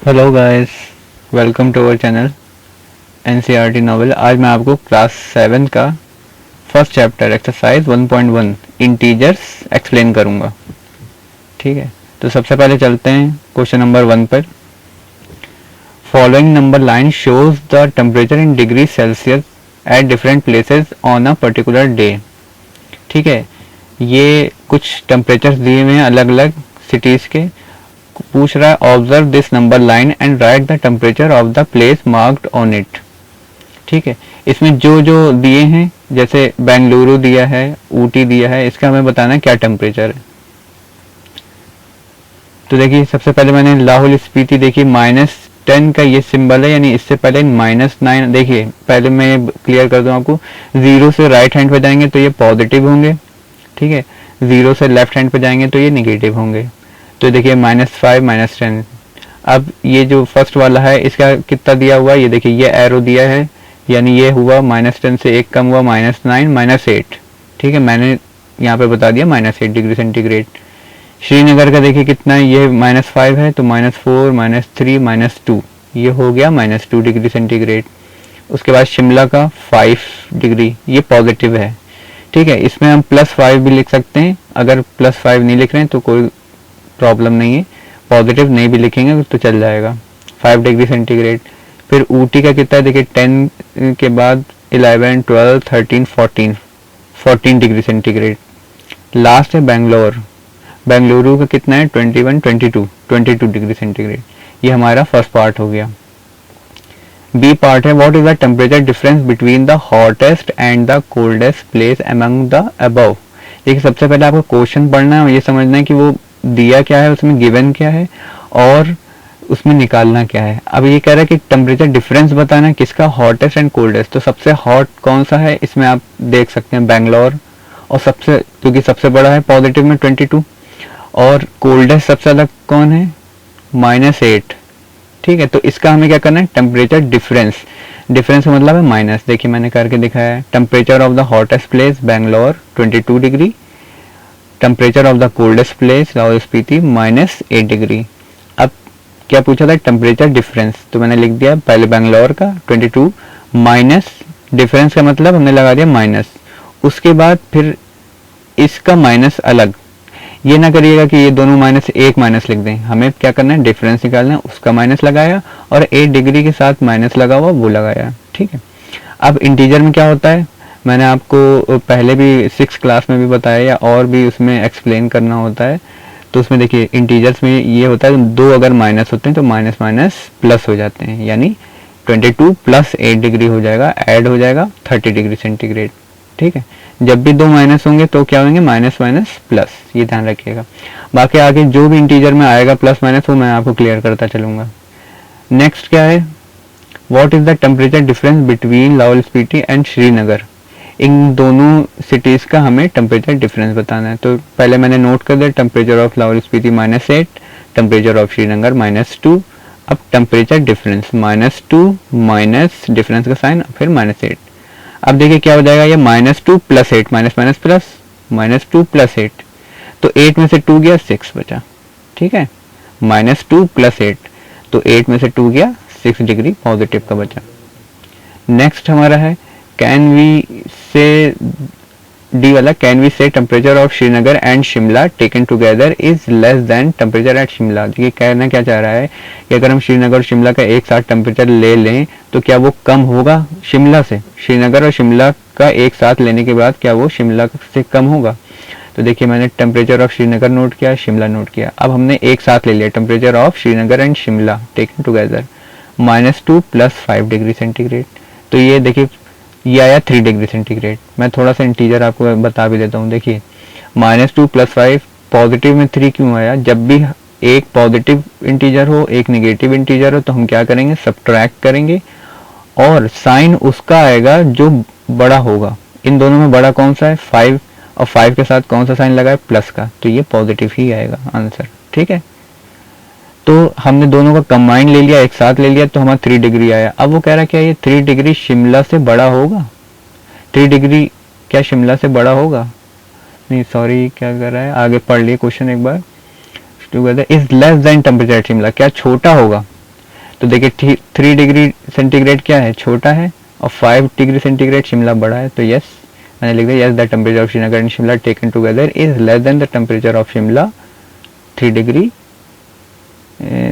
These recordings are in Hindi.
Hello guys, welcome to our channel NCERT novel. आज मैं आपको क्लास 7 का first chapter exercise 1.1 integers explain करूंगा। ठीक है, तो सबसे पहले चलते हैं क्वेश्चन नंबर 1 पर। Following number line shows the temperature in degree Celsius at different places on a particular day. ठीक है, ये कुछ टेम्परेचर्स दिए हुए हैं अलग अलग सिटीज़ के। पूछ रहा है observe this number line and right the temperature of the place marked on it. ठीक है, इसमें जो जो दिए हैं, जैसे बेंगलुरु दिया है, ऊटी दिया है, इसका हमें बताना है क्या टेम्परेचर है। तो देखिए, सबसे पहले मैंने लाहौल स्पीति देखी -10 का ये सिंबल है, यानी इससे पहले -9। देखिए, पहले मैं क्लियर कर दूं आपको, 0 से राइट हैंड पे जाएंगे तो ये पॉजिटिव होंगे। ठीक है, 0 से लेफ्ट हैंड पे जाएंगे तो ये निगेटिव होंगे। तो देखिए -5 -10। अब ये जो फर्स्ट वाला है इसका कितना दिया हुआ है, ये देखिए ये एरो दिया है, यानी ये हुआ -10 से एक कम हुआ -9 -8। ठीक है, मैंने यहाँ पे बता दिया -8 डिग्री सेंटीग्रेड। श्रीनगर का देखिए कितना है, ये -5 है तो -4 -3 -2, ये हो गया -2 डिग्री सेंटीग्रेड। उसके बाद शिमला का 5 डिग्री, ये पॉजिटिव है। ठीक है, इसमें हम +5 भी लिख सकते हैं, अगर +5 नहीं लिख रहे हैं तो कोई प्रॉब्लम नहीं है, पॉजिटिव नहीं भी लिखेंगे तो चल जाएगा। 5 डिग्री सेंटीग्रेड। फिर ऊटी का कितना है, देखिए 10 के बाद 11 12 13 14 डिग्री सेंटीग्रेड। लास्ट है बेंगलोर, बेंगलुरु का कितना है 21 22 डिग्री सेंटीग्रेड। ये हमारा फर्स्ट पार्ट हो गया। बी पार्ट है what is the temperature difference between the hottest and the coldest place among the above. देखिए, सबसे पहले आपको क्वेश्चन पढ़ना है और ये समझना है कि वो दिया क्या है, उसमें गिवन क्या है और उसमें निकालना क्या है। अब ये कह रहा है कि टेम्परेचर डिफरेंस बताना है किसका, हॉटेस्ट एंड कोल्डेस्ट। तो सबसे हॉट कौन सा है, इसमें आप देख सकते हैं बेंगलोर, और सबसे क्योंकि सबसे बड़ा है पॉजिटिव में 22, और कोल्डेस्ट सबसे अलग कौन है -8। ठीक है, तो इसका हमें क्या करना है, टेम्परेचर डिफरेंस। डिफरेंस का मतलब है माइनस। देखिए मैंने करके दिखाया है, temperature of the hottest place Bangalore 22 degree, temperature of the coldest place Lahaul Spiti -8 degree. अब क्या पूछा था, टेम्परेचर डिफरेंस, तो मैंने लिख दिया पहले बेंगलोर का 22 माइनस डिफरेंस का मतलब हमने लगा दिया माइनस, उसके बाद फिर इसका माइनस अलग। ये ना करिएगा कि ये दोनों -1 माइनस लिख दें, हमें क्या करना है डिफरेंस निकालना है, उसका माइनस लगाया और 8 डिग्री के साथ माइनस लगा हुआ वो लगाया। ठीक है, अब इंटीजर में क्या होता है, मैंने आपको पहले भी 6 क्लास में भी बताया या और भी उसमें एक्सप्लेन करना होता है। तो उसमें देखिए इंटीजर्स में ये होता है, दो अगर माइनस होते हैं तो माइनस माइनस प्लस हो जाते हैं, यानी 22 + 8 डिग्री हो जाएगा, ऐड हो जाएगा 30 डिग्री सेंटीग्रेड। ठीक है, जब भी दो माइनस होंगे तो क्या होंगे, माइनस माइनस प्लस, ये ध्यान रखिएगा। बाकी आगे जो भी इंटीजर में आएगा प्लस माइनस वो मैं आपको क्लियर करता चलूंगा। नेक्स्ट क्या है, what is the temperature difference between Lahaul Spiti and Srinagar. इन दोनों सिटीज़ का हमें टेम्परेचर डिफरेंस बताना है। तो पहले मैंने नोट कर दिया, temperature of Lahaul Spiti -8, temperature of Srinagar -2। अब टेम्परेचर डिफरेंस -2 माइनस डिफरेंस का साइन फिर -8। अब देखिए क्या हो जाएगा, ये -2 + 8 माइनस माइनस प्लस, -2 + 8, तो 8 में से 2 गया 6 बचा। ठीक है, -2 + 8, तो 8 में से 2 गया 6 डिग्री पॉजिटिव का बचा। नेक्स्ट हमारा है कैन वी से, डी वाला, कैन वी से temperature of Srinagar and Shimla taken together is less than temperature at Shimla. ये कहना क्या चाह रहा है कि अगर हम श्रीनगर और शिमला का एक साथ टेम्परेचर ले लें तो क्या वो कम होगा शिमला से, श्रीनगर और शिमला का एक साथ लेने के बाद क्या वो शिमला से कम होगा। तो देखिए मैंने टेम्परेचर ऑफ श्रीनगर नोट किया, शिमला नोट किया। अब हमने एक साथ ले लिया temperature of Srinagar and Shimla taken together, -2 + 5 degree centigrade. तो ये देखिए ये आया 3 डिग्री सेंटीग्रेड। मैं थोड़ा सा इंटीजर आपको बता भी देता हूँ। देखिए -2 + 5 पॉजिटिव में 3 क्यों आया, जब भी एक पॉजिटिव इंटीजर हो एक नेगेटिव इंटीजर हो तो हम क्या करेंगे, सब्ट्रैक्ट करेंगे और साइन उसका आएगा जो बड़ा होगा। इन दोनों में बड़ा कौन सा है 5, और 5 के साथ कौन सा साइन लगा है प्लस का, तो ये पॉजिटिव ही आएगा आंसर। ठीक है, तो हमने दोनों का कंबाइन ले लिया, एक साथ ले लिया, तो हमारा 3 डिग्री आया। अब वो कह रहा है क्या ये 3 डिग्री शिमला से बड़ा होगा, 3 डिग्री क्या शिमला से बड़ा होगा, नहीं सॉरी क्या कर रहा है, आगे पढ़ लिए क्वेश्चन एक बार। Together is less than temperature Shimla, क्या छोटा होगा तो देखिए 3 डिग्री सेंटीग्रेड क्या है, छोटा है, और 5 डिग्री सेंटीग्रेड शिमला बड़ा है। तो यस मैंने लिख दिया, yes the temperature of Srinagar and Shimla taken together is less than the temperature of Shimla 3 degree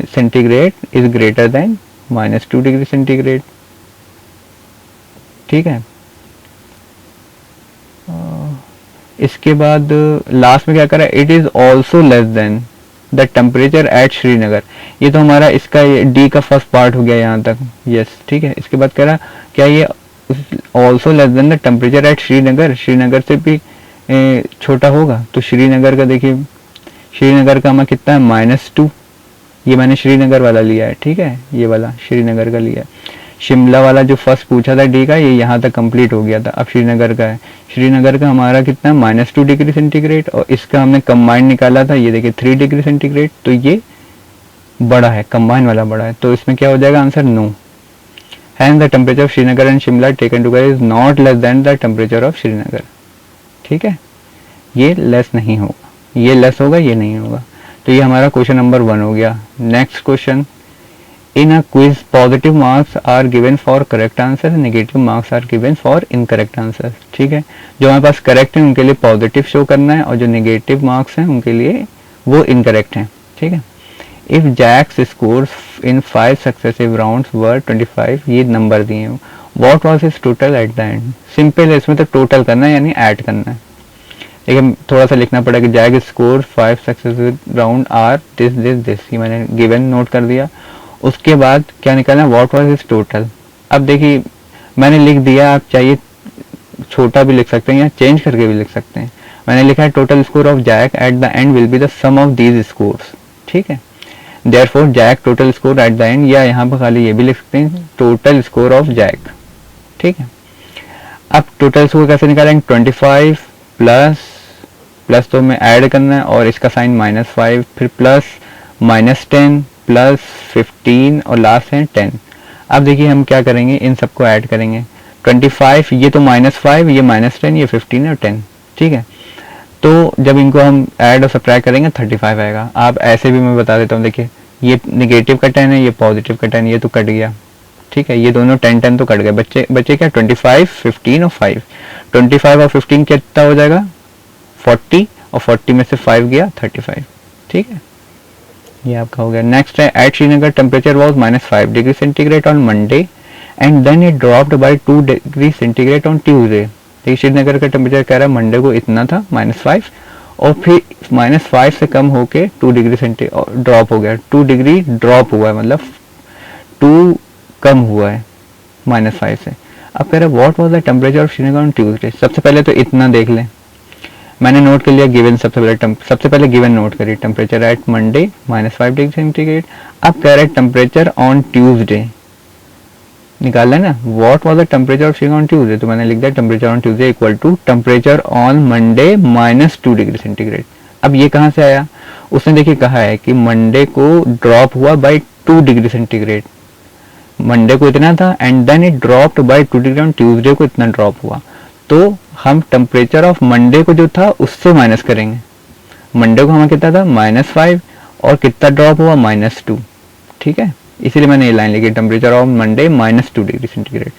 centigrade is greater than -2 degree centigrade. ठीक है, इसके बाद लास्ट में क्या करा, it is also less than the temperature at Srinagar. ये तो हमारा इसका डी का फर्स्ट पार्ट हो गया यहाँ तक, यस ठीक है। इसके बाद कह रहा क्या ये also less than the temperature at Srinagar, Srinagar से भी छोटा होगा। तो श्रीनगर का देखिए, श्रीनगर का हमारा कितना है -2, ये मैंने श्रीनगर वाला लिया है, ठीक है, ये वाला श्रीनगर का लिया है। शिमला वाला जो फर्स्ट पूछा था डी का, ये यहाँ तक कंप्लीट हो गया था। अब श्रीनगर का है, श्रीनगर का हमारा कितना है -2 डिग्री सेंटीग्रेड, और इसका हमने कंबाइंड निकाला था, ये देखिए 3 डिग्री सेंटीग्रेड। तो ये बड़ा है, कंबाइंड वाला बड़ा है, तो इसमें क्या हो जाएगा answer no. Hence the temperature of Srinagar and Shimla taken together is not less than the temperature of Srinagar. ठीक है, ये लेस नहीं होगा, ये लेस होगा, ये नहीं होगा। तो ये हमारा क्वेश्चन नंबर 1 हो गया। Next question, in a quiz positive marks are given for correct answer, negative marks are given for incorrect answer. ठीक है, जो हमारे पास करेक्ट है उनके लिए पॉजिटिव शो करना है, और जो नेगेटिव मार्क्स हैं उनके लिए वो इनकरेक्ट हैं। ठीक है, if Jack's scores in 5 successive rounds were 25, ये नंबर दिए हैं, what was his total at the end. Simple है, इसमें तो टोटल करना है यानी ऐड करना है। लेकिन थोड़ा सा लिखना पड़ेगा, Jack score 5 successive round are this this this, ये मैंने गिवन नोट कर दिया। उसके बाद क्या निकालना, व्हाट वाज हिज टोटल। अब देखिए मैंने लिख दिया, आप चाहिए छोटा भी लिख सकते हैं या चेंज करके भी लिख सकते हैं। मैंने लिखा है total score of Jack at the end will be the sum of these scores. ठीक है, therefore Jack total score at the end, या यहाँ पर खाली ये भी लिख सकते हैं टोटल स्कोर ऑफ जैक। ठीक है, अब टोटल स्कोर कैसे निकालेंगे, 25 प्लस तो हमें ऐड करना है, और इसका साइन -5, फिर प्लस -10 प्लस 15 और लास्ट है 10। अब देखिए हम क्या करेंगे, इन सबको ऐड करेंगे। 25 ये तो -5, ये -10, ये 15 और 10। ठीक है, तो जब इनको हम ऐड और सब्ट्रैक्ट करेंगे 35 आएगा। आप ऐसे भी मैं बता देता हूँ, देखिए ये नेगेटिव का 10 है, ये पॉजिटिव का 10, ये तो कट गया। ठीक है, ये दोनों 10 तो कट गए, बच्चे क्या 25, 15 और 5। 25 और 15 कितना हो जाएगा 40, और 40 में से 5 गया 35। ठीक है, ये आपका हो गया। नेक्स्ट है, at Srinagar temperature was -5 degree centigrade on Monday and then it dropped by 2 degree centigrade on Tuesday. देखिए श्रीनगर का टेम्परेचर कह रहा है मंडे को इतना था -5, और फिर -5 से कम होके 2 डिग्री सेंटीग्रेड ड्रॉप हो गया। 2 डिग्री ड्रॉप हुआ है, मतलब 2 कम हुआ है -5 से। अब कह रहा है what was the temperature of Srinagar on Tuesday. सबसे पहले तो इतना देख लें, मैंने नोट कर लिया गिवन, सबसे पहले गिवन नोट करिए, temperature at Monday -5 degree centigrade. अब कह रहे हैं टेम्परेचर ऑन ट्यूसडे निकालना है ना, what was the temperature of Srinagar on Tuesday. तो मैंने लिख दिया temperature on Tuesday equal to temperature on Monday -2 degree centigrade. अब ये कहाँ से आया, उसने देखिए कहा है कि मंडे को ड्रॉप हुआ बाय 2 डिग्री सेंटीग्रेड, मंडे को इतना था and then it dropped by 2 degree on Tuesday को इतना ड्रॉप हुआ। तो हम टेम्परेचर ऑफ मंडे को जो था उससे माइनस करेंगे। मंडे को हमें कितना था -5, और कितना ड्रॉप हुआ -2। ठीक है, इसीलिए मैंने ये लाइन लिखी, temperature of Monday -2 degree centigrade.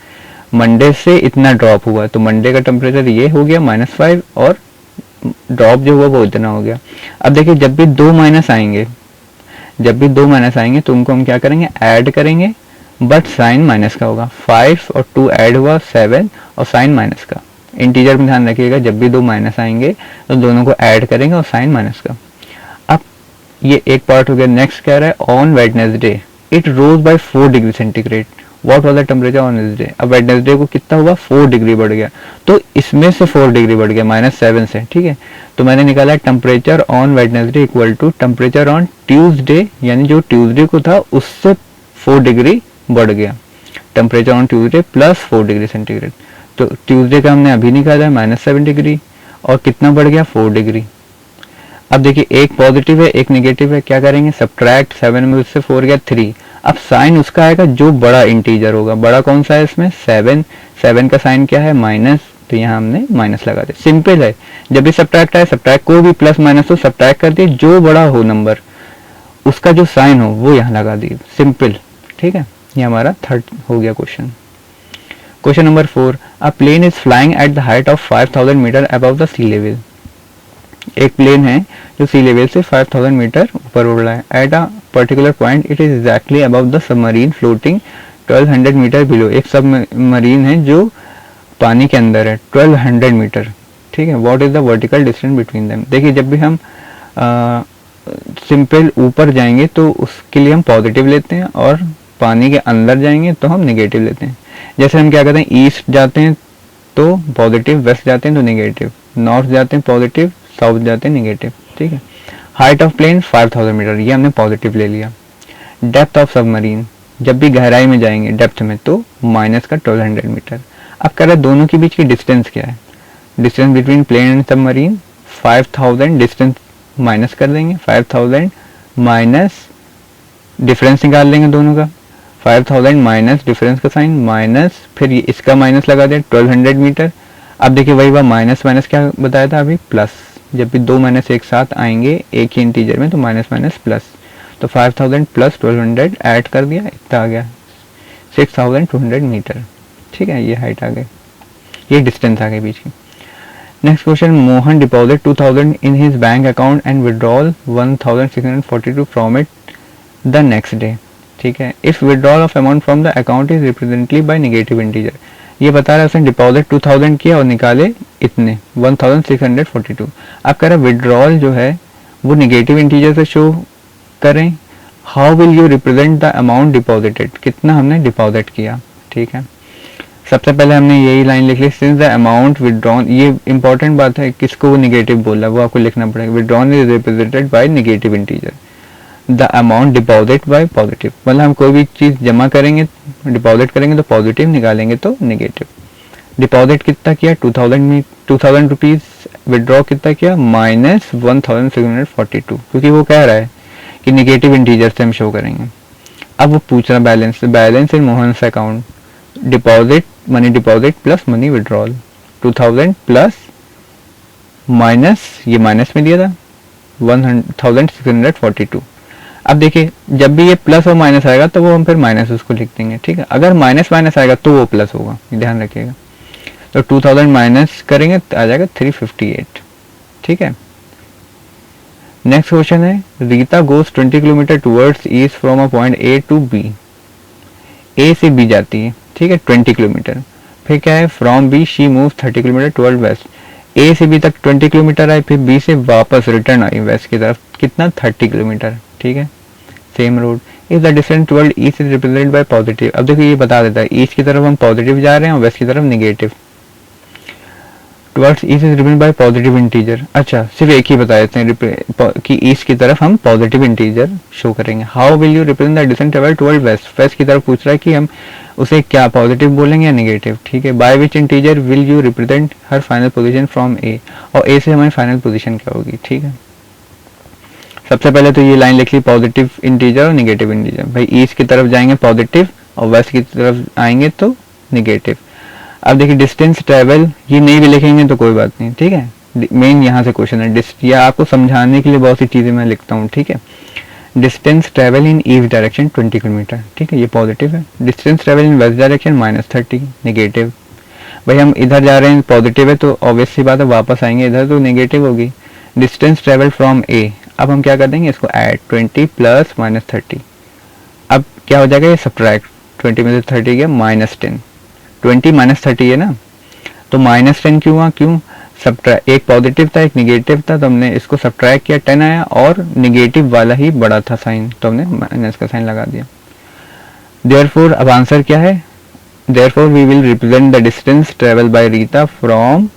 Monday से इतना ड्रॉप हुआ, तो मंडे का टेम्परेचर ये हो गया -5, और ड्रॉप जो हुआ वो इतना हो गया। अब देखिए जब भी 2 माइनस आएंगे, तो उनको हम क्या करेंगे, ऐड करेंगे, बट साइन माइनस का होगा। 5 और 2 ऐड हुआ 7, और साइन माइनस का। इंटीजर में ध्यान रखिएगा, जब भी 2 माइनस आएंगे तो दोनों को ऐड करेंगे और साइन माइनस का। अब ये एक पार्ट हो गया। नेक्स्ट कह रहा है on Wednesday it rose by 4 degree centigrade, what was the temperature on Wednesday. अब वेडनेसडे को कितना हुआ, 4 डिग्री बढ़ गया, तो इसमें से 4 डिग्री बढ़ गया -7 से। ठीक है, तो मैंने निकाला temperature on Wednesday equal to temperature on Tuesday, यानी जो ट्यूसडे को था उससे 4 डिग्री बढ़ गया। Temperature on Tuesday plus 4 degree centigrade, तो ट्यूसडे का हमने अभी निकाला है -7 डिग्री, और कितना बढ़ गया 4 डिग्री। अब देखिए एक पॉजिटिव है एक नेगेटिव है, क्या करेंगे, सब्ट्रैक्ट 7 में उससे 4 गया 3। अब साइन उसका आएगा जो बड़ा इंटीजर होगा। बड़ा कौन सा है इसमें, 7 का साइन क्या है माइनस, तो यहाँ हमने माइनस लगा दिया। सिंपल है, जब भी सब्ट्रैक्ट आए सब्ट्रैक्ट कोई भी प्लस माइनस हो सब्ट्रैक्ट कर दिए, जो बड़ा हो नंबर उसका जो साइन हो वो यहाँ लगा दिए, सिंपल। ठीक है, ये हमारा थर्ड हो गया question. Question number 4, a plane is flying at the height of 5000 metre above the sea level. एक प्लेन है जो सी लेवल से 5000 मीटर ऊपर उड़ रहा है। At a particular point it is exactly above the submarine floating 1200 metre below. एक सबमरीन है जो पानी के अंदर है 1200 मीटर, ठीक है। What is the vertical distance between them. देखिए जब भी हम सिंपल ऊपर जाएंगे तो उसके लिए हम पॉजिटिव लेते हैं, और पानी के अंदर जाएंगे तो हम नेगेटिव लेते हैं। जैसे हम क्या करते हैं, ईस्ट जाते हैं तो पॉजिटिव, वेस्ट जाते हैं तो नेगेटिव, नॉर्थ जाते हैं पॉजिटिव, साउथ जाते हैं नेगेटिव, ठीक है। हाइट ऑफ प्लेन 5000 मीटर, ये हमने पॉजिटिव ले लिया। डेप्थ ऑफ सबमरीन, जब भी गहराई में जाएंगे डेप्थ में तो माइनस का 1200 मीटर। अब कह रहा है दोनों के बीच की डिस्टेंस क्या है, distance between plane and submarine 5000, distance minus कर देंगे 5000 माइनस डिफरेंस निकाल लेंगे दोनों का, 5000 माइनस डिफरेंस का साइन माइनस, फिर ये इसका माइनस लगा दें 1200 मीटर। अब देखिए वही बात, माइनस माइनस क्या बताया था अभी, प्लस। जब भी दो माइनस एक साथ आएंगे एक ही इंटीजर में तो माइनस माइनस प्लस, तो 5000 प्लस 1200 ऐड कर दिया, इतना आ गया 6200 मीटर, ठीक है। ये हाइट आ गई, ये डिस्टेंस आ गई बीच की। Next question, Mohan deposit 2000 in his bank account and withdrawal 1642 from it the next day, ठीक है। If withdrawal of amount from the account is represented by negative integer. ये बता रहा है उसने डिपॉजिट 2000 किया और निकाले इतने 1642। अब कह रहा है विड्रॉल जो है वो नेगेटिव इंटीजर से शो करें। How will you represent the amount deposited, कितना हमने डिपॉजिट किया, ठीक है। सबसे पहले हमने यही लाइन लिख ली, सिंस द अमाउंट विड्रॉन, ये इंपॉर्टेंट बात है, किसको वो नेगेटिव बोला वो आपको लिखना पड़ेगा। Withdrawn is represented by negative integer, the amount deposit bye positive, मतलब हम कोई भी चीज जमा करेंगे डिपॉजिट करेंगे तो पॉजिटिव, निकालेंगे तो नेगेटिव। डिपॉजिट कितना किया 2000 रुपीज, विड्रॉ कितना किया माइनस 1642, क्योंकि वो कह रहा है कि नेगेटिव इंटीजर से हम शो करेंगे। अब वो पूछ रहा बैलेंस, बैलेंस इन Mohan account, deposit money deposit plus money withdrawal 2000 plus minus, ये माइनस में दिया था 1642। अब देखिए जब भी ये प्लस और माइनस आएगा तो वो हम फिर माइनस उसको लिख देंगे, ठीक है। अगर माइनस माइनस आएगा तो वो प्लस होगा, ध्यान रखिएगा। तो 2000 माइनस करेंगे तो आ जाएगा 358, ठीक है। नेक्स्ट क्वेश्चन है, Rita goes 20 kilometre towards east from a point A to B. A से बी जाती है, ठीक है 20 किलोमीटर। फिर क्या है, from B she moves 30 kilometre toward west. A से बी तक 20 किलोमीटर आई, फिर बी से वापस रिटर्न आई वेस्ट की तरफ, कितना 30 किलोमीटर, ठीक है। Same road. If the distance toward east is represented by positive. अब देखिए ये बता देता है ईस्ट की तरफ हम पॉजिटिव जा रहे हैं और वेस्ट की तरफ negative. Towards east is represented by positive integer. अच्छा सिर्फ एक ही बता देते हैं कि ईस्ट की तरफ हम पॉजिटिव इंटीजर शो करेंगे। How will you represent the distance travel toward west. West की तरफ पूछ रहा है कि हम उसे क्या पॉजिटिव बोलेंगे या नेगेटिव, ठीक है। By which integer will you represent her final position from A, और ए से हमारी फाइनल पोजीशन क्या होगी, ठीक है। सबसे पहले तो ये लाइन लिख ली, पॉजिटिव इंटीजर और नेगेटिव इंटीजर। भाई ईस्ट की तरफ जाएंगे पॉजिटिव और वेस्ट की तरफ आएंगे तो नेगेटिव। अब देखिए डिस्टेंस ट्रेवल, ये नहीं भी लिखेंगे तो कोई बात नहीं, ठीक है। मेन यहाँ से क्वेश्चन है, या आपको समझाने के लिए बहुत सी चीजें मैं लिखता हूँ, ठीक है। Distance travel in east direction 20 kilometre, ठीक है, ये पॉजिटिव है। Distance travel in west direction -30, negative. भाई हम इधर जा रहे हैं पॉजिटिव है तो ऑब्वियसली बात है वापस आएंगे इधर तो नेगेटिव होगी। डिस्टेंस ट्रेवल फ्रॉम ए, अब हम क्या कर देंगे इसको ऐड 20 प्लस -30। अब क्या हो जाएगा ये सब्ट्रैक्ट, 20 में से 30 गया -10, 20 -30 है ना, तो -10 क्यों हुआ, क्यों सब्ट्रैक्ट, एक पॉजिटिव था एक नेगेटिव था तो हमने इसको सब्ट्रैक्ट किया, 10 आया और नेगेटिव वाला ही बड़ा था साइन तो हमने माइनस का साइन लगा दिया। देयरफॉर अब आंसर क्या है, therefore we will represent the distance travel by Rita from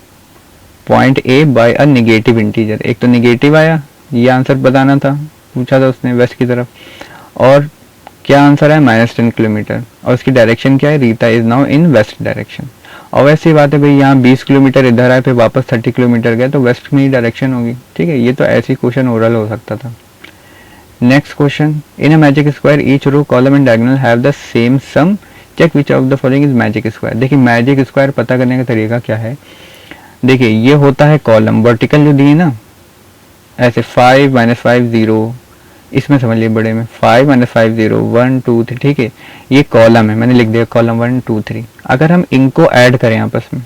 point A by a negative integer. एक तो नेगेटिव आया, ये आंसर बताना था, पूछा था उसने वेस्ट की तरफ, और क्या आंसर है -10 किलोमीटर, और उसकी डायरेक्शन क्या है, Rita is now in west direction. और वैसी बात है भाई यहाँ 20 किलोमीटर इधर आए फिर वापस 30 किलोमीटर गए तो वेस्ट में ही डायरेक्शन होगी, ठीक है। ये तो ऐसी क्वेश्चन ओरल हो सकता था। Next question, in a magic square each row column and diagonal have the same sum, check which of the following is magic square. देखिए मैजिक स्क्वायर पता करने का तरीका क्या है, देखिए ये होता है कॉलम वर्टिकल जो दिए ना ऐसे 5 -5 0, इसमें समझ लिए बड़े में 5 माइनस 5 0 1 2 3, ठीक है, ये कॉलम है, मैंने लिख दिया कॉलम 1 2 3। अगर हम इनको ऐड करें आपस में,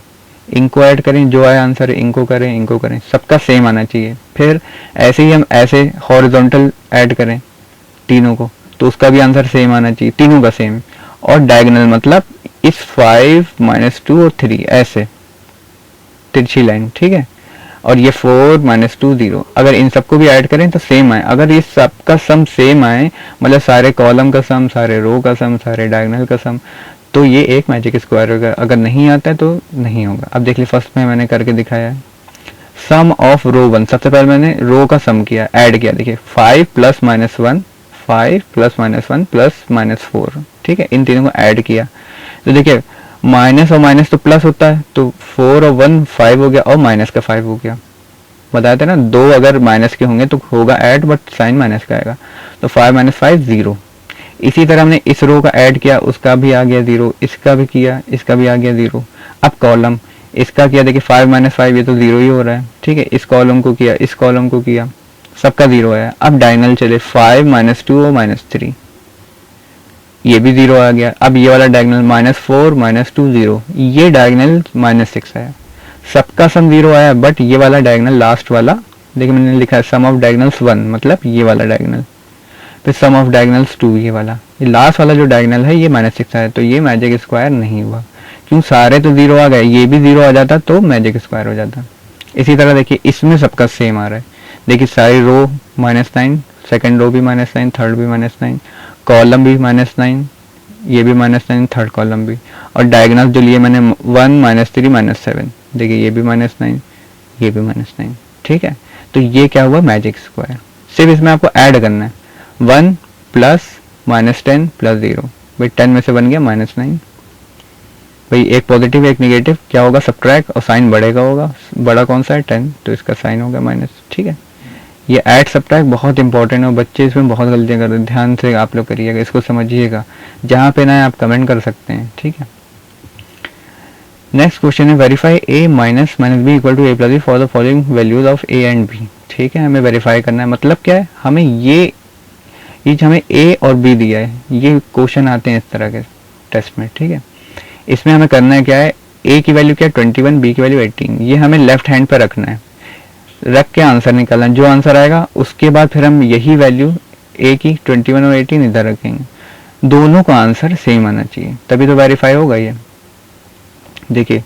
इनको ऐड करें, जो आया आंसर इनको करें, सबका सेम आना चाहिए। फिर ऐसे ही हम ऐसे हॉरिजॉन्टल ऐड करें तीनों को, तो उसका भी आंसर सेम आना चाहिए, तीनों का सेम। और डायगोनल मतलब इस 5 माइनस 2 और 3 ऐसे तिरछी लाइन, ठीक है, और ये 4 माइनस 2 0, अगर इन सबको भी ऐड करें तो सेम आए। अगर ये सबका सम सेम आए, मतलब सारे कॉलम का सम, सारे रो का सम, सारे डायगोनल का सम, तो ये एक मैजिक स्क्वायर होगा। अगर नहीं आता है तो नहीं होगा। अब देख लीजिए फर्स्ट में मैंने करके दिखाया है, सम ऑफ रो 1, सबसे पहले मैंने रो का सम किया, ऐड किया, देखिए 5 plus minus 1, 5 plus minus 1 plus minus 4, ठीक है, इन तीनों को ऐड किया। तो देखिए माइनस और माइनस तो प्लस होता है, तो 4 और 1 5 हो गया और माइनस का 5 हो गया। बताया था ना, दो अगर माइनस के होंगे तो होगा ऐड, बट साइन माइनस का आएगा। तो 5 माइनस 5 0। इसी तरह हमने इस रो का ऐड किया, उसका भी आ गया 0, इसका भी किया, इसका भी आ गया 0। अब कॉलम, इसका किया, देखिए 5 माइनस 5 ये तो 0 ही हो रहा है, ठीक है, इस कॉलम को किया, इस कॉलम को किया, सबका 0 आया। अब डायगोनल चले 5 माइनस 2 और माइनस 3, ये भी 0 आ गया। अब ये वाला डायगोनल माइनस 4 माइनस 2 0, ये डायगोनल माइनस 6 आया, सबका सम 0 आया। बट ये वाला डायगोनल लास्ट वाला, देखिए मैंने लिखा है सम ऑफ डायगोनल्स 1, मतलब ये वाला डायगोनल, फिर सम ऑफ डायगोनल्स 2, ये वाला, ये लास्ट वाला जो डायगोनल है ये माइनस 6 आया, तो ये मैजिक स्क्वायर नहीं हुआ। क्यों, सारे तो 0 आ गए, ये भी 0 आ जाता तो मैजिक स्क्वायर हो जाता। इसी तरह देखिए इसमें सबका सेम आ रहा है, देखिए सारी रो -9, सेकंड रो भी -9, थर्ड भी -9, कॉलम भी -9, ये भी -9, थर्ड कॉलम भी, और डायगोनल जो लिए मैंने 1 -3 -7, देखिए ये भी -9, ये भी -9, ठीक है। तो ये क्या हुआ, मैजिक स्क्वायर। सिर्फ इसमें आपको ऐड करना है, 1 प्लस -10 प्लस 0, भाई 10 में से बन गया -9, भाई एक पॉजिटिव एक नेगेटिव, क्या होगा सब्ट्रैक्ट, और साइन बढ़ेगा होगा, बड़ा कौन सा है 10, तो इसका साइन होगा माइनस, ठीक है। ये ऐड सब्ट्रैक्ट बहुत इंपॉर्टेंट है, और बच्चे इसमें बहुत गलतियां करते हैं, ध्यान से आप लोग करिएगा, इसको समझिएगा, जहाँ पे ना है आप कमेंट कर सकते हैं, ठीक है। नेक्स्ट क्वेश्चन है, verify a minus minus B equal to a plus B for the following values of a and b, ठीक है, हमें वेरीफाई करना है। मतलब क्या है, हमें ये हमें a और b दिया है, ये क्वेश्चन आते हैं इस तरह के टेस्ट में, ठीक है। इसमें हमें करना है क्या है, a की वैल्यू क्या है 21, b की वैल्यू 18, ये हमें लेफ्ट हैंड पर रखना है, रख के आंसर निकालना है। जो आंसर आएगा उसके बाद फिर हम यही वैल्यू a की 21 और 18 इधर रखेंगे, दोनों का आंसर सेम आना चाहिए, तभी तो वेरीफाई होगा ये। देखिए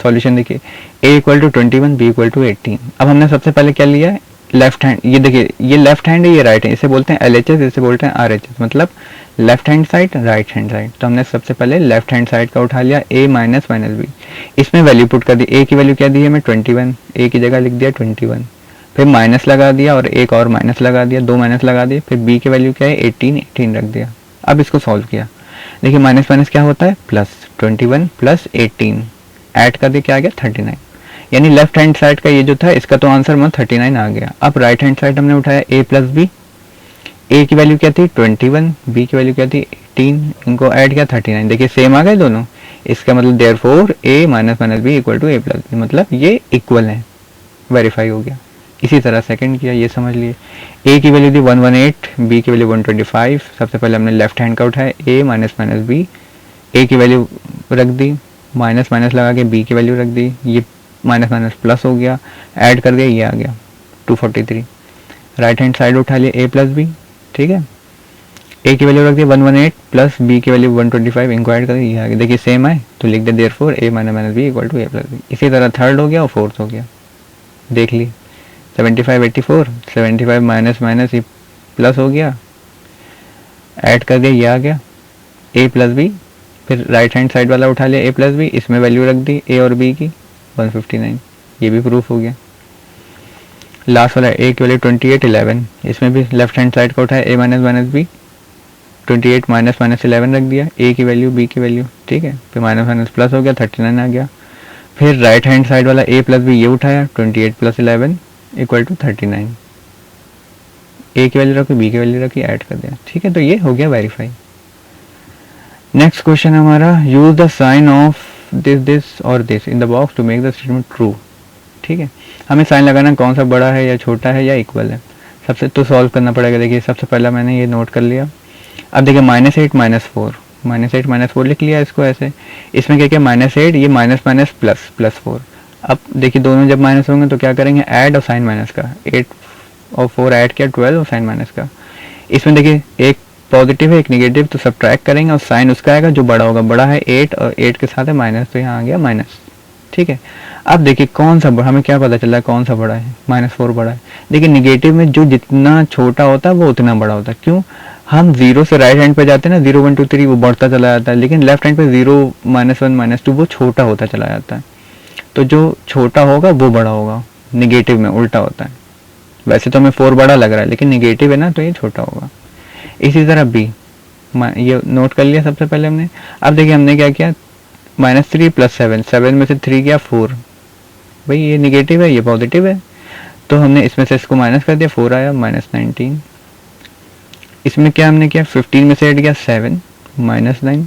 सॉल्यूशन देखिए, a equal to 21, b equal to 18। अब हमने सबसे पहले क्या लिया है, लेफ्ट हैंड, ये देखिए ये लेफ्ट हैंड है, ये राइट है, इसे बोलते हैं LHS, इसे बोलते हैं RHS, मतलब left hand side right hand side. तो हमने सबसे पहले लेफ्ट हैंड साइड का उठा लिया, a माइनस माइनस बी, इसमें वैल्यू पुट कर दी। a की वैल्यू क्या दी है, मैं 21, a की जगह लिख दिया 21, फिर माइनस लगा दिया और एक और माइनस लगा दिया, दो माइनस लगा दिए, फिर b की वैल्यू क्या है 18, 18 रख दिया। अब इसको सॉल्व किया, देखिए माइनस माइनस क्या होता है प्लस, 21 प्लस 18 ऐड कर दिया, क्या आ गया 39, यानी लेफ्ट हैंड साइड का ये जो था इसका तो आंसर 39 आ गया। अब राइट हैंड साइड हमने उठाया a प्लस बी, a की वैल्यू क्या थी 21, b की वैल्यू क्या थी 18, इनको ऐड किया 39, देखिए सेम आ गए दोनों, इसका मतलब therefore a minus minus B equal to a plus B, मतलब ये इक्वल है, वेरीफाई हो गया। इसी तरह सेकंड किया, ये समझ लिए, a की वैल्यू थी 118, b की वैल्यू 125, सबसे पहले हमने लेफ्ट हैंड का उठाया a minus minus B, a की वैल्यू रख दी, माइनस माइनस लगा के b की वैल्यू रख दी, ये माइनस माइनस प्लस हो गया, ऐड कर दिया, ये आ गया 243। राइट हैंड साइड उठा लिया a प्लस बी, ठीक है, a की वैल्यू रख दी 118 प्लस b की वैल्यू 125, इनको ऐड कर दिया, ये आ गया, देखिए सेम है तो लिख दे therefore a minus minus B equal to a plus B. इसी तरह थर्ड हो गया और फोर्थ हो गया, देख ली 75 84, 75 माइनस माइनस ये प्लस हो गया, ऐड कर दिया, ये आ गया a प्लस बी, फिर राइट हैंड साइड वाला उठा लिया a प्लस बी, इसमें वैल्यू रख दी a और b की 159, ये भी प्रूफ हो गया। लास्ट वाला a की वैल्यू 28 11, इसमें भी लेफ्ट हैंड साइड का उठाया a minus minus B, 28 minus minus 11 रख दिया, a की वैल्यू b की वैल्यू, ठीक है, फिर माइनस माइनस प्लस हो गया 39 आ गया। फिर राइट हैंड साइड वाला a प्लस बी ये उठाया 28 प्लस 11 इक्वल टू 39, a की वैल्यू रखी b की वैल्यू रखी, ऐड कर दिया, ठीक है, तो ये हो गया वेरीफाई। नेक्स्ट क्वेश्चन है हमारा, use the sign of this और this in the box to make the statement true, ठीक है, हमें साइन लगाना कौन सा बड़ा है या छोटा है या इक्वल है। सबसे तो सॉल्व करना पड़ेगा। देखिए सबसे पहला मैंने ये नोट कर लिया। अब देखिए -8 -4, -8 -4 लिख लिया इसको ऐसे। इसमें क्या क्या -8, ये माइनस माइनस प्लस, +4। अब देखिए दोनों जब माइनस होंगे तो क्या करेंगे, ऐड और साइन माइनस का। 8 और 4 ऐड किया, 12 और साइन माइनस का। इसमें देखिए एक पॉजिटिव है एक निगेटिव, तो सब्ट्रैक्ट करेंगे और साइन उसका आएगा जो बड़ा होगा। बड़ा है 8 और 8 के साथ है माइनस, तो यहाँ आ गया माइनस। ठीक है, अब देखिए कौन सा बड़ा, हमें क्या पता चला कौन सा बड़ा है, -4 बड़ा है। देखिए निगेटिव में जो जितना छोटा होता है वो उतना बड़ा होता है। क्यों, हम 0 से राइट हैंड पे जाते हैं ना, 0 1 2 3 वो बढ़ता चला जाता है, लेकिन लेफ्ट हैंड पे 0 -1 -2 वो छोटा होता चला जाता है। तो जो छोटा होगा वो बड़ा होगा, निगेटिव में उल्टा होता है। वैसे तो हमें 4 बड़ा लग रहा है, लेकिन निगेटिव है ना तो ये छोटा होगा। इसी तरह बी, ये नोट कर लिया सबसे पहले हमने। अब देखिए हमने क्या किया, -3 + 7, 7 में से 3 गया 4। भाई ये निगेटिव है ये पॉजिटिव है, तो हमने इसमें से इसको माइनस कर दिया, 4 आया, -19। इसमें क्या हमने किया, 15 में से ऐड किया 7, -9।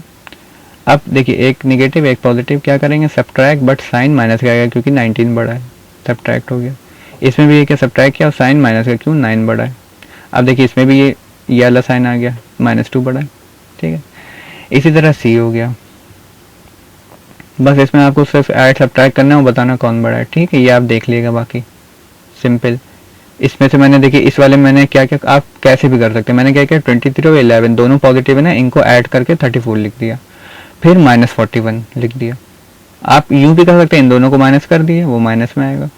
अब देखिए एक निगेटिव एक पॉजिटिव, क्या करेंगे, सब्ट्रैक्ट, बट साइन माइनस का आएगा क्योंकि 19 बड़ा है, सब्ट्रैक्ट हो गया। इसमें भी ये क्या सब्ट्रैक्ट किया और साइन माइनस का, क्यों, 9 बड़ा है। अब देखिए इसमें भी ये वाला साइन आ गया, -2 बड़ा है। ठीक है, इसी तरह सी हो गया। बस इसमें आपको सिर्फ ऐड सब्ट्रैक्ट करना है और बताना कौन बड़ा है। ठीक है, ये आप देख लीजिएगा, बाकी सिंपल। इसमें से मैंने देखिए इस वाले मैंने क्या क्या, आप कैसे भी कर सकते हैं। मैंने क्या किया, 23 और 11 दोनों पॉजिटिव है ना, इनको ऐड करके 34 लिख दिया, फिर -41 लिख दिया। आप यूं भी कर सकते हैं, इन दोनों को माइनस कर दिए, वो माइनस में आएगा।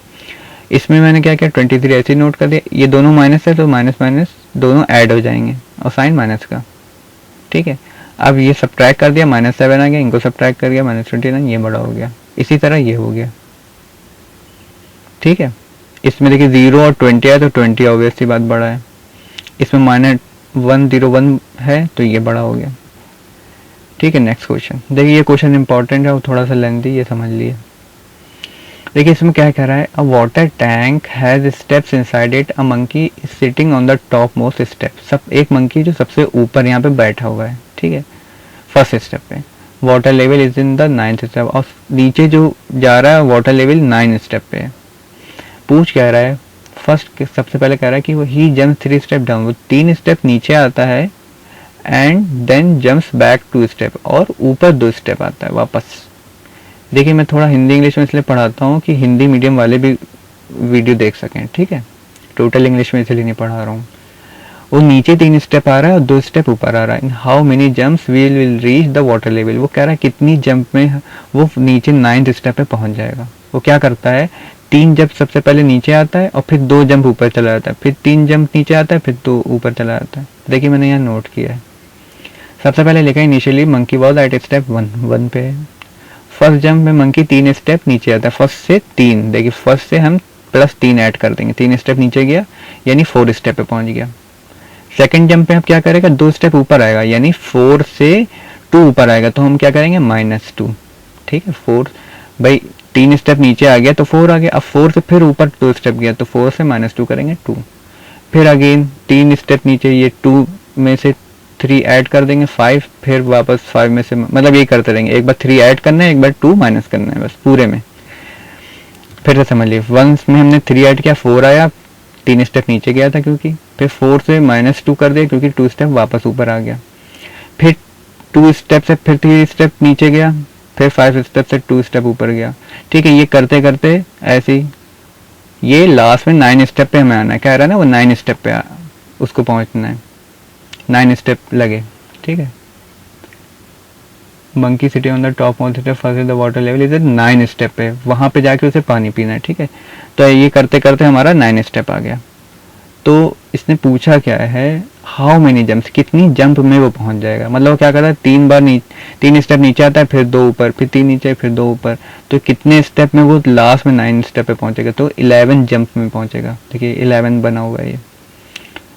इसमें मैंने क्या किया, 23 ऐसे नोट कर दिया, ये दोनों माइनस है तो माइनस माइनस दोनों ऐड हो जाएंगे और साइन माइनस का। ठीक है, अब ये सब्ट्रैक्ट कर दिया, -7 आ गया, इनको सब्ट्रैक्ट कर दिया, -29, ये बड़ा हो गया। इसी तरह ये हो गया। ठीक है, इसमें देखिए 0 और 20 है तो 20 ऑब्वियस सी बात बड़ा है। इसमें -101 है तो ये बड़ा हो गया। ठीक है, नेक्स्ट क्वेश्चन देखिए, ये क्वेश्चन इंपॉर्टेंट है और थोड़ा सा लेंथी, ये समझ लिए। देखिए इसमें क्या कह रहा है, अ water tank has steps inside it, a monkey is sitting on the top most step. सब एक मंकी जो सबसे ऊपर यहाँ पे बैठा हुआ है, ठीक है, फर्स्ट स्टेप पे। Water level is in the 9th step, और नीचे जो जा रहा है वाटर लेवल 9 स्टेप पे है। पूछ कह रहा है, फर्स्ट सबसे पहले कह रहा है कि वो ही जम्प 3 स्टेप डाउन, वो 3 स्टेप नीचे आता है, and then jumps back 2 step, और ऊपर 2 स्टेप आता है वापस। देखिए मैं थोड़ा हिंदी इंग्लिश में इसलिए पढ़ाता हूँ कि हिंदी मीडियम वाले भी वीडियो देख सकें। ठीक है, टोटल इंग्लिश में इसलिए नहीं पढ़ा रहा हूँ। वो नीचे 3 स्टेप आ रहा है और 2 स्टेप ऊपर आ रहा है। In how many jumps will reach the water level, वो कह रहा है कितनी जंप में वो नीचे 9th स्टेप पे पहुंच जाएगा। वो क्या करता है, 3 जंप सबसे पहले नीचे आता है और फिर 2 जंप ऊपर चला जाता है, फिर 3 जंप नीचे आता है, फिर 2 ऊपर चला जाता है। देखिए मैंने यहाँ नोट किया है। सबसे पहले लिखा initially monkey was at step 1 पे। फर्स्ट जंप में मंकी 3 स्टेप नीचे आता है, फर्स्ट से 3। देखिए फर्स्ट से हम +3 ऐड कर देंगे, 3 स्टेप नीचे गया यानी 4 स्टेप पे पहुंच गया। सेकंड जंप पे अब क्या करेगा, 2 स्टेप ऊपर आएगा यानी 4 से 2 ऊपर आएगा, तो हम क्या करेंगे -2। ठीक है, 4 भाई 3 स्टेप नीचे आ गया तो 4 आ गया, अब 4 से फिर ऊपर 2 स्टेप गया तो 4 से -2 करेंगे 2। फिर अगेन 3 स्टेप नीचे, ये 2 में से 3 ऐड कर देंगे 5, फिर वापस 5 में से, मतलब ये करते रहेंगे, एक बार 3 ऐड करना है, एक बार 2 माइनस करना है, बस पूरे में। फिर से समझ लीजिए, 1 में हमने 3 ऐड किया, 4 आया, 3 स्टेप नीचे गया था क्योंकि, फिर 4 से -2 कर दिया क्योंकि 2 स्टेप वापस ऊपर आ गया, फिर 2 स्टेप से फिर 3 स्टेप नीचे गया, फिर 5 स्टेप से 2 स्टेप ऊपर गया। ठीक है, ये करते करते ऐसे ही ये लास्ट में 9 स्टेप पे हमें आना है, कह रहा है ना वो 9 स्टेप पे उसको पहुंचना है, 9 स्टेप लगे। ठीक है, monkey sitting on the top most step first the water level is 9 step पे, वहां पे जाके उसे पानी पीना है। ठीक है, तो ये करते करते हमारा 9 स्टेप आ गया। तो इसने पूछा क्या है, हाउ मेनी जंप्स, कितनी जंप में वो पहुंच जाएगा। मतलब वो क्या करता है, 3 स्टेप नीचे आता है, फिर 2 ऊपर, फिर 3 नीचे, फिर 2 ऊपर, तो कितने स्टेप में वो लास्ट में 9 स्टेप पे पहुंचेगा, तो 11 जंप में पहुंचेगा। देखिए 11 बना हुआ है ये,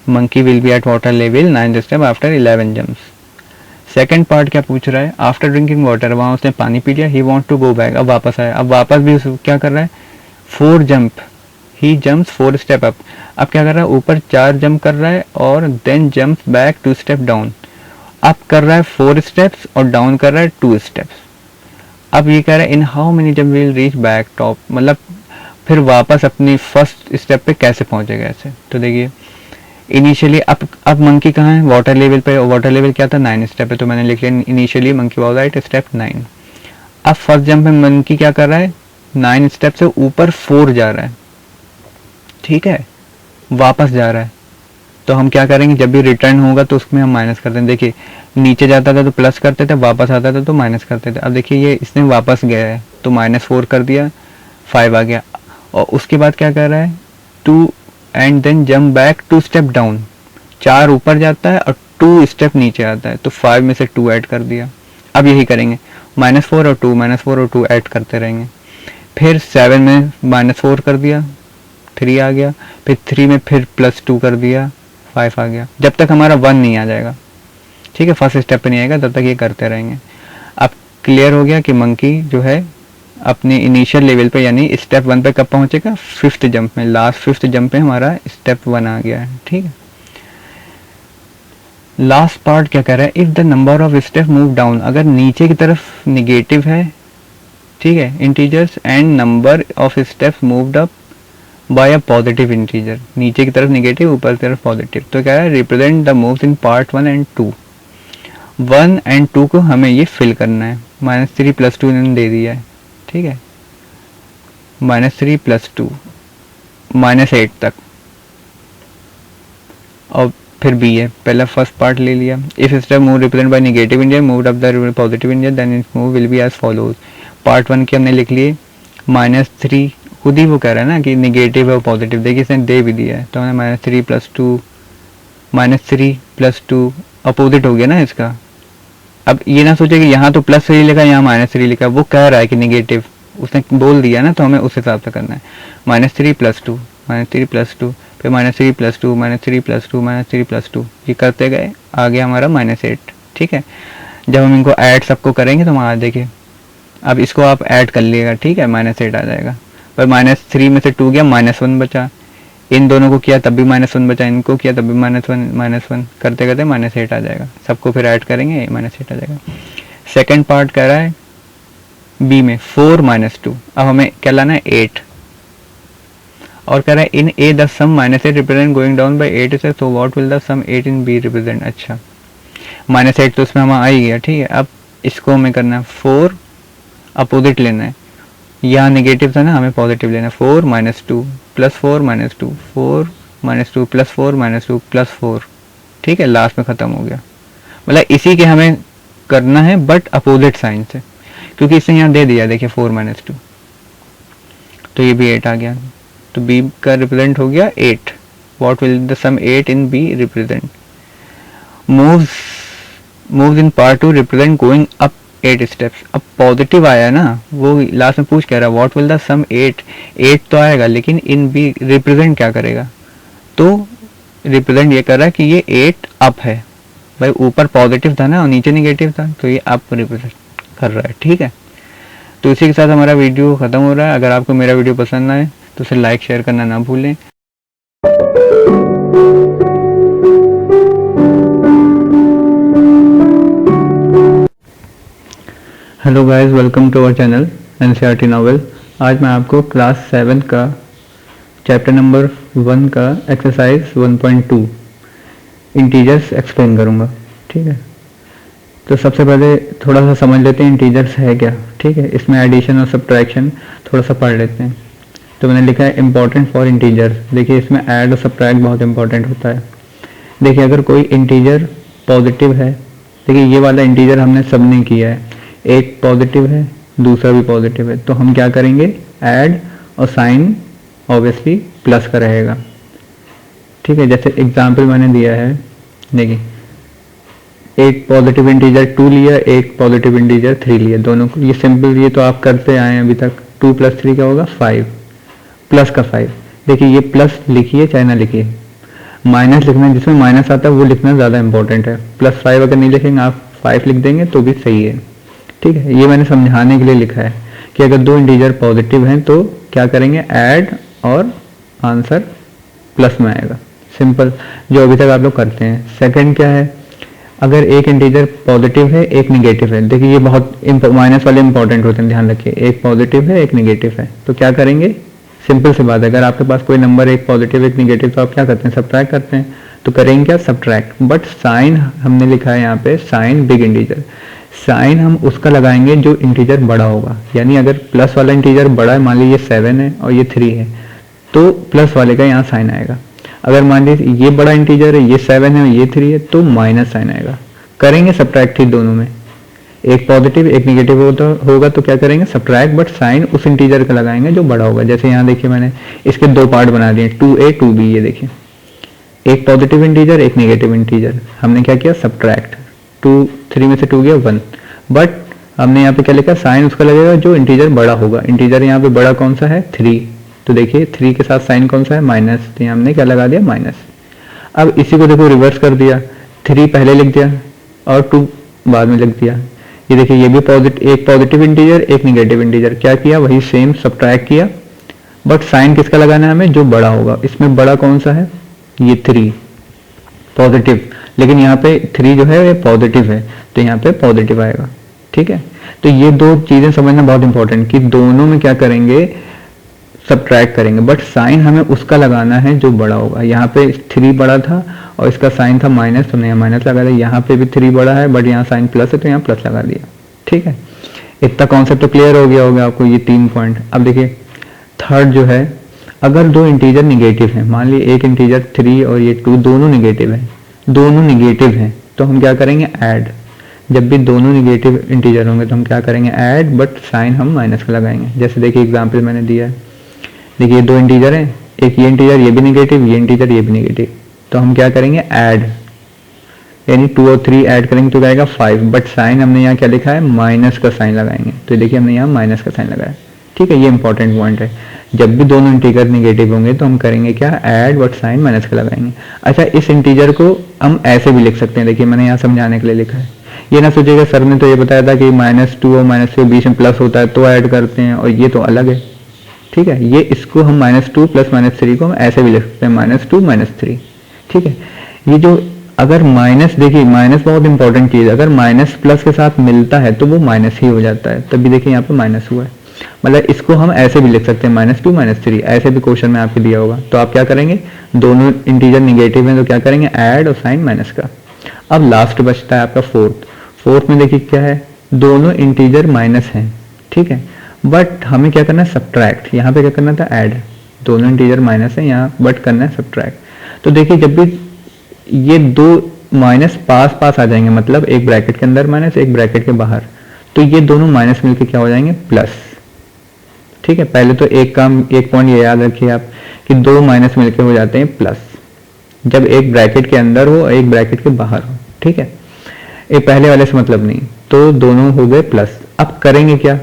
monkey will be at water level 9th step after 11 jumps. Second part क्या पूछ रहा है, आफ्टर ड्रिंकिंग वाटर, वहां उसने पानी पी लिया, he want to go back, अब वापस आया, अब वापस भी क्या कर रहा है, 4 जंप, ही जंप्स 4 स्टेप अप। अब क्या कर रहा है, ऊपर 4 जंप कर रहा है और then jumps back 2 step down. Up कर रहा है 4 स्टेप्स और डाउन कर रहा है 2 स्टेप्स। अब ये कह रहा है in how many jump will reach back top, मतलब फिर वापस अपनी फर्स्ट स्टेप पे कैसे पहुंचेगा ऐसे। तो देखिए इनिशियली अब मंकी कहाँ है, वाटर लेवल पे, वाटर लेवल क्या था 9 स्टेप है, तो मैंने लिख लिया initially monkey was at step 9। अब फर्स्ट जंप में मंकी क्या कर रहा है, 9 स्टेप से ऊपर 4 जा रहा है, ठीक है, वापस जा रहा है। तो हम क्या करेंगे, जब भी रिटर्न होगा तो उसमें हम माइनस करते हैं। देखिए नीचे जाता था तो प्लस करते थे, वापस आता था तो माइनस करते थे। अब देखिए ये इसने वापस गया है तो -4 कर दिया, 5 आ गया। और उसके बाद क्या कर रहा है, 2 and then jump back 2 step down, 4 ऊपर जाता है और 2 स्टेप नीचे आता है, तो 5 में से 2 ऐड कर दिया। अब यही करेंगे, -4 और 2 -4 और 2 ऐड करते रहेंगे। फिर 7 में -4 कर दिया, 3 आ गया। फिर 3 में फिर +2 कर दिया, 5 आ गया, जब तक हमारा 1 नहीं आ जाएगा, ठीक है, फर्स्ट स्टेप पे नहीं आएगा तब तक ये करते रहेंगे। अब क्लियर हो गया कि मंकी जो है अपने इनिशियल लेवल पे यानी स्टेप 1 पे कब पहुंचेगा, 5th जंप में, लास्ट 5th जंप पे हमारा स्टेप 1 आ गया है, ठीक है। लास्ट पार्ट क्या कह रहा है, if the number of step move down, अगर नीचे की तरफ निगेटिव है, ठीक है, integers and number of steps moved up by a positive integer, नीचे की तरफ निगेटिव ऊपर की तरफ पॉजिटिव, तो क्या है, represent the moves in part 1 and 2। 1 and 2 को हमें ये फिल करना है, -3 + 2 इन्होंने दे दिया है, ठीक है, -3 + 2 -8 तक, और फिर बी है, पहला फर्स्ट पार्ट ले लिया। If step move represent by negative integer moved up the positive integer then it's move will be as follows. Part 1 की हमने लिख लिए, -3 खुद ही वो कह रहा है ना कि निगेटिव है और पॉजिटिव, देखिए इसने दे भी दिया है, तो हमने -3 + 2 -3 + 2 अपोजिट हो गया ना इसका। अब ये ना सोचे कि यहाँ तो +3 लिखा है, यहाँ -3 लिखा है, वो कह रहा है कि निगेटिव, उसने बोल दिया ना, तो हमें उस हिसाब से करना है। -3 + 2 -3 + 2 फिर -3 + 2 -3 + 2 -3 + 2, ये करते गए, आ गया हमारा -8, ठीक है। जब हम इनको ऐड सबको करेंगे तो वहाँ देखिए, अब इसको आप ऐड कर लीजिएगा, ठीक है, -8 आ जाएगा। पर -3 में से 2 गया, -1 बचा, इन दोनों को किया तब भी -1 बचा, इनको किया तब भी -1 करते करते -8 आ जाएगा। सबको फिर ऐड करेंगे, -8 आ जाएगा। सेकंड पार्ट कह रहा है बी में 4 - 2, अब हमें क्या लाना है 8, और कह रहा है in a the sum -8 represent going down by 8 से, तो what will the sum 8 in B represent. अच्छा -8 तो उसमें हमारा आ ही गया, ठीक है। अब इसको हमें करना है 4 अपोजिट लेना है, यहाँ नेगेटिव था ना, हमें पॉजिटिव लेना है, 4 - 2 + 4 - 2 4 - 2 + 4 - 2 + 4, ठीक है, लास्ट में ख़त्म हो गया। मतलब इसी के हमें करना है बट अपोजिट साइन से, क्योंकि इसने यहाँ दे दिया, देखिए 4 - 2, तो ये भी 8 आ गया, तो बी का रिप्रेजेंट हो गया 8। What will the sum 8 in B represent. Moves in part 2 represent going up 8 steps. अब पॉजिटिव आया ना, वो लास्ट में पूछ कह रहा है व्हाट विल द सम 8 तो आएगा, लेकिन इन बी रिप्रेजेंट क्या करेगा, तो रिप्रेजेंट ये कर रहा है कि ये 8 अप है, भाई ऊपर पॉजिटिव था ना और नीचे निगेटिव था, तो ये अप रिप्रेजेंट कर रहा है, ठीक है। तो इसी के साथ हमारा वीडियो ख़त्म हो रहा है। अगर आपको मेरा वीडियो पसंद आए तो उसे लाइक शेयर करना ना भूलें। Hello guys, welcome to our channel NCERT novel. आज मैं आपको क्लास 7 का चैप्टर नंबर 1 का एक्सरसाइज 1.2 इंटीजर्स एक्सप्लेन करूँगा, ठीक है। तो सबसे पहले थोड़ा सा समझ लेते हैं इंटीजर्स है क्या, ठीक है। इसमें एडिशन और सब्ट्रैक्शन थोड़ा सा पढ़ लेते हैं। तो मैंने लिखा है इम्पॉर्टेंट फॉर इंटीजर्स। देखिए इसमें ऐड और सब्ट्रैक्ट बहुत इंपॉर्टेंट होता है। देखिए अगर कोई इंटीजर पॉजिटिव है, देखिए ये वाला इंटीजर हमने सबने किया है, एक पॉजिटिव है दूसरा भी पॉजिटिव है, तो हम क्या करेंगे, ऐड और साइन ऑब्वियसली प्लस का रहेगा, ठीक है। जैसे एग्जाम्पल मैंने दिया है, देखिए एक पॉजिटिव इंटीजर 2 लिया, एक पॉजिटिव इंटीजर 3 लिया, दोनों को ये सिंपल, ये तो आप करते आए हैं अभी तक। 2 + 3 क्या होगा 5, प्लस का 5। देखिए ये प्लस लिखिए चाहे ना लिखिए, माइनस लिखना, जिसमें माइनस आता है वो लिखना ज़्यादा इंपॉर्टेंट है। +5 अगर नहीं लिखेंगे, आप 5 लिख देंगे तो भी सही है, ठीक है। ये मैंने समझाने के लिए लिखा है कि अगर दो इंटीजर पॉजिटिव हैं तो क्या करेंगे, ऐड और आंसर प्लस में आएगा, सिंपल, जो अभी तक आप लोग करते हैं। सेकंड क्या है, अगर एक इंटीजर पॉजिटिव है एक निगेटिव है, देखिए ये बहुत माइनस वाले इंपॉर्टेंट होते हैं, ध्यान रखिए, एक पॉजिटिव है एक निगेटिव है, तो क्या करेंगे, सिंपल सी बात है, अगर आपके पास कोई नंबर एक पॉजिटिव एक निगेटिव तो आप क्या करते हैं, सब्ट्रैक्ट करते हैं। तो करेंगे क्या, सब्ट्रैक्ट। बट साइन हमने लिखा है यहाँ पे साइन बिग इंटीजर, साइन हम उसका लगाएंगे जो इंटीजर बड़ा होगा, यानी अगर प्लस वाला इंटीजर बड़ा है, मान लीजिए 7 है और ये 3 है, तो प्लस वाले का यहाँ साइन आएगा। अगर मान लीजिए ये बड़ा इंटीजर है, ये 7 है और ये 3 है, तो माइनस साइन आएगा। करेंगे सब्ट्रैक्ट ही दोनों में, एक पॉजिटिव एक निगेटिव होगा तो क्या करेंगे, सब्ट्रैक्ट, बट साइन उस इंटीजर का लगाएंगे जो बड़ा होगा। जैसे यहाँ देखिए मैंने इसके दो पार्ट बना दिए, 2a 2b, ये देखिए एक पॉजिटिव इंटीजर एक नेगेटिव इंटीजर, हमने क्या किया, सब्ट्रैक्ट। 3 में से 2 गया 1, बट हमने यहाँ पे क्या लिखा, साइन उसका लगेगा जो इंटीजर बड़ा होगा। इंटीजर यहाँ पे बड़ा कौन सा है, 3, तो देखिए 3 के साथ साइन कौन सा है, माइनस, तो यहाँ हमने क्या लगा दिया, माइनस। अब इसी को देखो रिवर्स कर दिया, 3 पहले लिख दिया और 2 बाद में लिख दिया। ये देखिए ये भी एक पॉजिटिव इंटीजर एक नेगेटिव इंटीजर, क्या किया, वही सेम सब्ट्रैक्ट किया, बट साइन किसका लगाना है हमें, जो बड़ा होगा। इसमें बड़ा कौन सा है, ये 3 पॉजिटिव, लेकिन यहाँ पे 3 जो है ये पॉजिटिव है, तो यहाँ पे पॉजिटिव आएगा। ठीक है, तो ये दो चीजें समझना बहुत इंपॉर्टेंट, कि दोनों में क्या करेंगे, सब्ट्रैक्ट करेंगे, बट साइन हमें उसका लगाना है जो बड़ा होगा। यहाँ पे 3 बड़ा था और इसका साइन था माइनस, तो हमने यहाँ माइनस लगा दिया। यहाँ पे भी 3 बड़ा है बट यहाँ साइन प्लस है, तो यहाँ प्लस लगा दिया। ठीक है, इतना कॉन्सेप्ट तो क्लियर हो गया होगा आपको, ये 3 पॉइंट। अब देखिए थर्ड जो है, अगर दो इंटीजर निगेटिव है, मान लीजिए एक इंटीजर 3 और ये 2 दोनों निगेटिव है, दोनों निगेटिव हैं, तो हम क्या करेंगे, ऐड। जब भी दोनों निगेटिव इंटीजर होंगे तो हम क्या करेंगे, ऐड, बट साइन हम माइनस का लगाएंगे। जैसे देखिए एग्जाम्पल मैंने दिया है, देखिए 2 इंटीजर है, एक ये इंटीजर ये भी निगेटिव, ये इंटीजर ये भी निगेटिव, तो हम क्या करेंगे, ऐड, यानी 2 और 3 ऐड करेंगे तो क्या आएगा 5, बट साइन हमने यहाँ क्या लिखा है, माइनस का साइन लगाएंगे। तो देखिए हमने यहाँ माइनस का साइन लगाया। ठीक है, ये इंपॉर्टेंट पॉइंट है, जब भी दोनों इंटीजर निगेटिव होंगे तो हम करेंगे क्या, ऐड, बट साइन माइनस का लगाएंगे। अच्छा, इस इंटीजर को हम ऐसे भी लिख सकते हैं, देखिए मैंने यहाँ समझाने के लिए लिखा है। ये ना सोचिएगा सर ने तो ये बताया था कि -2 और -3 के बीच में प्लस होता है तो ऐड करते हैं, और ये तो अलग है। ठीक है, ये इसको हम -2 प्लस -3 को हम ऐसे भी लिख सकते हैं, -2 -3। ठीक है, ये जो अगर माइनस, देखिए माइनस बहुत इंपॉर्टेंट चीज है, अगर माइनस प्लस के साथ मिलता है तो वो माइनस ही हो जाता है। तभी देखिए यहाँ पे माइनस हुआ है, मतलब इसको हम ऐसे भी लिख सकते हैं, -2 -3, ऐसे भी क्वेश्चन में आपको दिया होगा। तो आप क्या करेंगे, दोनों इंटीजर निगेटिव हैं तो क्या करेंगे, ऐड और साइन माइनस का। अब लास्ट बचता है आपका फोर्थ में देखिए क्या है, दोनों इंटीजर माइनस हैं। ठीक है, बट हमें क्या करना है, सब्ट्रैक्ट। यहाँ पे क्या करना था, ऐड, दोनों इंटीजर माइनस है यहाँ, बट करना है सब्ट्रैक्ट। तो देखिए जब भी ये दो माइनस पास पास आ जाएंगे, मतलब एक ब्रैकेट के अंदर माइनस एक ब्रैकेट के बाहर, तो ये दोनों माइनस मिलके क्या हो जाएंगे, प्लस। ठीक है, पहले तो एक पॉइंट ये याद रखिए आप कि 2 माइनस मिलके हो जाते हैं प्लस, जब एक ब्रैकेट के अंदर हो एक ब्रैकेट के बाहर हो। ठीक है, ये पहले वाले से मतलब नहीं, तो दोनों हो गए प्लस। अब करेंगे क्या,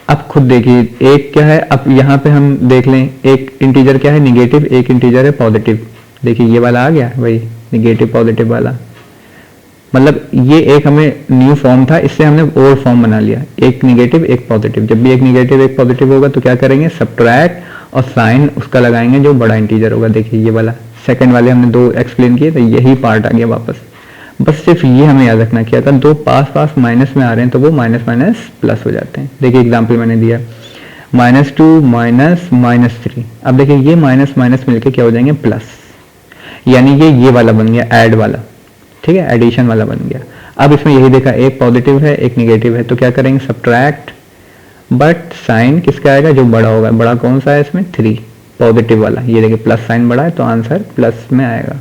अब खुद देखिए, एक क्या है, अब यहाँ पे हम देख लें, एक इंटीजर क्या है, निगेटिव, एक इंटीजर है पॉजिटिव। देखिए ये वाला आ गया वही निगेटिव पॉजिटिव वाला, मतलब ये एक हमें न्यू फॉर्म था, इससे हमने और फॉर्म बना लिया, एक निगेटिव एक पॉजिटिव। जब भी एक निगेटिव एक पॉजिटिव होगा तो क्या करेंगे, सब्ट्रैक्ट और साइन उसका लगाएंगे जो बड़ा इंटीजर होगा। देखिए ये वाला, सेकंड वाले हमने 2 एक्सप्लेन किए, तो यही पार्ट आ गया वापस। बस सिर्फ ये हमें याद रखना कि अगर 2 पास पास माइनस में आ रहे हैं तो वो माइनस माइनस प्लस हो जाते हैं। देखिए एग्जाम्पल मैंने दिया, -2 माइनस -3। अब देखिए ये माइनस माइनस मिलके क्या हो जाएंगे, प्लस, यानी ये वाला बन गया, ऐड वाला। ठीक है, एडिशन वाला बन गया। अब इसमें यही देखा, एक पॉजिटिव है एक निगेटिव है, तो क्या करेंगे, सब्ट्रैक्ट, बट साइन किसका आएगा, जो बड़ा होगा। बड़ा कौन सा है इसमें, 3 पॉजिटिव वाला। ये देखिए प्लस साइन बड़ा है तो आंसर प्लस में आएगा।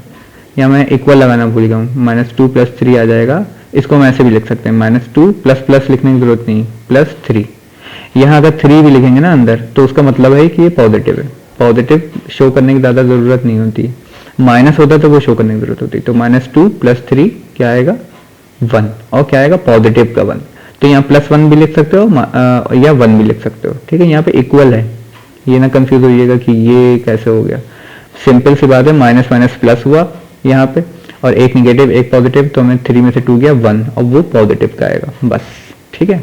या मैं इक्वल लगाना भूल गया हूँ, -2 + 3 आ जाएगा। इसको हम ऐसे भी लिख सकते हैं, -2 प्लस प्लस लिखने की जरूरत नहीं, +3। यहाँ अगर 3 भी लिखेंगे ना अंदर तो उसका मतलब है कि ये पॉजिटिव है। पॉजिटिव शो करने की ज्यादा जरूरत नहीं होती, माइनस होता तो वो शो करने की जरूरत होती। तो -2 + 3 क्या आएगा, 1, और क्या आएगा, पॉजिटिव का 1। तो यहाँ +1 भी लिख सकते हो या 1 भी लिख सकते हो। ठीक है, यहाँ पे इक्वल है, ये ना कंफ्यूज होइएगा कि ये कैसे हो गया। सिंपल सी बात है, माइनस माइनस प्लस हुआ यहाँ पे, और एक निगेटिव एक पॉजिटिव, तो हमें 3 में से 2 गया 1, और वो पॉजिटिव का आएगा बस। ठीक है,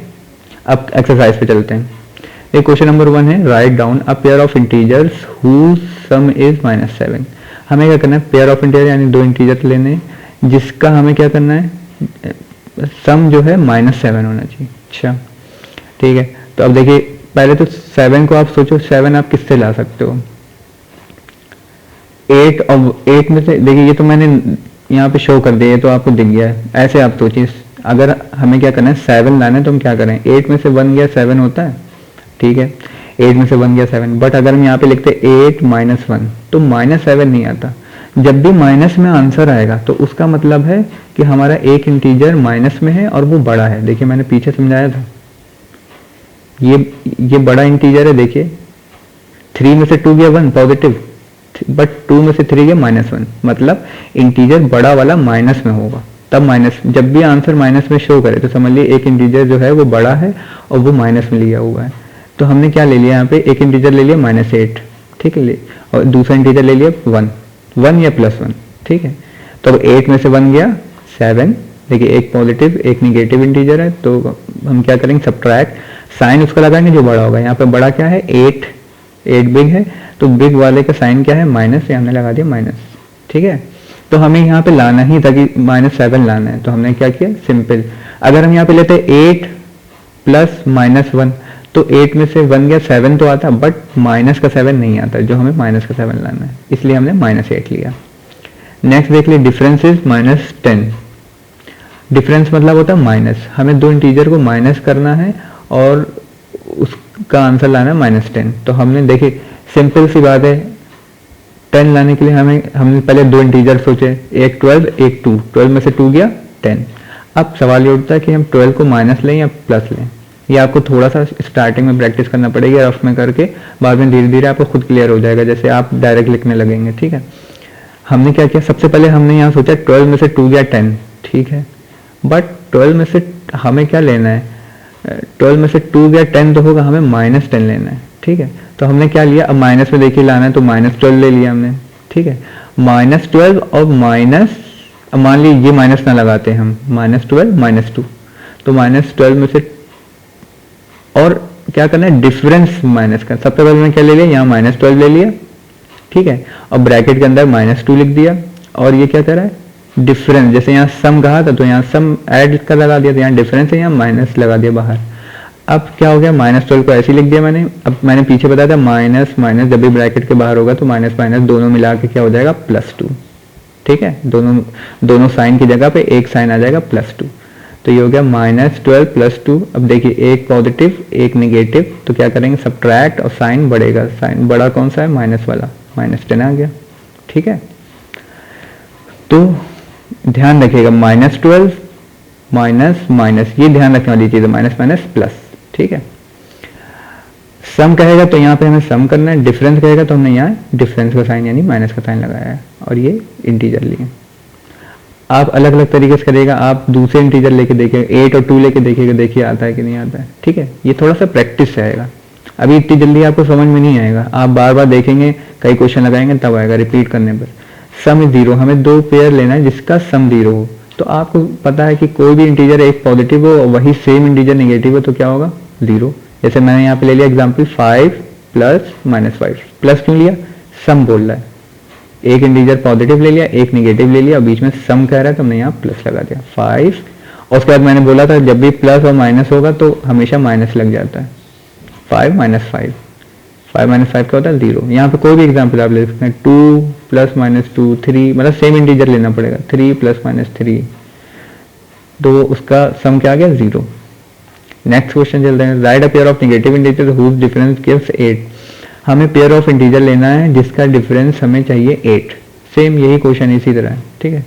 अब एक्सरसाइज पे चलते हैं। एक क्वेश्चन नंबर 1 है, write down a pair of integers whose sum is -7। हमें क्या करना है, पेयर ऑफ इंटीजर यानी 2 इंटीजर लेने जिसका हमें क्या करना है, सम जो है -7 होना चाहिए। अच्छा ठीक है, तो अब देखिए पहले तो 7 को आप सोचो, 7 आप किससे ला सकते हो, 8 और 8 में से देखिए, ये तो मैंने यहाँ पे शो कर दिया, ये तो आपको दिख गया है। ऐसे आप सोचिए, अगर हमें क्या करना है 7 लाना है तो हम क्या करें, 8 में से 1 गया 7 होता है, ठीक है, 8 में से 1 गया 7। बट अगर हम यहाँ पे लिखते 8 माइनस 1 तो माइनस 7 नहीं आता। जब भी माइनस में आंसर आएगा तो उसका मतलब है कि हमारा एक इंटीजर माइनस में है और वो बड़ा है। देखिए मैंने पीछे समझाया था, ये बड़ा इंटीजर है। देखिए 3 में से 2 गया 1 पॉजिटिव, बट 2 में से 3 गया -1, मतलब इंटीजर बड़ा वाला माइनस में होगा। तब माइनस, जब भी आंसर माइनस में शो करे तो समझ लिए एक इंटीजर जो है वो बड़ा है और वो माइनस में लिया हुआ है। तो हमने क्या ले लिया यहाँ पे, एक इंटीजर ले लिया -8, ठीक है, और दूसरा इंटीजर ले लिया 1 या +1, ठीक है। तो अब 8 में से 1 गया 7। देखिए एक पॉजिटिव एक निगेटिव इंटीजर है, तो हम क्या करेंगे, सब्ट्रैक्ट, साइन उसका लगाएंगे जो बड़ा होगा। यहाँ पे बड़ा क्या है 8 बिग है, तो बिग वाले का साइन क्या है माइनस, हमने लगा दिया माइनस, ठीक है। तो हमें यहाँ पे लाना ही था कि -7 लाना है, तो हमने क्या किया, सिंपल। अगर हम यहाँ पे लेते 8 प्लस -1 तो 8 में से 1 गया 7 तो आता, बट माइनस का 7 नहीं आता, जो हमें माइनस का 7 लाना है, इसलिए हमने -8 लिया। नेक्स्ट देख लिए, डिफरेंस इज -10। डिफरेंस मतलब होता है माइनस, हमें दो इंटीजर को माइनस करना है और उसका आंसर लाना है -10। तो हमने देखिए सिंपल सी बात है, 10 लाने के लिए हमने पहले दो इंटीजर सोचे, एक 12 एक 2, 12 में से 2 गया 10। अब सवाल ये उठता है कि हम 12 को माइनस लें या प्लस लें। ये आपको थोड़ा सा स्टार्टिंग में प्रैक्टिस करना पड़ेगी रफ में करके, बाद में धीरे धीरे आपको खुद क्लियर हो जाएगा, जैसे आप डायरेक्ट लिखने लगेंगे, ठीक है। हमने क्या किया, सबसे पहले हमने यहाँ सोचा 12 में से 2 गया 10, ठीक है, बट 12 में से हमें क्या लेना है, 12 में से 2 गया 10 तो होगा, हमें -10 लेना है, ठीक है। तो हमने क्या लिया, अब माइनस में देखिए लाना है तो -12 ले लिया हमने, ठीक है। -12 और माइनस, मान लीजिए ये माइनस ना लगाते हम, -12 -2, तो -12 में से, और क्या करना है, डिफरेंस माइनस का। सबसे पहले मैंने क्या ले लिया, यहाँ -12 ले लिया, ठीक है, और ब्रैकेट के अंदर -2 लिख दिया, और ये क्या कर रहा है, डिफरेंस। जैसे यहाँ सम कहा था तो यहाँ सम ऐड कर लगा दिया, तो यहाँ डिफरेंस है, यहाँ माइनस लगा दिया बाहर। अब क्या हो गया, -12 को ऐसे ही लिख दिया मैंने। अब मैंने पीछे बताया था माइनस माइनस जब भी ब्रैकेट के बाहर होगा तो माइनस माइनस दोनों मिला के क्या हो जाएगा, +2, ठीक है। दोनों साइन की जगह पे एक साइन आ जाएगा +2, तो ये हो गया -12 + 2। अब देखिए एक पॉजिटिव एक नेगेटिव, तो क्या करेंगे, सब्ट्रैक्ट और साइन बढ़ेगा। साइन बड़ा कौन सा है, माइनस वाला, -10 आ गया, ठीक है। तो ध्यान रखिएगा, -12 माइनस माइनस, ये ध्यान रखने वाली चीज है, माइनस माइनस प्लस, ठीक है। सम कहेगा तो यहाँ पे हमें सम करना है, डिफरेंस कहेगा तो हमने यहाँ डिफरेंस का साइन यानी माइनस का साइन लगाया है, और ये इंटीजर लिए। आप अलग अलग तरीके से करिएगा, आप दूसरे इंटीजर लेके देखिए, 8 और 2 लेके देखिएगा, देखिए आता है कि नहीं आता है, ठीक है। ये थोड़ा सा प्रैक्टिस से आएगा, अभी इतनी जल्दी आपको समझ में नहीं आएगा, आप बार बार देखेंगे, कई क्वेश्चन लगाएंगे तब आएगा, रिपीट करने पर। सम इज 0, हमें दो पेयर लेना है जिसका सम 0 हो। तो आपको पता है कि कोई भी इंटीजर एक पॉजिटिव हो और वही सेम इंटीजर नेगेटिव हो तो क्या होगा, 0। जैसे मैंने यहाँ पे ले लिया एग्जांपल 5 + -5, प्लस क्यों लिया, सम बोल रहा है, एक इंटीजर पॉजिटिव ले लिया एक नेगेटिव ले लिया, बीच में सम कह रहा है तो हमने यहाँ प्लस लगा दिया 5। और उसके बाद मैंने बोला था जब भी प्लस और माइनस होगा तो हमेशा माइनस लग जाता है, 5 - 5, 5 - 5 क्या होता है, 0। यहाँ पे कोई भी एग्जाम्पल आप ले सकते हैं, 2 + -2 3, मतलब सेम इंटीजर लेना पड़ेगा, 3 + -3, तो उसका सम क्या आ गया, 0। नेक्स्ट क्वेश्चन चलते हैं, write a pair of negative integer whose difference gives 8। हमें पेयर ऑफ इंटीजर लेना है जिसका डिफरेंस हमें चाहिए 8। सेम यही क्वेश्चन इसी तरह है, ठीक है।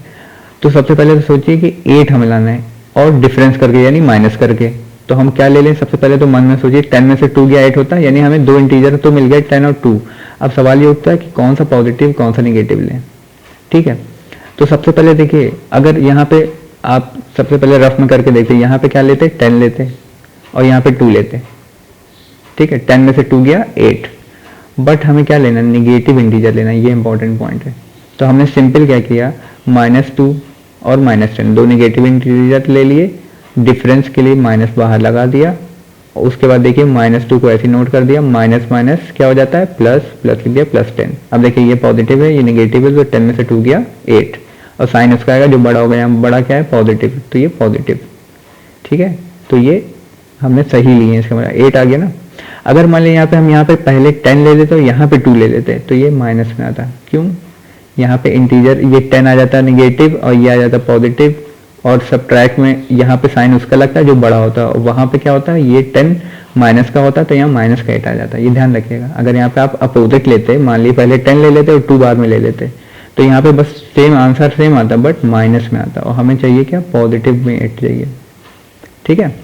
तो सबसे पहले तो सोचिए कि 8 हमें लाना है और डिफरेंस करके यानी माइनस करके। तो हम क्या ले लें, सबसे पहले तो मन में सोचिए 10 में से 2 गया 8 होता है, यानी हमें दो इंटीजर तो मिल गए 10 और 2। अब सवाल ये उठता है कि कौन सा पॉजिटिव कौन सा नेगेटिव लें, ठीक है। तो सबसे पहले देखिए, अगर यहाँ पे आप सबसे पहले रफ में करके देखते, यहाँ पे क्या लेते, 10 लेते और यहाँ पे 2 लेते, ठीक है। 10 में से 2 गया 8, बट हमें क्या लेना, निगेटिव इंटीजर लेना, ये इंपॉर्टेंट पॉइंट है। तो हमने सिंपल क्या किया, -2 और -10 दो निगेटिव इंटीजर ले लिए, डिफरेंस के लिए माइनस बाहर लगा दिया, और उसके बाद देखिए -2 को ऐसे नोट कर दिया, माइनस माइनस क्या हो जाता है, प्लस, प्लस लिख दिया +10। अब देखिए ये पॉजिटिव है ये निगेटिव है, तो 10 में से 2 गया 8, और साइन उसका आएगा जो बड़ा होगा, यहाँ बड़ा क्या है, पॉजिटिव, तो ये पॉजिटिव, ठीक है। तो ये हमने सही लिए, इसका मतलब 8 आ गया ना। अगर मान लीजिए यहाँ पे हम यहाँ पे पहले 10 ले लेते और यहाँ पे 2 ले लेते तो ये माइनस में आता, क्यों, यहाँ पे इंटीजर ये 10 आ जाता है निगेटिव और ये आ जाता है पॉजिटिव, और सब्ट्रैक्ट में यहाँ पे साइन उसका लगता है जो बड़ा होता है, और वहाँ पे क्या होता है ये 10 माइनस का होता है तो यहाँ माइनस का 8 आ जाता है। ये ध्यान रखिएगा। अगर यहाँ पे आप अपोजिट लेते, मान ली पहले 10 ले लेते और 2 बाद में ले लेते, तो यहाँ पे बस सेम आंसर सेम आता बट माइनस में आता, और हमें चाहिए क्या, पॉजिटिव में 8 चाहिए। ठीक है।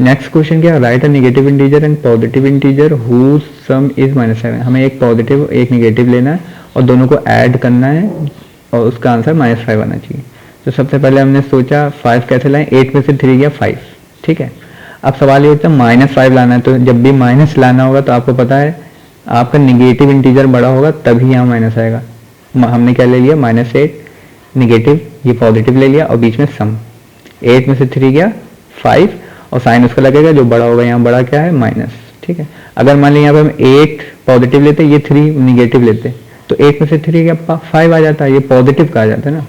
नेक्स्ट क्वेश्चन क्या, write a negative integer and positive integer whose sum is -7। हमें एक पॉजिटिव एक नेगेटिव लेना है और दोनों को ऐड करना है और उसका आंसर -5 आना चाहिए। तो सबसे पहले हमने सोचा 5 कैसे लाएं, 8 में से 3 गया 5। ठीक है। अब सवाल ये होता है -5 लाना है, तो जब भी माइनस लाना होगा तो आपको पता है आपका नेगेटिव इंटीजर बड़ा होगा तभी यहाँ माइनस आएगा। हमने क्या ले लिया, -8 नेगेटिव, ये पॉजिटिव ले लिया और बीच में सम, 8 में से 3 गया 5 और साइन उसका लगेगा जो बड़ा होगा, यहाँ बड़ा क्या है माइनस। ठीक है। अगर मान लीजिए यहाँ पे हम 8 पॉजिटिव लेते, ये 3 निगेटिव लेते, तो 8 में से 3 क्या 5 आ जाता है, ये पॉजिटिव का आ जाता है ना,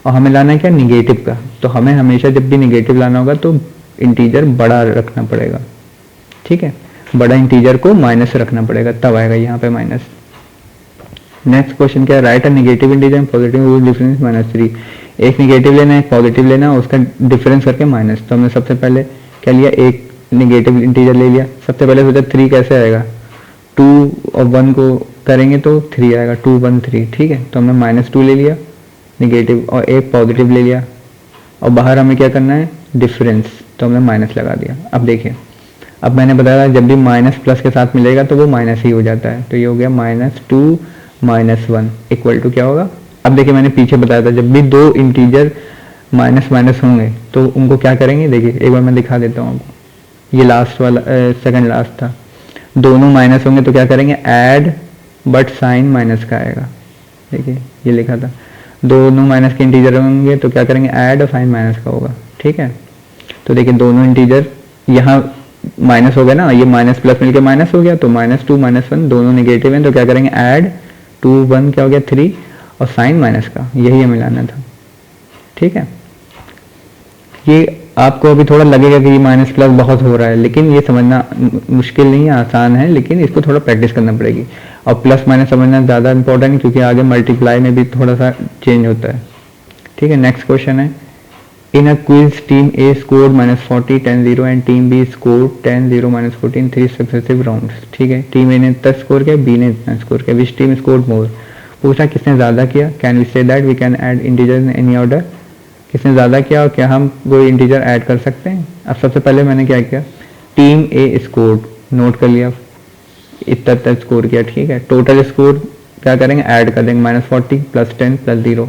और हमें लाना है क्या, निगेटिव का। तो हमें हमेशा जब भी निगेटिव लाना होगा तो इंटीजर बड़ा रखना पड़ेगा। ठीक है। बड़ा इंटीजर को माइनस रखना पड़ेगा, तब आएगा यहाँ पे माइनस। नेक्स्ट क्वेश्चन क्या है, right a negative integer positive difference -3। एक नेगेटिव लेना है, एक पॉजिटिव लेना है, उसका डिफरेंस करके माइनस। तो हमने सबसे पहले क्या लिया, एक नेगेटिव इंटीजर ले लिया। सबसे पहले सोचा 3 कैसे आएगा, 2 और 1 को करेंगे तो 3 आएगा, 2 1 3। ठीक है। तो हमने -2 ले लिया नेगेटिव और एक पॉजिटिव ले लिया, और बाहर हमें क्या करना है, डिफरेंस, तो हमने माइनस लगा दिया। अब देखिए, अब मैंने बताया जब भी माइनस प्लस के साथ मिलेगा तो वो माइनस ही हो जाता है, तो ये हो गया -2 -1 इक्वल टू क्या होगा। अब देखिए मैंने पीछे बताया था जब भी दो इंटीजर माइनस माइनस होंगे तो उनको क्या करेंगे, देखिए एक बार मैं दिखा देता हूँ आपको। ये लास्ट वाला सेकंड लास्ट था, दोनों माइनस होंगे तो क्या करेंगे, ऐड बट साइन माइनस का आएगा। देखिए ये लिखा था, दोनों माइनस के इंटीजर होंगे तो क्या करेंगे, ऐड और साइन माइनस का होगा। ठीक है। तो देखिए दोनों इंटीजर यहाँ माइनस हो गया ना, ये माइनस प्लस मिलके माइनस हो गया, तो -2 -1 दोनों नेगेटिव हैं तो क्या करेंगे, ऐड 2 1 क्या हो गया 3 और साइन माइनस का, यही हमें लाना था। ठीक है। ये आपको अभी थोड़ा लगेगा कि ये माइनस प्लस बहुत हो रहा है, लेकिन ये समझना मुश्किल नहीं है, आसान है, लेकिन इसको थोड़ा प्रैक्टिस करना पड़ेगी। और प्लस माइनस समझना ज़्यादा इंपॉर्टेंट है क्योंकि आगे मल्टीप्लाई में भी थोड़ा सा चेंज होता है। ठीक है। नेक्स्ट क्वेश्चन है, in a quiz team A scored -40 10-0 and team B scored 10-0 -14 3 successive rounds. ठीक है। टीम ए ने 10 स्कोर किया, बी ने इतना स्कोर किया, विच टीम स्कोर्ड मोर। पूछा किसने ज़्यादा किया, can we say that we can add integer in any order. किसने ज़्यादा किया और क्या हम कोई इंटीजर ऐड कर सकते हैं। अब सबसे पहले मैंने क्या किया, टीम ए स्कोर्ड नोट कर लिया, इतना स्कोर किया। ठीक है। टोटल स्कोर क्या करेंगे, ऐड कर देंगे, -40 +10 +0।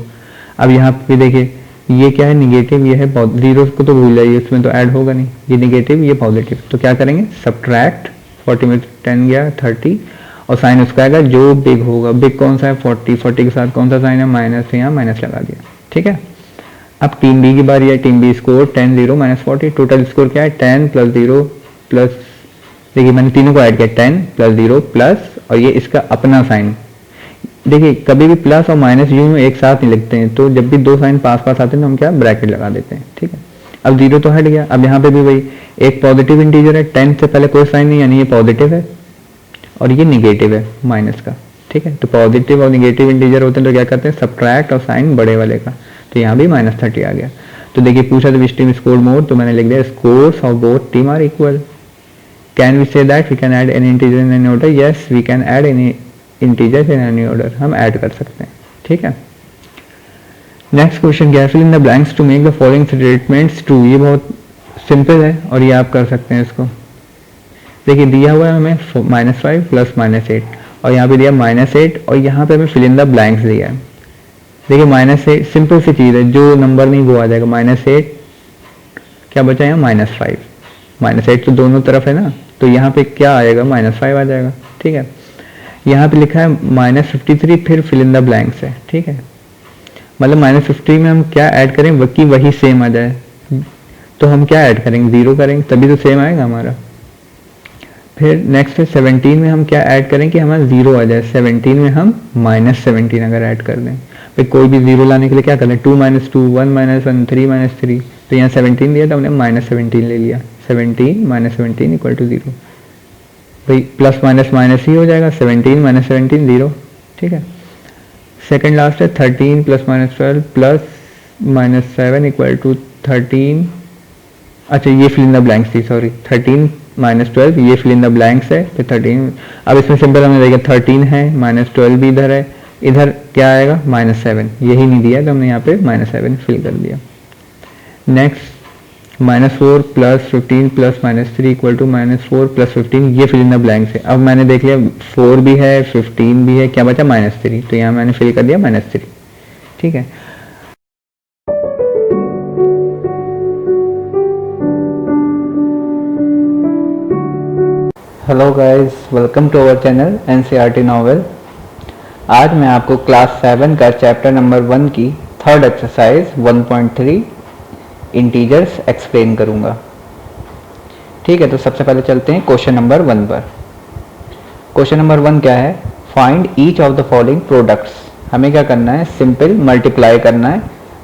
अब यहाँ पे देखिए ये क्या है, निगेटिव, ये है जीरो को तो भूल जाइए, इसमें तो ऐड होगा नहीं, ये निगेटिव ये पॉजिटिव, तो क्या करेंगे, सब्ट्रैक्ट 40 में 10 गया 30 और साइन उसका आएगा जो बिग होगा। बिग कौन सा है, 40 के साथ कौन सा साइन है, माइनस, तो यहाँ माइनस लगा दिया। ठीक है। अब टीम बी की बारी है, team B score 10-0 -40, total score क्या है 10 + 0 प्लस, देखिए मैंने तीनों को ऐड किया, 10 + 0 प्लस और ये इसका अपना साइन। देखिए कभी भी प्लस और माइनस यूं एक साथ नहीं लिखते हैं, तो जब भी दो साइन पास पास आते हैं तो हम क्या ब्रैकेट लगा देते हैं। ठीक है। अब 0 तो हट गया, अब यहाँ पे भी वही एक पॉजिटिव इंटीजर है, 10 से पहले कोई साइन नहीं, यानी ये पॉजिटिव है और ये निगेटिव है माइनस का। ठीक है। तो पॉजिटिव और निगेटिव इंटीजर होते हैं तो क्या करते हैं, सब्ट्रैक्ट और साइन बड़े वाले का, तो यहाँ भी -30 आ गया। तो देखिए पूछा तो विच टीम स्कोर्ड मोर, तो मैंने लिख दिया scores of both team are equal. Can we say that we can add any integer in any order, yes we can add any integer in any order, हम ऐड कर सकते हैं। ठीक है। नेक्स्ट क्वेश्चन क्या है, fill in the blanks to make the following statements true. ये बहुत सिंपल है और ये आप कर सकते हैं इसको। देखिए दिया हुआ है हमें -5 + -8 और यहाँ पे दिया -8 और यहाँ पे हमें फिल इन द ब्लैंक्स दिया है। देखिए -8 सिंपल सी चीज़ है, जो नंबर नहीं वो आ जाएगा, -8 क्या बचा यहाँ -5, -8 तो दोनों तरफ है ना, तो यहाँ पे क्या आएगा, -5 आ जाएगा। ठीक है। यहाँ पे लिखा है -53 फिर फिल इन द ब्लैंक्स है। ठीक है। मतलब -50 में हम क्या ऐड करें, वही सेम आ जाए, तो हम क्या ऐड करेंगे, 0 करेंगे तभी तो सेम आएगा हमारा। फिर नेक्स्ट है 17 में हम क्या ऐड करें कि हमारा 0 आ जाए, 17 में हम -17 अगर ऐड कर दें, फिर कोई भी 0 लाने के लिए क्या करें, 2 - 2 1 - 1 3 - 3, तो यहाँ 17 दिया तो हमने -17 ले लिया, 17 -17 = 0। भाई प्लस माइनस माइनस ही हो जाएगा, 17 - 17 0। ठीक है। सेकंड लास्ट है 13 plus minus 12 plus minus 7 equal to 13, अच्छा ये फिल इन द ब्लैंक्स थी, सॉरी 13 माइनस 12 ये फिल इन द ब्लैंक्स है, फिर 13। अब इसमें सिंपल हमने देखा 13 है, माइनस 12 भी इधर है, इधर क्या आएगा -7, यही नहीं दिया तो हमने यहाँ पे -7 फिल कर दिया। Next -4 plus 15 plus -3 equal to -4 plus 15, ये फिल इन द ब्लैंक्स है। अब मैंने देख लिया 4 भी है 15 भी है, क्या बचा -3, तो यहाँ मैंने फिल कर दिया -3, ठीक है। Hello guys, welcome to our channel NCERT novel. आज मैं आपको क्लास 7 का चैप्टर नंबर 1 की थर्ड एक्सरसाइज 1.3 इंटीजर्स एक्सप्लेन करूंगा। ठीक है, तो सबसे पहले चलते हैं क्वेश्चन नंबर 1 पर। क्वेश्चन नंबर 1 क्या है? Find each of the following products. हमें क्या करना है? सिंपल मल्टीप्लाई करना है।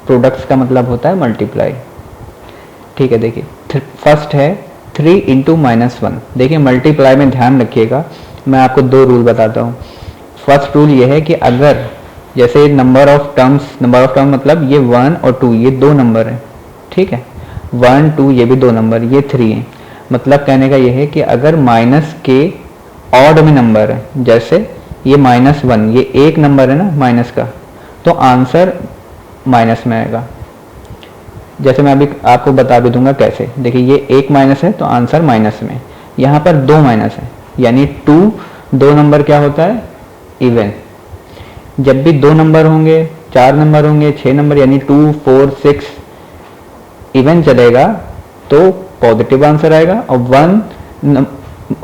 प्रोडक्ट्स का मतलब होता है मल्टीप्लाई। ठीक है, देखिए फर्स्ट है 3 इंटू -1। देखिए मल्टीप्लाई में ध्यान रखिएगा, मैं आपको 2 रूल बताता हूँ। फर्स्ट रूल ये है कि अगर जैसे नंबर ऑफ टर्म्स मतलब ये 1 और 2 ये 2 नंबर हैं, ठीक है, 1 2 ये भी 2 नंबर, ये 3 है। मतलब कहने का ये है कि अगर माइनस के ऑड में नंबर है, जैसे ये -1 ये एक नंबर है ना माइनस का, तो आंसर माइनस में आएगा। जैसे मैं अभी आपको बता भी दूंगा कैसे। देखिए ये एक माइनस है तो आंसर माइनस में, यहाँ पर 2 माइनस है यानी 2 नंबर क्या होता है? इवन। जब भी 2 नंबर होंगे, 4 नंबर होंगे, 6 नंबर यानी 2 4 6 इवन चलेगा तो पॉजिटिव आंसर आएगा, और 1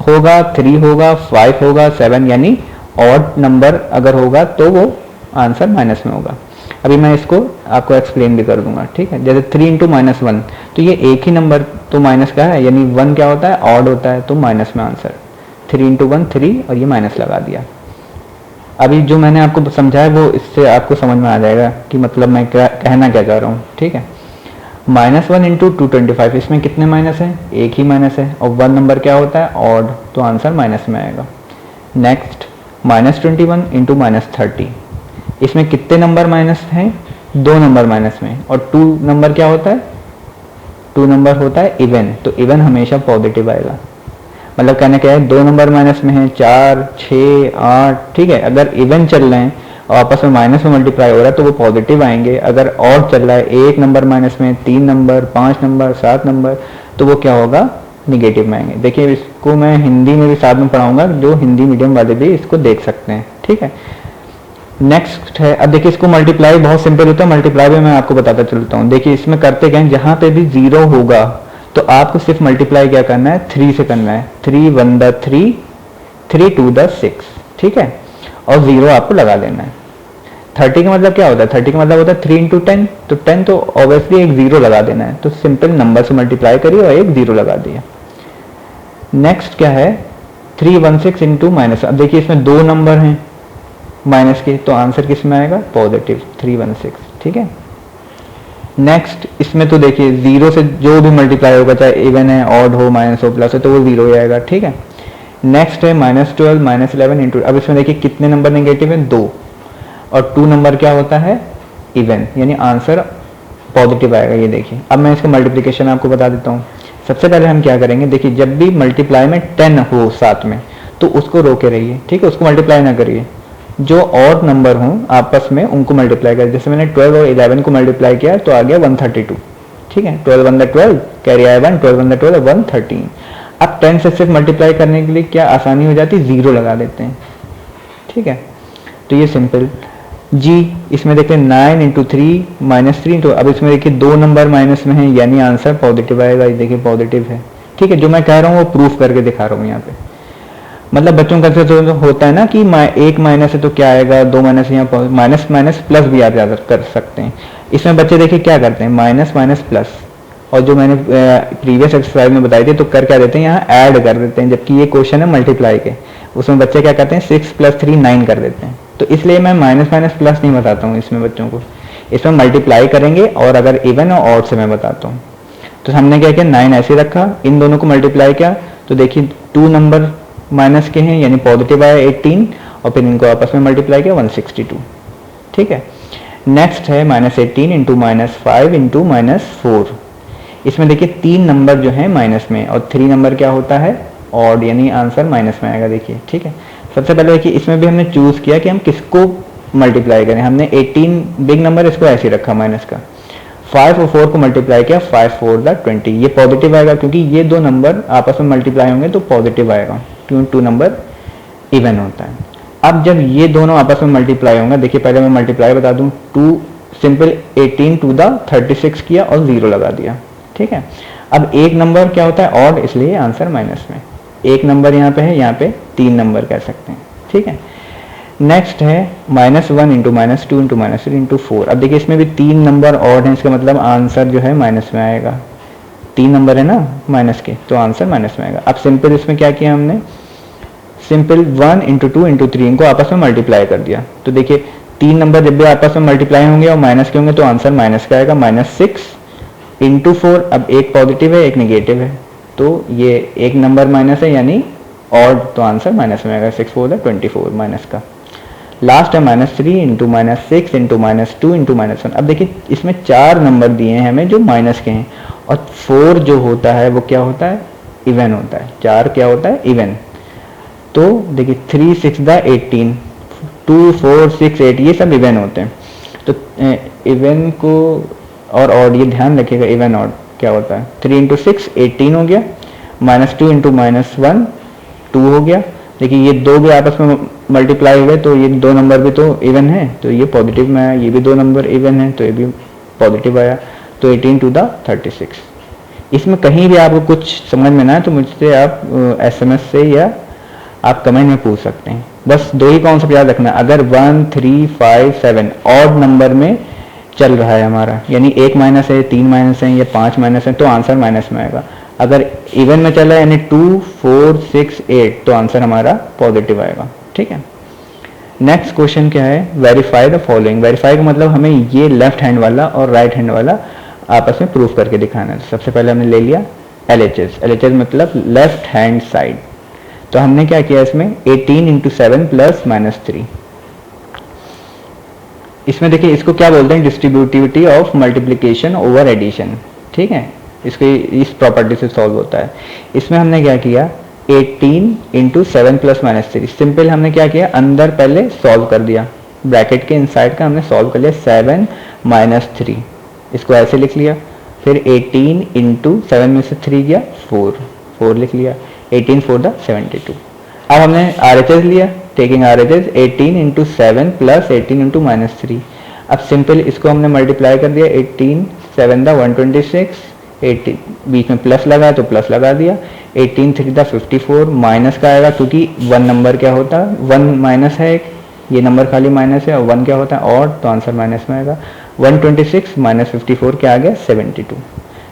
होगा, 3 होगा, 5 होगा, 7 यानी ऑड नंबर अगर होगा तो वो आंसर माइनस में होगा। अभी मैं इसको आपको एक्सप्लेन भी कर दूंगा, ठीक है। जैसे 3 इंटू -1 तो ये एक ही नंबर तो माइनस का है, यानी 1 क्या होता है? ऑड होता है, तो माइनस में आंसर। 3 इंटू 1 3 और ये माइनस लगा दिया। अभी जो मैंने आपको समझाया वो इससे आपको समझ में आ जाएगा कि मतलब मैं कहना क्या चाह रहा हूँ, ठीक है। -1 इंटू 225, इसमें कितने माइनस हैं? एक ही माइनस है, और 1 नंबर क्या होता है? ऑड, तो आंसर माइनस में आएगा। नेक्स्ट -21 इंटू -30, इसमें कितने नंबर माइनस हैं? 2 नंबर माइनस में, और 2 नंबर क्या होता है? 2 नंबर होता है इवन, तो इवन हमेशा पॉजिटिव आएगा। मतलब कहने क्या है? 2 नंबर माइनस में है, 4 6 8, ठीक है। अगर इवन चल रहे हैं और आपस में माइनस में मल्टीप्लाई हो रहा है तो वो पॉजिटिव आएंगे। अगर ऑड चल रहा है, 1 नंबर माइनस में, 3 नंबर, 5 नंबर, 7 नंबर, तो वो क्या होगा? निगेटिव में आएंगे। देखिए इसको मैं हिंदी में भी साथ में पढ़ाऊंगा, जो हिंदी मीडियम वाले भी इसको देख सकते हैं, ठीक है। नेक्स्ट है, अब देखिए इसको मल्टीप्लाई बहुत सिंपल होता है। मल्टीप्लाई में मैं आपको बताता चलता हूँ। देखिए इसमें करते क्या है, जहां पे भी 0 होगा तो आपको सिर्फ मल्टीप्लाई क्या करना है? 3 से करना है। 3 1 द 3, 3 2 द 6, ठीक है, और 0 आपको लगा देना है। 30 का मतलब क्या होता है? 30 का मतलब होता है 3 इंटू 10, तो 10 तो ऑब्वियसली एक 0 लगा देना है, तो सिंपल नंबर से मल्टीप्लाई करिए और एक 0 लगा दिया। नेक्स्ट क्या है? 316 इंटू माइनस। अब देखिए इसमें 2 नंबर हैं माइनस के, तो आंसर किस में आएगा? पॉजिटिव 316, ठीक है। नेक्स्ट इसमें तो देखिए 0 से जो भी मल्टीप्लाई होगा, चाहे इवन है, ऑड हो, माइनस हो, प्लस हो, तो वो 0 ही आएगा, ठीक है। नेक्स्ट है -12 -11 इंटू। अब इसमें देखिए कितने नंबर नेगेटिव है? 2, और 2 नंबर क्या होता है? इवन, यानी आंसर पॉजिटिव आएगा। ये देखिए अब मैं इसका मल्टीप्लिकेशन आपको बता देता हूँ। सबसे पहले हम क्या करेंगे? देखिए जब भी मल्टीप्लाई में 10 हो साथ में तो उसको रोके रहिए, ठीक है, उसको मल्टीप्लाई ना करिए। जो और नंबर हों आपस में उनको मल्टीप्लाई करें। जैसे मैंने 12 और 11 को मल्टीप्लाई किया तो आ गया 132, ठीक है। 12 1 12 कैरी आया 1, 12 1 12 113। अब 10 से सिर्फ मल्टीप्लाई करने के लिए क्या आसानी हो जाती है? 0 लगा देते हैं, ठीक है। तो ये सिंपल जी। इसमें देखते हैं 9 इंटू 3 -3, तो अब इसमें देखिए 2 नंबर माइनस में है, यानी आंसर पॉजिटिव आएगा। ये देखिए पॉजिटिव है, ठीक है। जो मैं कह रहा हूँ वो प्रूफ करके दिखा रहा हूँ यहाँ पे। मतलब बच्चों का तो होता है ना कि एक माइनस है तो क्या आएगा? 2 माइनस, यहाँ माइनस माइनस प्लस भी आप याद कर सकते हैं। इसमें बच्चे देखिए क्या करते हैं? माइनस माइनस प्लस, और जो मैंने प्रीवियस एक्सरसाइज में बताई थी तो कर क्या देते हैं? यहाँ ऐड कर देते हैं, जबकि ये क्वेश्चन है मल्टीप्लाई के। उसमें बच्चे क्या करते हैं? 6 + 3 9 कर देते हैं। तो इसलिए मैं माइनस माइनस प्लस नहीं बताता हूँ इसमें बच्चों को। इसमें मल्टीप्लाई करेंगे, और अगर इवन और ऑड से मैं बताता हूँ। तो हमने क्या किया? 9 ऐसे रखा, इन दोनों को मल्टीप्लाई किया, तो देखिए 2 नंबर माइनस के हैं यानी पॉजिटिव आया 18, और फिर इनको आपस में मल्टीप्लाई किया 162, ठीक है। नेक्स्ट है -18 इंटू -5 इंटू -4। इसमें देखिए 3 नंबर जो है माइनस में और 3 नंबर क्या होता है ऑड, यानी आंसर माइनस में आएगा। देखिए ठीक है, सबसे पहले देखिए इसमें भी हमने चूज किया कि हम किसको मल्टीप्लाई करें। हमने 18 बिग नंबर इसको ऐसे ही रखा माइनस का, 5 और 4 को मल्टीप्लाई किया, 5 4 द 20। ये पॉजिटिव आएगा क्योंकि ये दो नंबर आपस में मल्टीप्लाई होंगे तो पॉजिटिव आएगा, क्योंकि 2 नंबर इवन होता है। अब जब ये दोनों आपस में मल्टीप्लाई होंगे, देखिए पहले मैं मल्टीप्लाई बता दूं, 2 सिंपल 18 टू द 36 किया और 0 लगा दिया। ठीक है, अब एक नंबर क्या होता है ऑड, इसलिए आंसर माइनस में। एक नंबर यहाँ पे है, यहाँ पे 3 नंबर कह सकते हैं। ठीक है, नेक्स्ट है -1 इंटू -2 इंटू -3 इंटू 4। अब देखिए इसमें भी 3 नंबर ऑड है, इसका मतलब आंसर जो है माइनस में आएगा। 3 नंबर है ना माइनस के, तो आंसर माइनस में आएगा। अब सिंपल इसमें क्या किया हमने, सिंपल 1 इंटू 2 इंटू 3 इनको आपस में मल्टीप्लाई कर दिया। तो देखिए 3 नंबर जब भी आपस में मल्टीप्लाई होंगे और माइनस के होंगे तो आंसर माइनस का आएगा। -6 इंटू 4, अब एक पॉजिटिव है एक निगेटिव है, तो ये एक नंबर माइनस है यानी ऑड, तो आंसर माइनस में आएगा। 6 4 24 माइनस का। लास्ट है -3 इंटू -6 इंटू -2 इंटू -1। अब देखिए इसमें 4 नंबर दिए हैं हमें जो माइनस के हैं, और 4 जो होता है वो क्या होता है इवन होता है। 4 क्या होता है इवन। तो देखिए 3 6 द 18, 2 4 6 8 ये सब इवन होते हैं। तो इवन को और ऑड ये ध्यान रखिएगा, इवन ऑड क्या होता है। 3 इंटू 6 18 हो गया, -2 इंटू -1 2 हो गया। देखिए ये दो भी आपस में मल्टीप्लाई हुए तो ये दो नंबर भी तो इवन है, तो ये पॉजिटिव में आया। ये भी दो नंबर इवन है तो ये भी पॉजिटिव आया। तो 18 टू द 36। इसमें कहीं भी आपको कुछ समझ में ना है तो मुझसे आप SMS से या आप कमेंट में पूछ सकते हैं। बस दो ही कॉन्सेप्ट याद रखना, अगर 1 3 5 7 ऑड नंबर में चल रहा है हमारा, यानी एक माइनस है, 3 माइनस है या 5 माइनस है, तो आंसर माइनस में आएगा। अगर इवन में चल रहा है यानी 2 4 6 8 तो आंसर हमारा पॉजिटिव आएगा। ठीक है, नेक्स्ट क्वेश्चन क्या है, वेरीफाई द फॉलोइंग। वेरीफाई का मतलब हमें ये लेफ्ट हैंड वाला और राइट हैंड वाला आपस में प्रूफ करके दिखाना है। सबसे पहले हमने ले लिया LHS। LHS मतलब लेफ्ट हैंड साइड। तो हमने क्या किया इसमें 18 इंटू 7 प्लस -3। इसमें देखिए इसको क्या बोलते हैं, distributivity of multiplication over addition. ठीक है, इसको इस प्रॉपर्टी से सॉल्व होता है। इसमें हमने क्या किया 18 इंटू 7 प्लस -3। सिंपल हमने क्या किया अंदर पहले सॉल्व कर दिया, ब्रैकेट के इनसाइड का हमने सॉल्व कर लिया 7 -3, इसको ऐसे लिख लिया। फिर 18 इंटू 7 में से 3 गया 4 लिख लिया। 18 4 द 72। अब हमने RHS लिया, taking RHS 18 into 7 plus 18 into -3। अब सिंपल इसको हमने मल्टीप्लाई कर दिया, 18 7 द 126, 18 बीच में प्लस लगा तो प्लस लगा दिया, 18 3 द 54 माइनस का आएगा क्योंकि 1 नंबर क्या होता है 1 माइनस है, एक ये नंबर खाली माइनस है और 1 क्या होता है ऑड, तो आंसर माइनस में आएगा। 126 माइनस 54 क्या आ गया 72।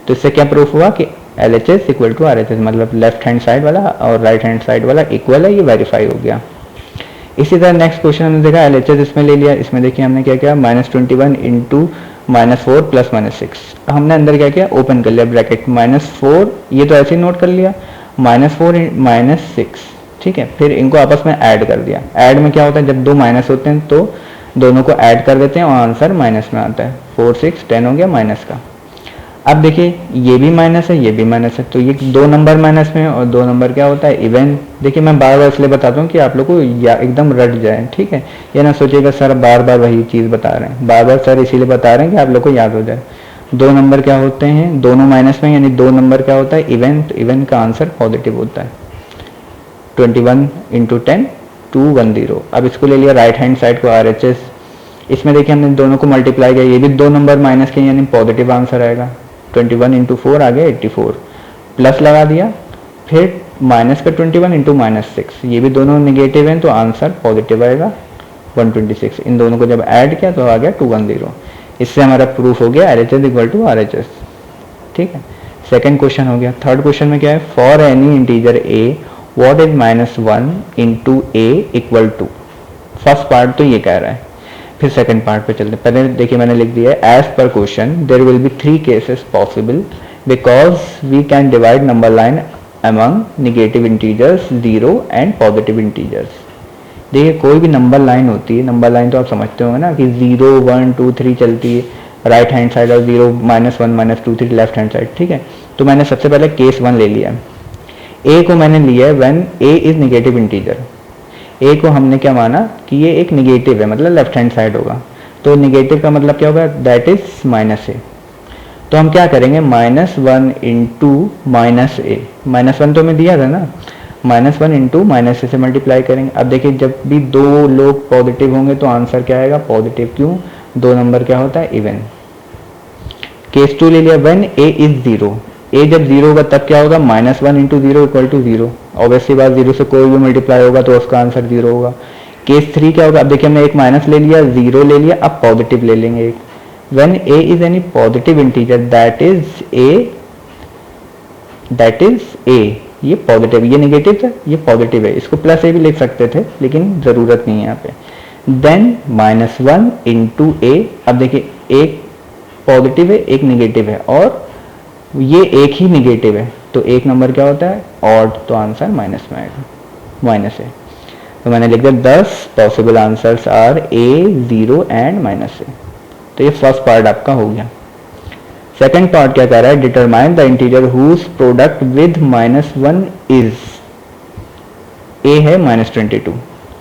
तो इससे क्या प्रूफ हुआ कि LHS इक्वल टू RHS, मतलब लेफ्ट हैंड साइड वाला और राइट हैंड साइड वाला इक्वल है, ये वेरीफाई हो गया। इसी तरह नेक्स्ट क्वेश्चन हमने देखा LHS इसमें ले लिया। इसमें देखिए हमने क्या किया -21 इंटू -4 प्लस -6। हमने अंदर क्या किया ओपन कर लिया ब्रैकेट, -4 ये तो ऐसे ही नोट कर लिया, -4 -6। ठीक है, फिर इनको आपस में ऐड कर दिया। ऐड में क्या होता है जब दो माइनस होते हैं तो दोनों को ऐड कर देते हैं और आंसर माइनस में आता है। 4 6 10 हो गया माइनस का। अब देखिए ये भी माइनस है ये भी माइनस है, तो ये दो नंबर माइनस में और दो नंबर क्या होता है इवन। देखिए मैं बार बार इसलिए बताता हूँ कि आप लोग को एकदम रट जाए। ठीक है, ये ना सोचिएगा सर बार बार वही चीज़ बता रहे हैं, बार बार सर इसीलिए बता रहे हैं कि आप लोग को याद हो जाए। दो नंबर क्या होते हैं दोनों माइनस में, यानी दो नंबर क्या होता है इवन, तो इवन का आंसर पॉजिटिव होता है। 21 इंटू 10 210। अब इसको ले लिया राइट हैंड साइड को RHS। इसमें देखिए हमने दोनों को मल्टीप्लाई किया, ये भी दो नंबर माइनस के यानी पॉजिटिव आंसर आएगा। 21 इंटू 4 आ गया 84, प्लस लगा दिया, फिर माइनस का 21 इंटू -6, ये भी दोनों निगेटिव हैं तो आंसर पॉजिटिव आएगा 126। इन दोनों को जब ऐड किया तो आ गया 210। इससे हमारा प्रूफ हो गया LHS इक्वल टू RHS। ठीक है, सेकंड क्वेश्चन हो गया। थर्ड क्वेश्चन में क्या है, for any integer a what is -1 into a equal to. First part तो ये कह रहा है, फिर सेकंड पार्ट पे चलते हैं। पहले देखिए मैंने लिख दिया है as per question there will be 3 cases possible because we can divide number line among negative integers 0 and positive integers. देखिए कोई भी नंबर लाइन होती है, नंबर लाइन तो आप समझते होंगे ना कि 0 1 2 3 चलती है राइट हैंड साइड और 0 -1 -2 3 लेफ्ट हैंड साइड, ठीक है। तो मैंने सबसे पहले केस 1 ले लिया, ए को मैंने लिया है when A is negative integer. A को हमने क्या माना कि ये एक नेगेटिव है, मतलब लेफ्ट हैंड साइड होगा। तो नेगेटिव का मतलब क्या होगा, दैट इज -a। तो हम क्या करेंगे, -1 इंटू -a, -1 तो हमें दिया था ना, -1 इंटू -a से मल्टीप्लाई करेंगे। अब देखिए जब भी दो लोग पॉजिटिव होंगे तो आंसर क्या आएगा, पॉजिटिव। क्यों, दो नंबर क्या होता है, इवन। केस 2 ले लिया, व्हेन a इज 0, a जब 0 होगा तब क्या होगा, -1 इंटू 0 इक्वल टू 0। ऑब्वियसली बात, 0 से कोई भी मल्टीप्लाई होगा तो उसका आंसर 0 होगा। केस 3 क्या होगा, अब देखिए हमने एक माइनस ले लिया, 0 ले लिया, अब पॉजिटिव ले लेंगे एक। When a is any positive integer that is a, ये पॉजिटिव, ये नेगेटिव था, ये पॉजिटिव है, इसको प्लस ए भी लिख सकते थे लेकिन जरूरत नहीं है यहाँ पे। देन -1 इंटू a, अब देखिए एक पॉजिटिव है एक नेगेटिव है और ये एक ही नेगेटिव है, तो एक नंबर क्या होता है, ऑड, तो आंसर माइनस में आएगा, माइनस है। तो मैंने लिख दिया 10 possible answers are a, 0 and -a। तो ये फर्स्ट पार्ट आपका हो गया। सेकंड पार्ट क्या कह रहा है, determine the integer whose product with -1 is, a है -22।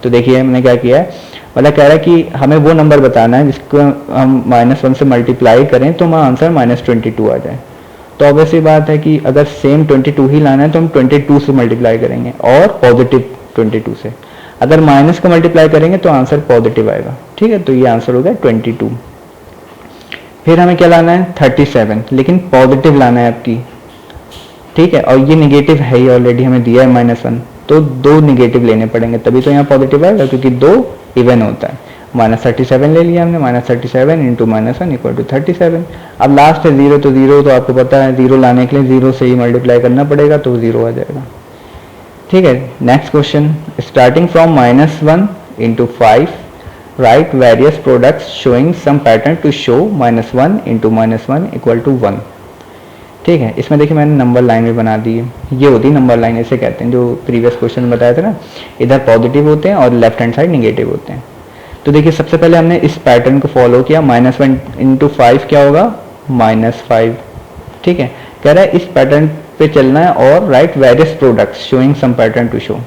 तो देखिए हमने क्या किया है, मतलब कह रहा है कि हमें वो नंबर बताना है जिसको हम -1 से मल्टीप्लाई करें तो हमारा आंसर -22 आ जाए। तो ऑब्वियसली बात है कि अगर सेम 22 ही लाना है तो हम 22 से मल्टीप्लाई करेंगे और पॉजिटिव 22 से। अगर माइनस का मल्टीप्लाई करेंगे तो आंसर पॉजिटिव आएगा, ठीक है। तो ये आंसर हो गया 22। फिर हमें क्या लाना है, 37, लेकिन पॉजिटिव लाना है आपकी, ठीक है। और ये नेगेटिव है ही ऑलरेडी, हमें दिया है -1, तो दो नेगेटिव लेने पड़ेंगे तभी तो यहाँ पॉजिटिव आएगा, क्योंकि दो इवन होता है। -37 ले लिया हमने, -37 इंटू -1 इक्वल टू 37। अब लास्ट है 0, तो 0 तो आपको पता है 0 लाने के लिए 0 से ही मल्टीप्लाई करना पड़ेगा, तो 0 आ जाएगा, ठीक है। Next question, starting from -1 into 5 write various products showing some pattern to show -1 into -1 equal to 1, ठीक है। इसमें देखिए मैंने नंबर लाइन भी बना दी है, ये होती नंबर लाइन, इसे कहते हैं, जो प्रीवियस क्वेश्चन में बताया था ना, इधर पॉजिटिव होते हैं और लेफ्ट हैंड साइड नेगेटिव होते हैं। तो देखिए सबसे पहले हमने इस पैटर्न को फॉलो किया, -1 इंटू 5 क्या होगा, -5, ठीक है। कह रहा है इस पैटर्न पे चलना है और write various products showing some pattern to show.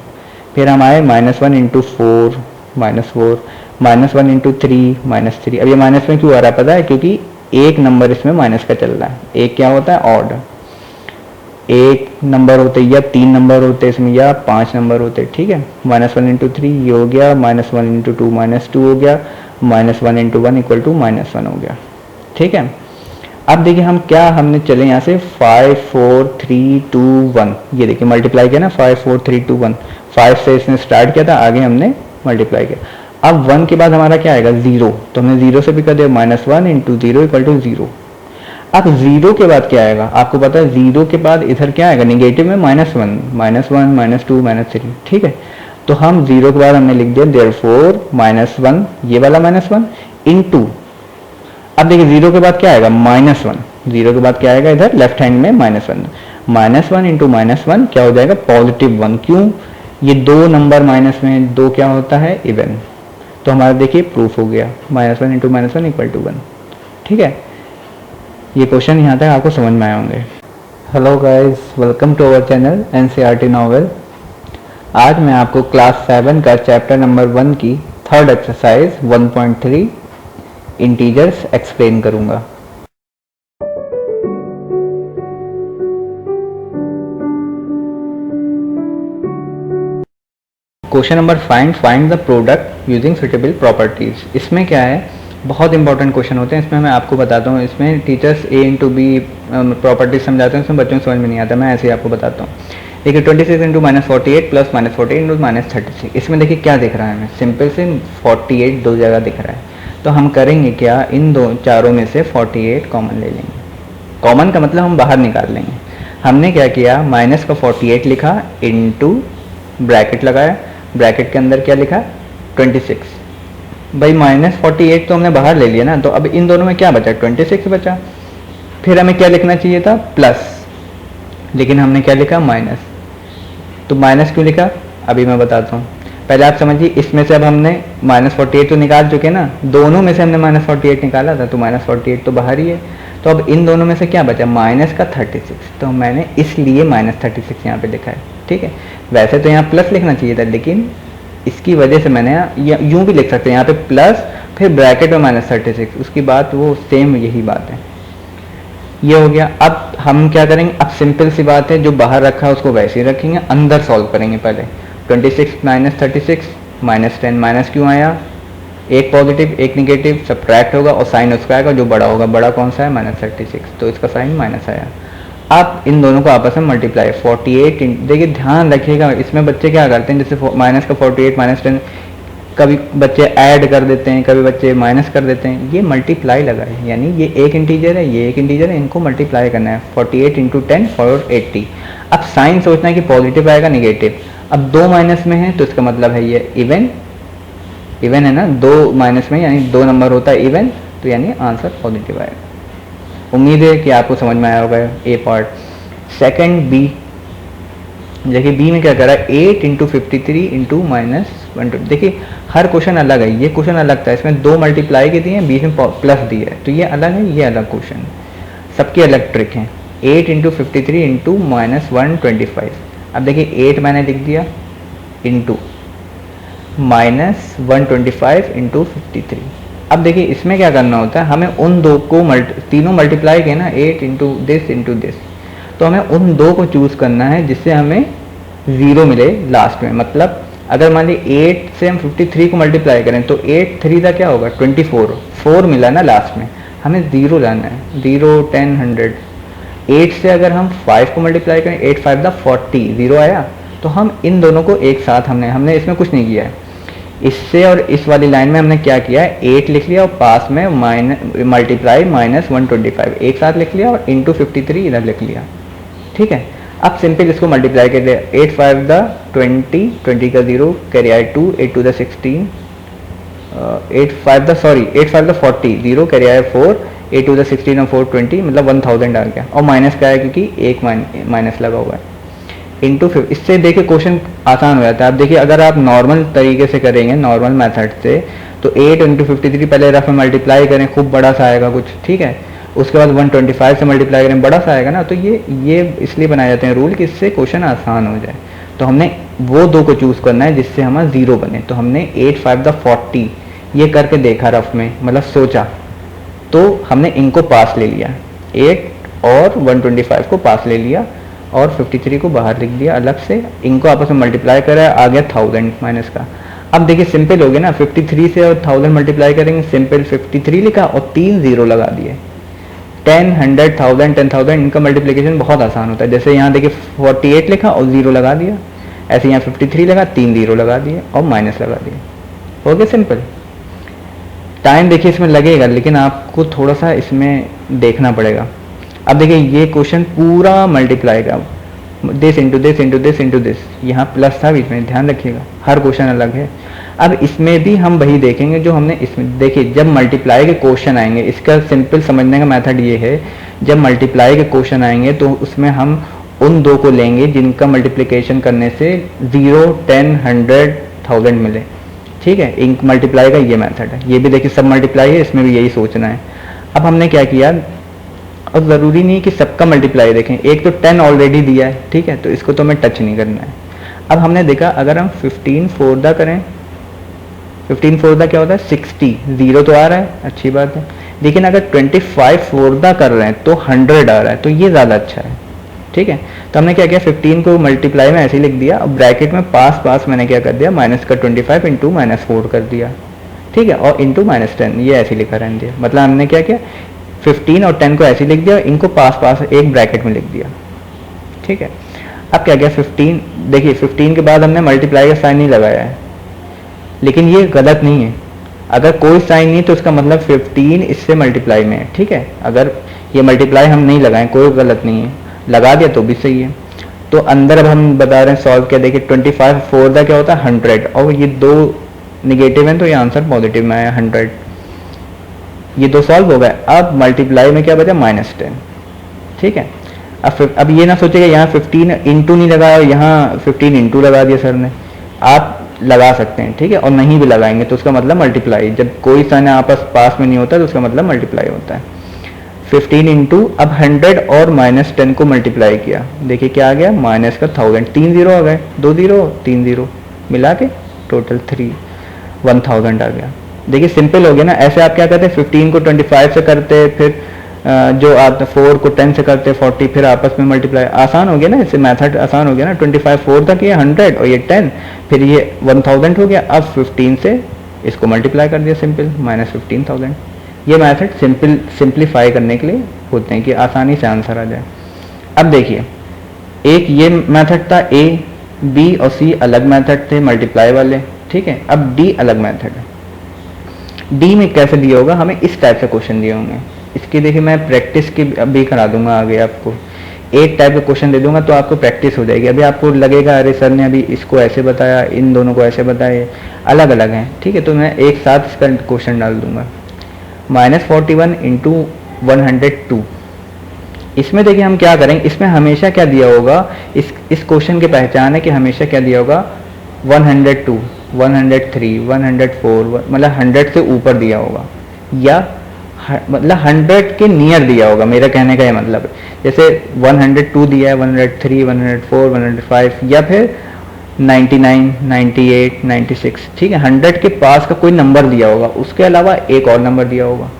फिर हम आए -1 इंटू 4, -4, -1 इंटू 3, -3। अब ये माइनस में क्यों आ रहा है पता है, क्योंकि एक नंबर इसमें माइनस का चल रहा है। एक क्या होता है, ऑड, एक नंबर होते या 3 नंबर होते इसमें या 5 नंबर होते, ठीक है। -1 इंटू 3 ये हो गया, -1 इंटू 2 -2 हो गया, -1 इंटू 1 इक्वल टू -1 हो गया, ठीक है। अब देखिए हम क्या, हमने चले यहाँ से 5 4 3 2 1, ये देखिए मल्टीप्लाई किया ना, 5 4 3 2 1, 5 से इसने स्टार्ट किया था, आगे हमने मल्टीप्लाई किया। अब 1 के बाद हमारा क्या आएगा, 0, तो हमने 0 से भी कर दिया, -1 इंटू 0 इक्वल टू 0। अब 0 के बाद क्या आएगा, आपको पता है 0 के बाद इधर क्या आएगा, नेगेटिव में -1 -2 -3, ठीक है। तो हम 0 के बाद हमने लिख दिया देयरफॉर -1, ये वाला -1 इंटू, अब देखिए 0 के बाद क्या आएगा, -1, 0 के बाद क्या आएगा, इधर लेफ्ट हैंड में -1 इंटू -1 क्या हो जाएगा, +1। क्यों, ये दो नंबर माइनस में, दो क्या होता है, इवन। तो हमारा देखिए प्रूफ हो गया, -1 इंटू -1 इक्वल टू 1, ठीक है। ये क्वेश्चन यहाँ तक आपको समझ में आए होंगे। Hello guys, welcome to our channel NCERT novel. आज मैं आपको क्लास 7 का चैप्टर नंबर 1 की थर्ड एक्सरसाइज 1.3 इंटीजर्स एक्सप्लेन करूंगा। Question number find the product using suitable properties. इसमें क्या है, बहुत इंपॉर्टेंट क्वेश्चन होते हैं। इसमें मैं आपको बताता हूँ, इसमें teachers A into B properties समझाते हैं, इसमें बच्चों को समझ में नहीं आता, मैं ऐसे ही आपको बताता हूँ। देखिए 26 इंटू -48 प्लस -48 इंटू -36, इसमें देखिए क्या दिख रहा है हमें, सिंपल से 48 दो जगह दिख रहा है। तो हम करेंगे क्या, इन दो चारों में से 48 कॉमन ले लेंगे। कॉमन का मतलब हम बाहर निकाल लेंगे। हमने क्या किया, माइनस का 48 लिखा, इंटू ब्रैकेट लगाया, ब्रैकेट के अंदर क्या लिखा, 26। भाई -48 तो हमने बाहर ले लिया ना, तो अब इन दोनों में क्या बचा, 26 बचा। फिर हमें क्या लिखना चाहिए था, प्लस, लेकिन हमने क्या लिखा, माइनस। तो माइनस क्यों लिखा, अभी मैं बताता हूँ। पहले आप समझिए, इसमें से अब हमने -48 तो निकाल चुके ना, दोनों में से हमने -48 निकाला था, तो -48 तो बाहर ही है। तो अब इन दोनों में से क्या बचा, माइनस का 36, तो मैंने इसलिए -36 यहाँ पे लिखा है, ठीक है। वैसे तो यहाँ प्लस लिखना चाहिए था, लेकिन इसकी वजह से मैंने यूँ भी लिख सकते हैं, यहाँ पे प्लस फिर ब्रैकेट में -36, उसकी बात वो सेम यही बात है। ये हो गया। अब हम क्या करेंगे, अब सिंपल सी बात है, जो बाहर रखा है उसको वैसे ही रखेंगे, अंदर सॉल्व करेंगे पहले। 26 -36 -10, माइनस क्यों आया, एक पॉजिटिव एक निगेटिव, सब्ट्रैक्ट होगा और साइन उसका आएगा जो बड़ा होगा, बड़ा कौन सा है -36, तो इसका साइन माइनस आया। आप इन दोनों को आपस में मल्टीप्लाई 48, देखिए ध्यान रखिएगा, इसमें बच्चे क्या करते हैं, जैसे माइनस का 48 -10, कभी बच्चे ऐड कर देते हैं, कभी बच्चे माइनस कर देते हैं, ये मल्टीप्लाई लगा है, यानी ये एक इंटीजर है, ये एक इंटीजर है, इनको मल्टीप्लाई करना है। 48 × 10 for 80। अब साइन सोचना है कि पॉजिटिव आएगा निगेटिव, अब दो माइनस में है तो इसका मतलब है ये इवन, इवन है ना, दो माइनस में यानी दो नंबर होता है इवन, तो यानी आंसर पॉजिटिव आएगा। उम्मीद है कि आपको समझ में आया होगा ए पार्ट। सेकंड बी, देखिए बी में क्या करा है, 8 × 53 × -120। देखिए हर क्वेश्चन अलग है, ये क्वेश्चन अलग था, इसमें दो मल्टीप्लाई के दिए हैं, बीच में प्लस दिया है, तो ये अलग है, ये अलग क्वेश्चन, सबकी अलग ट्रिक है। 8 × 53 × -125। अब देखिए 8 मैंने लिख दिया इंटू -125 × 53। अब देखिए इसमें क्या करना होता है, हमें उन दो को तीनों मल्टीप्लाई किए ना, 8 × दिस, तो हमें उन दो को चूज करना है जिससे हमें 0 मिले लास्ट में। मतलब अगर मान ली 8 से हम 53 को मल्टीप्लाई करें तो 8 3 का क्या होगा 24, 4 मिला ना लास्ट में, हमें 0 लाना है, 0 10 100। 8 से अगर हम 5 को मल्टीप्लाई करें, 8 5 40, 0 आया, तो हम इन दोनों को एक साथ हमने इसमें कुछ नहीं किया है, इससे और इस वाली लाइन में हमने क्या किया है, 8 लिख लिया और पास में मल्टीप्लाई -125 एक साथ लिख लिया और इंटू 53 इधर लिख लिया, ठीक है। अब सिंपल इसको मल्टीप्लाई कर लिया, 8 5 20, 20 का 0, कैरी आई 2, 8 2 16, 8 5 40, 0 कैरी आई 4, 8 2 16 और 4 20, मतलब 1000 आ गया। और माइनस का है क्योंकि एक माइनस लगा हुआ है, इंटू 5। इससे देखिए क्वेश्चन आसान हो जाता है। अब देखिए अगर आप नॉर्मल तरीके से करेंगे, नॉर्मल मेथड से, तो 8 × 53 पहले रफ में मल्टीप्लाई करें, खूब बड़ा सा आएगा कुछ, ठीक है। उसके बाद 125 से मल्टीप्लाई करें, बड़ा सा आएगा ना, तो ये इसलिए बनाए जाते हैं रूल कि इससे क्वेश्चन आसान हो जाए। तो हमने वो दो को चूज़ करना है जिससे हमारा 0 बने, तो हमने 8 5 40 ये करके देखा रफ में, मतलब सोचा, तो हमने इनको पास ले लिया, 8 और 125 को पास ले लिया और 53 को बाहर लिख दिया अलग से, इनको आपस में मल्टीप्लाई करा, आ गया 1000 माइनस का। अब देखिए सिंपल हो गया ना, 53 से और 1000 मल्टीप्लाई करेंगे, सिंपल 53 लिखा और 3 0 लगा दिए। 10 100 1000 10,000 इनका मल्टीप्लिकेशन बहुत आसान होता है। जैसे यहाँ देखिए 48 लिखा और 0 लगा दिया, ऐसे यहाँ 53 लगा, 3 0 लगा दिए और माइनस लगा दिए, हो गया सिंपल। टाइम देखिए इसमें लगेगा, लेकिन आपको थोड़ा सा इसमें देखना पड़ेगा। अब देखिए ये क्वेश्चन पूरा मल्टीप्लाई का, this into this into this into this, यहाँ प्लस था बीच में, ध्यान रखिएगा, हर क्वेश्चन अलग है। अब इसमें भी हम वही देखेंगे जो हमने इसमें, देखिए जब मल्टीप्लाई के क्वेश्चन आएंगे, इसका सिंपल समझने का मेथड ये है, जब मल्टीप्लाई के क्वेश्चन आएंगे तो उसमें हम उन दो को लेंगे जिनका मल्टीप्लिकेशन करने से 0 10 100 1000 मिले, ठीक है। इंक मल्टीप्लाई का ये मेथड है, ये भी देखिए सब मल्टीप्लाई है, इसमें भी यही सोचना है। अब हमने क्या किया, और ज़रूरी नहीं कि सबका मल्टीप्लाई देखें, एक तो 10 ऑलरेडी दिया है, ठीक है, तो इसको तो हमें टच नहीं करना है। अब हमने देखा अगर हम 15 4 करें, 15 4 क्या होता है 60, 0 तो आ रहा है, अच्छी बात है, लेकिन अगर 25 4 कर रहे हैं तो 100 आ रहा है, तो ये ज़्यादा अच्छा है, ठीक है। तो हमने क्या किया, 15 को मल्टीप्लाई में ऐसे ही लिख दिया, और ब्रैकेट में पास मैंने क्या कर दिया, माइनस का 25 इंटू -4 कर दिया, ठीक है, और इंटू -10 ये ऐसे लिखा रहने दिया। मतलब हमने क्या किया, 15 और 10 को ऐसे लिख दिया, इनको पास एक ब्रैकेट में लिख दिया, ठीक है। अब क्या किया, 15 देखिए 15 के बाद हमने मल्टीप्लाई का साइन नहीं लगाया है, लेकिन ये गलत नहीं है। अगर कोई साइन नहीं तो इसका मतलब 15 इससे मल्टीप्लाई में है, ठीक है। अगर ये मल्टीप्लाई हम नहीं लगाएं, कोई गलत नहीं है, लगा दिया तो भी सही है। तो अंदर अब हम बता रहे हैं सॉल्व किया, देखिए 25 4 क्या होता है 100, और ये दो निगेटिव है तो ये आंसर पॉजिटिव में आया 100, ये दो सॉल्व हो गए। अब मल्टीप्लाई में क्या बचा -10, ठीक है। अब ये ना सोचेगा यहाँ 15 इंटू नहीं लगाया, यहाँ 15 इंटू लगा दिया सर ने। आप लगा सकते हैं, ठीक है, और नहीं भी लगाएंगे तो उसका मतलब मल्टीप्लाई, जब कोई साइन आपस पास में नहीं होता तो उसका मतलब मल्टीप्लाई होता है। 15 इंटू, अब 100 और -10 को मल्टीप्लाई किया, देखिए क्या आ गया, माइनस का 1000, 3 जीरो आ गए, 2 जीरो 3 जीरो मिला के टोटल 1000 आ गया। देखिए सिंपल हो गया ना। ऐसे आप क्या करते हैं, 15 को 25 से करते, फिर जो आप 4 को 10 से करते 40, फिर आपस में मल्टीप्लाई, आसान हो गया ना, इससे मेथड आसान हो गया ना। 25 4 तक ये 100 और ये 10, फिर ये 1000 हो गया। अब 15 से इसको मल्टीप्लाई कर दिया सिंपल, -15,000। ये मेथड सिंप्लीफाई करने के लिए होते हैं कि आसानी से आंसर आ जाए। अब देखिए, एक ये मेथड था, ए बी और सी अलग मेथड थे मल्टीप्लाई वाले, ठीक है। अब डी अलग मेथड है। डी में कैसे दिया होगा, हमें इस टाइप से क्वेश्चन दिए होंगे। इसकी देखिए मैं प्रैक्टिस की अभी करा दूंगा आगे आपको, एक टाइप का क्वेश्चन दे दूंगा तो आपको प्रैक्टिस हो जाएगी। अभी आपको लगेगा अरे सर ने अभी इसको ऐसे बताया, इन दोनों को ऐसे बताया, अलग अलग हैं, ठीक है। तो मैं एक साथ इसका क्वेश्चन डाल दूंगा। -41 इंटू 102, इसमें देखिए हम क्या करेंगे, इसमें हमेशा क्या दिया होगा, इस क्वेश्चन की पहचान है कि हमेशा क्या दिया होगा, 102, 103, 104, मतलब 100 से ऊपर दिया होगा, या मतलब 100 के नियर दिया होगा। मेरा कहने का ये मतलब है, जैसे 102 दिया है, 103, 104, 105, या फिर 99, 98, 96, ठीक है। 100 के पास का कोई नंबर दिया होगा, उसके अलावा एक और नंबर दिया होगा।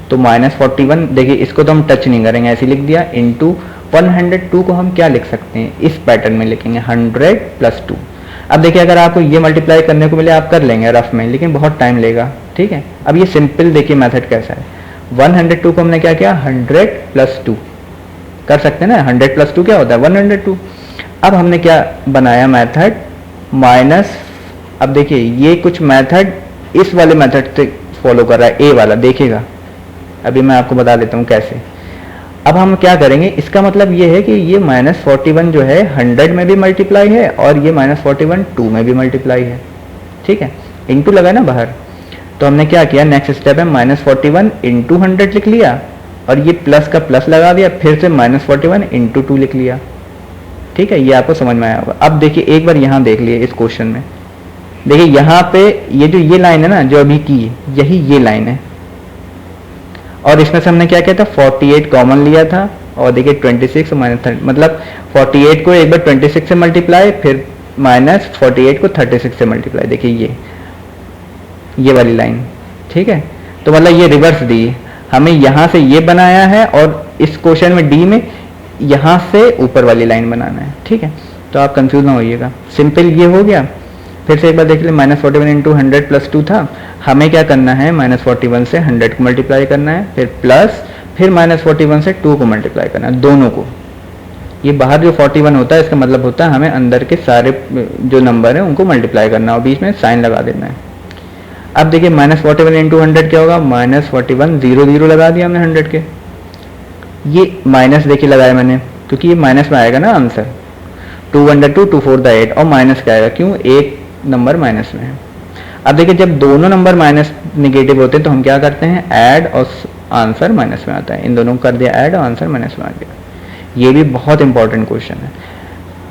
तो -41, देखिए इसको तो हम टच नहीं करेंगे, ऐसे लिख दिया, इंटू 102 को हम क्या लिख सकते हैं, इस पैटर्न में लिखेंगे, 100 + 2। अब देखिए अगर आपको ये मल्टीप्लाई करने को मिले आप कर लेंगे रफ में, लेकिन बहुत टाइम लेगा, ठीक है। अब ये सिंपल देखिए मेथड कैसा है, 102 को हमने क्या किया, 100 + 2 कर सकते हैं ना, 100 + 2 क्या होता है, 102। अब हमने क्या बनाया मेथड माइनस, अब देखिए ये कुछ मेथड इस वाले मेथड से फॉलो कर रहा है, ए वाला, देखिएगा अभी मैं आपको बता देता हूँ कैसे। अब हम क्या करेंगे, इसका मतलब ये है कि ये -41 जो है 100 में भी मल्टीप्लाई है और ये -41 2 में भी मल्टीप्लाई है, ठीक है। इंटू लगा ना बाहर, तो हमने क्या किया, नेक्स्ट स्टेप है -41 इंटू 100 लिख लिया, और ये प्लस का प्लस लगा दिया, फिर से -41 इंटू 2 लिख लिया, ठीक है। ये आपको समझ में आया होगा। अब देखिए एक बार यहाँ देख लिए इस क्वेश्चन में, देखिए यहाँ पे ये जो ये लाइन है ना जो अभी की, यही ये लाइन है, और इसमें से हमने क्या किया था, 48 कॉमन लिया था, और देखिए 26 और -30, मतलब 48 को एक बार 26 से मल्टीप्लाई, फिर -48 को 36 से मल्टीप्लाई, देखिए ये वाली लाइन, ठीक है। तो मतलब ये रिवर्स दी, हमें यहाँ से ये बनाया है, और इस क्वेश्चन में डी में यहाँ से ऊपर वाली लाइन बनाना है, ठीक है। तो आप कंफ्यूज ना होइएगा, सिंपल ये हो गया। फिर से एक बार देख ले, -41 इंटू 100 + 2 था, हमें क्या करना है, -41 से 100 को मल्टीप्लाई करना है, फिर प्लस, फिर -41 से 2 को मल्टीप्लाई करना है, दोनों को। ये बाहर जो 41 होता है इसका मतलब होता है हमें अंदर के सारे जो नंबर हैं उनको मल्टीप्लाई करना है और बीच में साइन लगा देना है। अब देखिए -41 इंटू 100 क्या होगा, -41 0 0 लगा दिया हमने 100 के, ये माइनस देखिए लगाया मैंने क्योंकि ये माइनस में आएगा ना आंसर, 2 1 2 2 4 8, और माइनस क्या आएगा, क्यों, एक नंबर माइनस में है। अब देखिए जब दोनों नंबर माइनस नेगेटिव होते हैं तो हम क्या करते हैं, ऐड, और आंसर माइनस में आता है। इन दोनों को कर दिया ऐड और आंसर माइनस में आ गया। ये भी बहुत इंपॉर्टेंट क्वेश्चन है,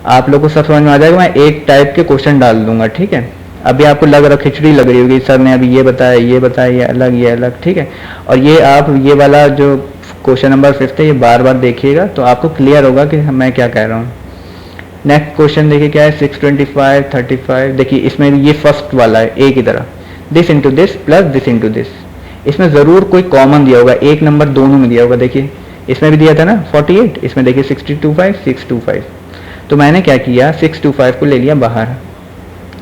आप लोग को सब समझ में आ जाएगा। मैं एक टाइप के क्वेश्चन डाल दूंगा, ठीक है। अभी आपको लग रहा, खिचड़ी लग रही होगी, सर ने अभी ये बताया, ये अलग, ठीक है। और ये आप ये वाला जो क्वेश्चन नंबर 5 है ये बार बार देखिएगा तो आपको क्लियर होगा कि मैं क्या कह रहा हूँ। नेक्स्ट क्वेश्चन देखिए क्या है, 625 35, देखिए इसमें ये फर्स्ट वाला है ए की तरह, this into this plus this into this, इसमें ज़रूर कोई कॉमन दिया होगा, एक नंबर दोनों में दिया होगा। देखिए इसमें भी दिया था ना 48, इसमें देखिए 625 625, तो मैंने क्या किया, 625 को ले लिया बाहर,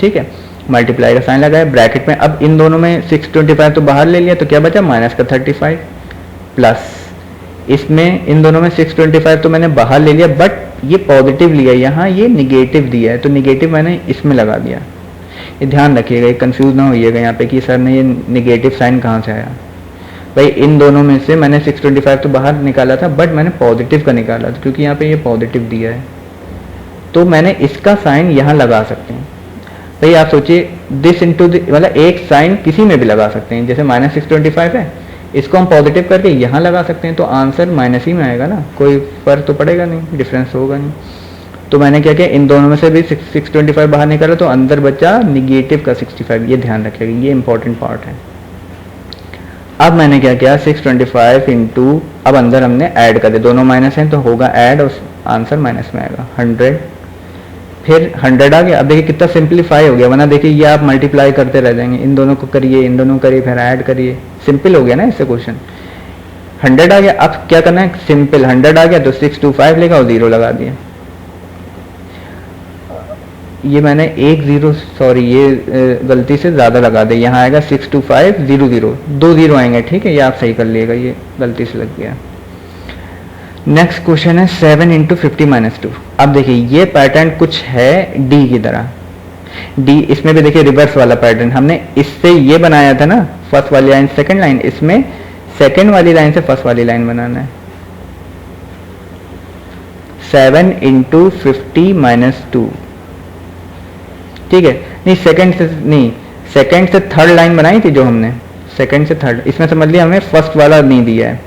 ठीक है, मल्टीप्लाई का साइन लगाया ब्रैकेट में। अब इन दोनों में 625 तो बाहर ले लिया तो क्या बचा, माइनस का 35, प्लस इसमें इन दोनों में 625 तो मैंने बाहर ले लिया, बट ये पॉजिटिव लिया, यहाँ ये निगेटिव दिया है तो निगेटिव मैंने इसमें लगा दिया। ये ध्यान रखिएगा, ये कंफ्यूज ना होइएगा यहाँ पे कि सर ने ये निगेटिव साइन कहाँ से आया। भाई इन दोनों में से मैंने 625 तो बाहर निकाला था, बट मैंने पॉजिटिव का निकाला था क्योंकि यहाँ पे ये पॉजिटिव दिया है, तो मैंने इसका साइन यहाँ लगा सकते हैं। भाई आप सोचिए, दिस इंटू मतलब एक साइन किसी में भी लगा सकते हैं, जैसे -625 है, इसको हम पॉजिटिव करके यहाँ लगा सकते हैं तो आंसर माइनस ही में आएगा ना, कोई फर्क तो पड़ेगा नहीं, डिफरेंस होगा नहीं। तो मैंने क्या किया, इन दोनों में से भी 625 बाहर निकाला तो अंदर बचा निगेटिव का 65, ये ध्यान रखिएगा, ये इंपॉर्टेंट पार्ट है। अब मैंने क्या किया, 625 इंटू, अब अंदर हमने ऐड कर दिया, दोनों माइनस हैं तो होगा ऐड और आंसर माइनस में आएगा 100, फिर 100 आ गया। अब देखिए कितना सिंप्लीफाई हो गया, वरना देखिए ये आप मल्टीप्लाई करते रह जाएंगे, इन दोनों को करिए, इन दोनों को करिए, फिर ऐड करिए, सिंपल हो गया ना इससे क्वेश्चन। 100 आ गया, अब क्या करना है, सिंपल 100 आ गया तो 625 लेगा और 0 लगा दिया। ये मैंने एक जीरो, सॉरी ये गलती से ज़्यादा लगा दे, यहाँ आएगा 62500, 2 0 आएंगे, ठीक है, ये आप सही कर लिएगा, ये गलती से लग गया। नेक्स्ट क्वेश्चन है 7 इंटू 50 - 2। अब देखिए ये पैटर्न कुछ है डी की तरह, डी, इसमें भी देखिए रिवर्स वाला पैटर्न, हमने इससे ये बनाया था ना, फर्स्ट वाली लाइन सेकंड लाइन, इसमें सेकंड वाली लाइन से फर्स्ट वाली लाइन बनाना है। 7 इंटू 50 - 2, ठीक है, नहीं सेकंड से नहीं, सेकंड से थर्ड लाइन बनाई थी जो हमने, सेकंड से थर्ड, इसमें समझ लिया हमें फर्स्ट वाला नहीं दिया है।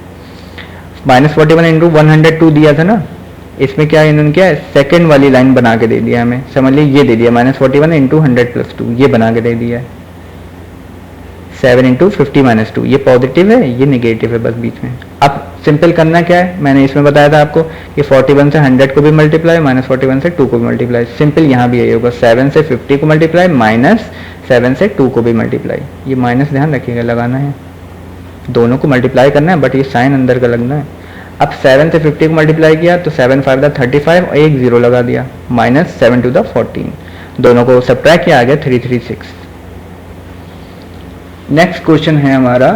-41 इंटू 102 दिया था ना, इसमें क्या इन्होंने क्या है, सेकंड वाली लाइन बना के दे दिया हमें, समझ लीजिए ये दे दिया -41 इंटू 100 + 2, ये बना के दे दिया है। 7 इंटू 50 - 2, ये पॉजिटिव है, ये निगेटिव है, बस बीच में। अब सिंपल करना क्या है, मैंने इसमें बताया था आपको कि 41 से 100 को भी मल्टीप्लाई, -41 से 2 को भी मल्टीप्लाई, सिंपल यहाँ भी यही होगा, 7 से 50 को मल्टीप्लाई, -7 से 2 को भी मल्टीप्लाई, ये माइनस ध्यान रखिएगा लगाना है, दोनों को मल्टीप्लाई करना है, बट ये साइन अंदर का लगना है। अब 7 से 50 को मल्टीप्लाई किया तो 7 5 = 35 और एक 0 लगा दिया, -7 to the 14, दोनों को सब्ट्रैक्ट किया, आ गया 336। नेक्स्ट क्वेश्चन है हमारा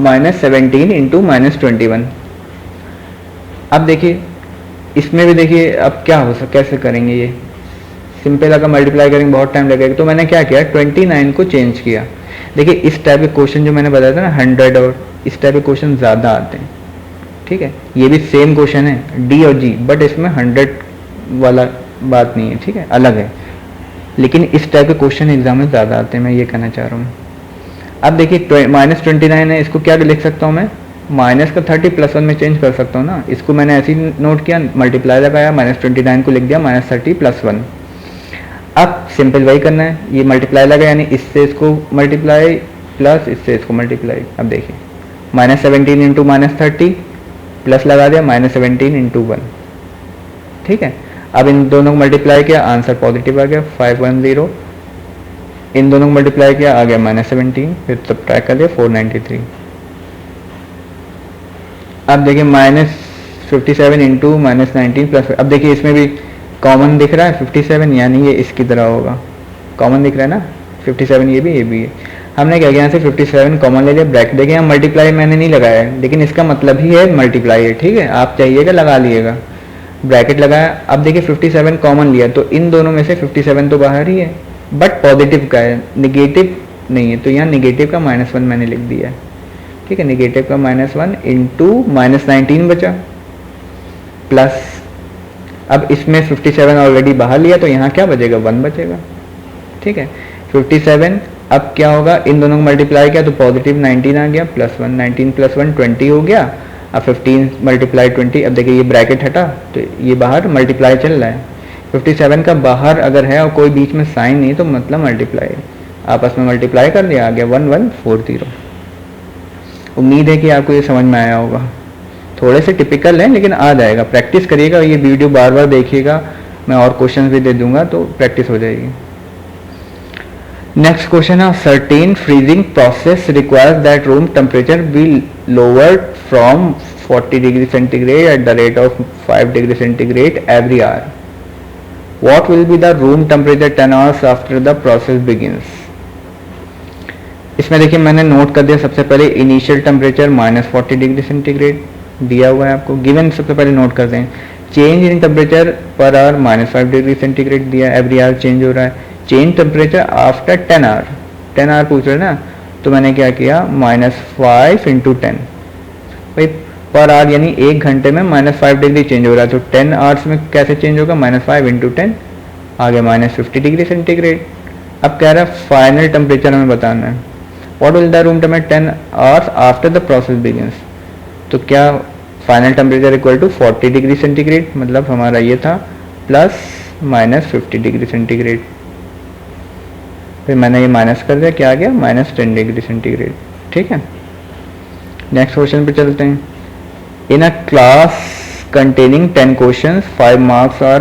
-17 इंटू -21। अब देखिए इसमें भी देखिए अब क्या हो सकता, कैसे करेंगे, ये सिंपल अगर मल्टीप्लाई करेंगे बहुत टाइम लगेगा, तो मैंने क्या किया 29 को चेंज किया। देखिए इस टाइप के क्वेश्चन जो मैंने बताया था ना 100 और इस टाइप के क्वेश्चन ज़्यादा आते हैं, ठीक है, ये भी सेम क्वेश्चन है डी और जी, बट इसमें 100 वाला बात नहीं है, ठीक है, अलग है, लेकिन इस टाइप के क्वेश्चन एग्जाम में ज़्यादा आते हैं, मैं ये कहना चाह रहा हूँ। अब देखिए -29 है, इसको क्या लिख सकता हूँ मैं, माइनस का 30 +1 में चेंज कर सकता हूँ ना, इसको मैंने ऐसे ही नोट किया, मल्टीप्लाई लगाया, -29 को लिख दिया -30 +1। अब सिंपल वही करना है, ये मल्टीप्लाई लगा यानी इससे इसको मल्टीप्लाई प्लस इससे इसको मल्टीप्लाई। अब देखिए -17 इंटू -30 प्लस लगा दिया -17 इंटू 1, ठीक है। अब इन दोनों को मल्टीप्लाई किया, आंसर पॉजिटिव आ गया 510, इन दोनों को मल्टीप्लाई किया आ गया -17, फिर सब्ट्रैक्ट कर दिया 493। अब देखिए -57 इंटू -19 प्लस, अब देखिए इसमें भी कॉमन दिख रहा है 57, यानी ये इसकी तरह होगा, कॉमन दिख रहा है ना 57, ये भी है। हमने क्या किया, यहाँ से 57 कॉमन ले लिया, ब्रैकेट देखिए यहाँ मल्टीप्लाई मैंने नहीं लगाया है, लेकिन इसका मतलब ही है मल्टीप्लाई है, ठीक है, आप चाहिएगा लगा लिएगा, ब्रैकेट लगाया। अब देखिए 57 कॉमन लिया तो इन दोनों में से 57 तो बाहर ही है, बट पॉजिटिव का है, निगेटिव नहीं है, तो यहाँ निगेटिव का -1 मैंने लिख दिया है, ठीक है, निगेटिव का -1 इंटू -19 बचा प्लस, अब इसमें 57 ऑलरेडी बाहर लिया तो यहाँ क्या बचेगा 1 बचेगा, ठीक है। 57 अब क्या होगा, इन दोनों को मल्टीप्लाई किया तो पॉजिटिव 19 आ गया +1, 19 + 1 20 हो गया। अब 15 × 20, अब देखिए ये ब्रैकेट हटा तो ये बाहर मल्टीप्लाई चल रहा है, 57 का बाहर अगर है और कोई बीच में साइन नहीं तो मतलब मल्टीप्लाई है, आपस में मल्टीप्लाई कर दिया, आ गया 1140। उम्मीद है कि आपको ये समझ में आया होगा, थोड़े से टिपिकल हैं लेकिन आ जाएगा, प्रैक्टिस करिएगा, ये वीडियो बार बार देखिएगा, मैं और क्वेश्चन भी दे दूंगा तो प्रैक्टिस हो जाएगी। नेक्स्ट क्वेश्चन है, certain freezing process requires that room temperature be lowered from 40 degree centigrade at the rate of 5 degree centigrade every hour, what will be the room temperature 10 hours after the process begins. इसमें देखिए मैंने नोट कर दिया, सबसे पहले इनिशियल टेम्परेचर -40 डिग्री सेंटीग्रेड दिया हुआ है आपको, गिवन सबसे पहले नोट करते हैं। Change in temperature per hour -5 degree centigrade दिया, एवरी आवर चेंज हो रहा है। Change temperature after 10 hour, 10 hour पूछ रहे ना, तो मैंने क्या किया -5 × 10, भाई पर आवर यानी 1 घंटे में -5 डिग्री चेंज हो रहा है, तो 10 आवर्स में कैसे चेंज होगा, -5 × 10 आ गया -50 डिग्री सेंटीग्रेड। अब कह रहा है फाइनल टेम्परेचर हमें बताना है, what will the room temperature 10 hours after the process begins, तो क्या final temperature equal to 40 degree centigrade, मतलब हमारा ये था प्लस माइनस 50 डिग्री सेंटीग्रेड, फिर मैंने ये माइनस कर दिया, क्या आ गया माइनस 10 डिग्री सेंटीग्रेड। ठीक है, नेक्स्ट क्वेश्चन पे चलते हैं। In a class containing 10 questions, 5 marks are